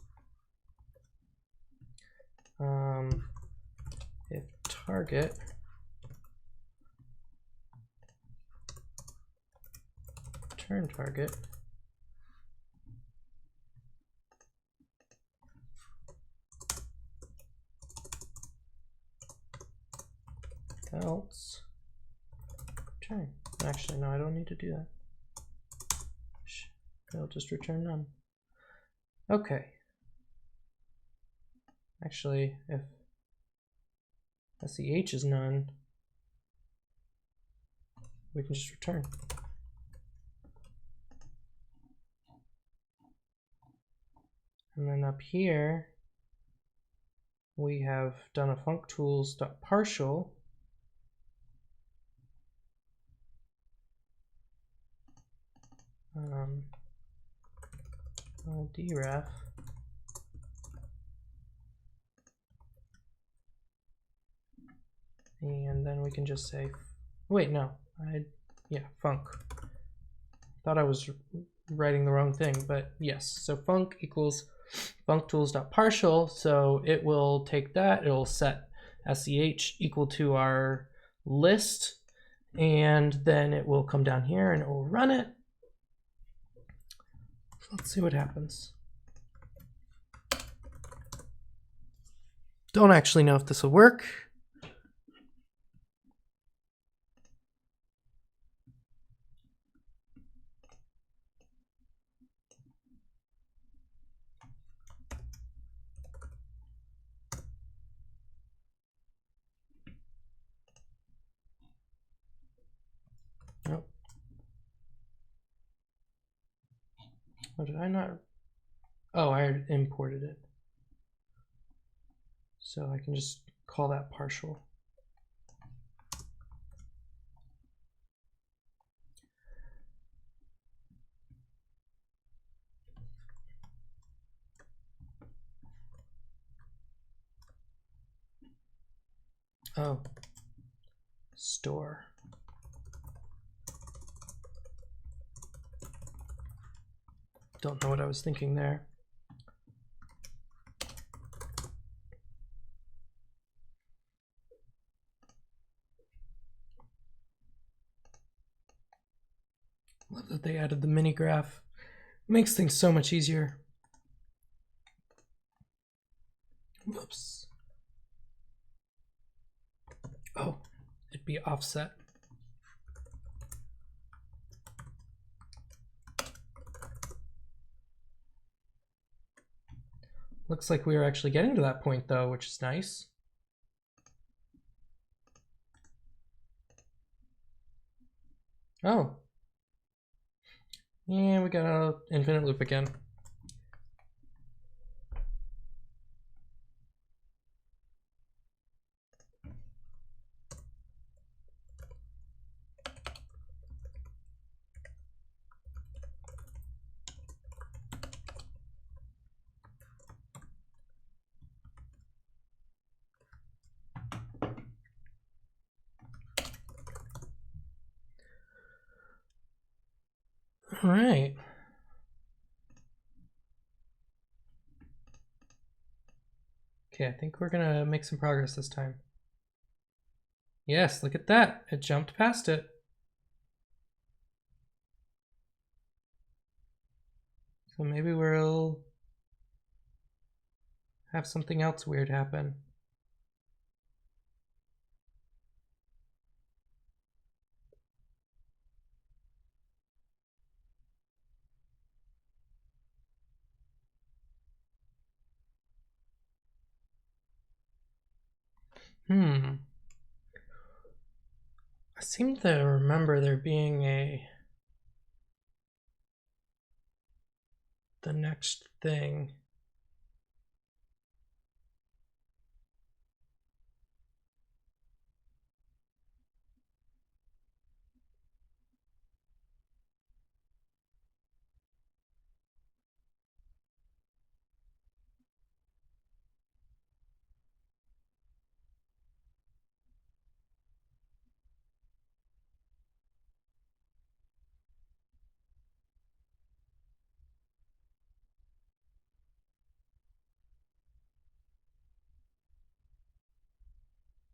If target return target else return. Actually, no, I don't need to do that. It'll just return none. Okay. Actually, if SEH is none, we can just return. And then up here, we have done a functools.partial. Deref. And then we can just say, wait, no, yeah, func. Thought I was writing the wrong thing, but yes. So func equals functools.partial. So it will take that, it'll set SEH equal to our list, and then it will come down here and it will run it. Let's see what happens. Don't actually know if this will work. Nope. Oh, did I not? Oh, I imported it. So I can just call that partial. Oh. Store. Don't know what I was thinking there. Love that they added the mini graph. Makes things so much easier. Whoops. Oh, it'd be offset. Looks like we are actually getting to that point though, which is nice. Oh. Yeah, we got an infinite loop again. All right. Okay, I think we're gonna make some progress this time. Yes, look at that. It jumped past it. So maybe we'll have something else weird happen. I seem to remember there being the next thing.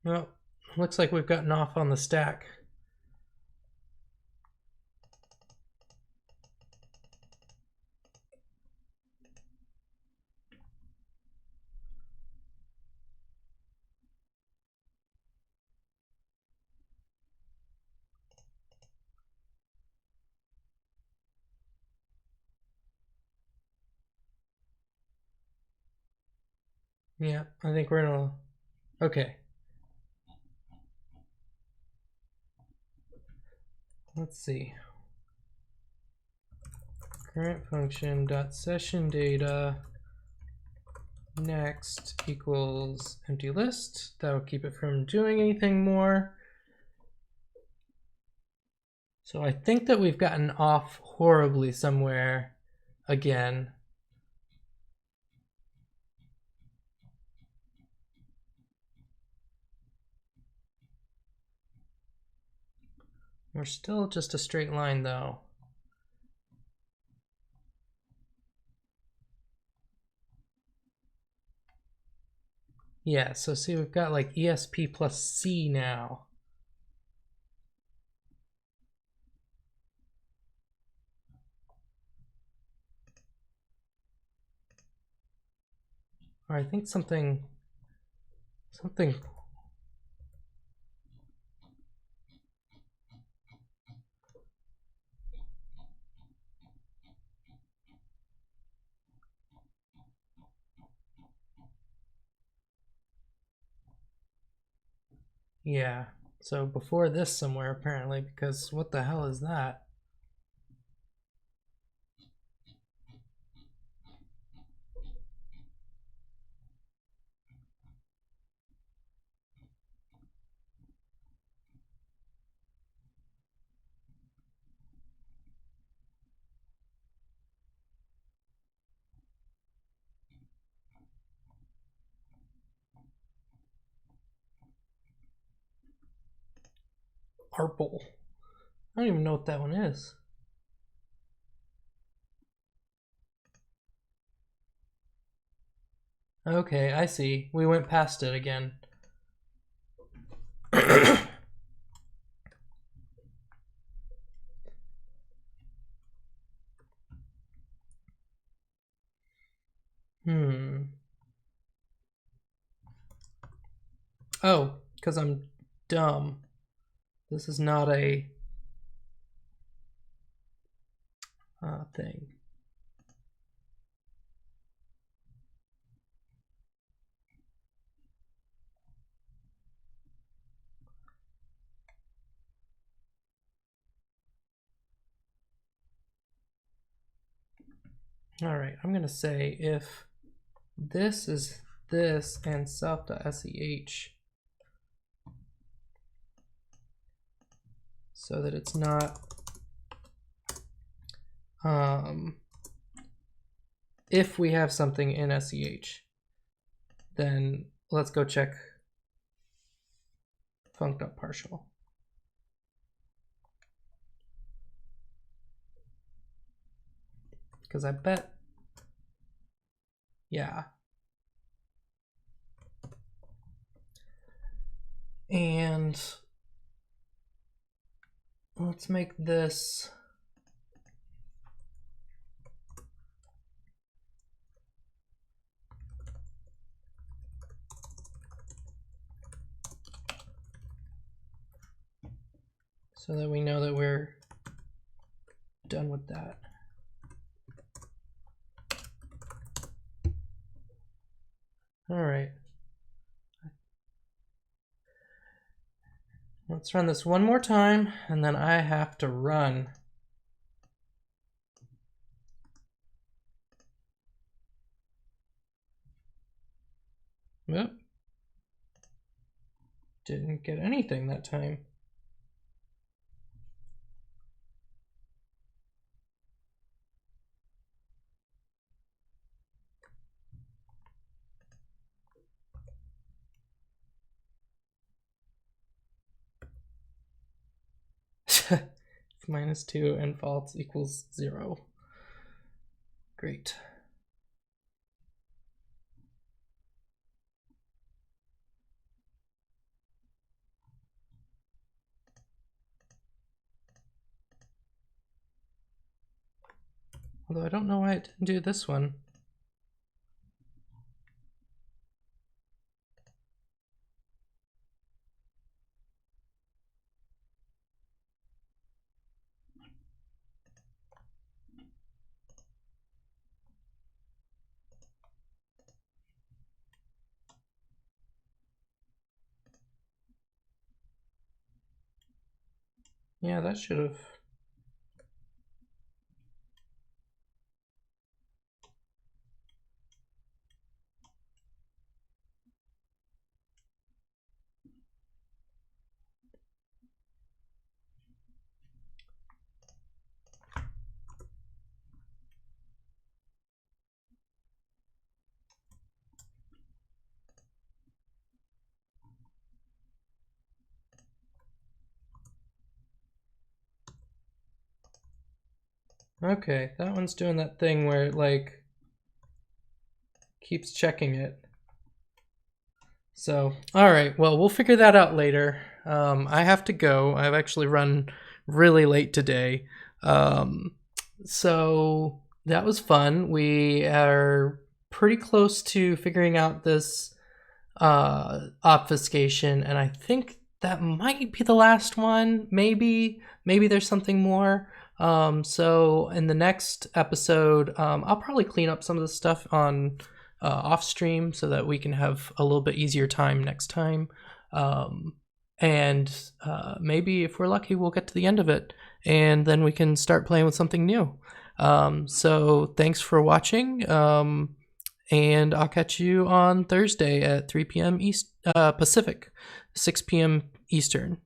Well, looks like we've gotten off on the stack. Yeah, I think we're gonna. Okay. Let's see. Current function dot session data next equals empty list. That will keep it from doing anything more. So I think that we've gotten off horribly somewhere again. We're still just a straight line though. Yeah, so see, we've got like ESP plus C now. Or I think something. Yeah, so before this somewhere apparently, because what the hell is that? Arple. I don't even know what that one is. Okay, I see. We went past it again. Oh, because I'm dumb. This is not a thing. All right, I'm going to say if this is this and self.sh so that it's not if we have something in SEH, then let's go check func.partial. Because I bet, yeah. And let's make this so that we know that we're done with that. All right. Let's run this one more time, and then I have to run. Yep. Didn't get anything that time. -2 and false equals 0. Great. Although I don't know why it didn't do this one. Yeah, that should have. Okay, that one's doing that thing where it like keeps checking it. So, all right, well, we'll figure that out later. I have to go. I've actually run really late today. So that was fun. We are pretty close to figuring out this obfuscation, and I think that might be the last one. Maybe there's something more. So in the next episode, I'll probably clean up some of the stuff on off stream so that we can have a little bit easier time next time. And maybe if we're lucky, we'll get to the end of it, and then we can start playing with something new. So thanks for watching. And I'll catch you on Thursday at 3 p.m. Pacific, 6 p.m. Eastern.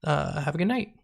Have a good night.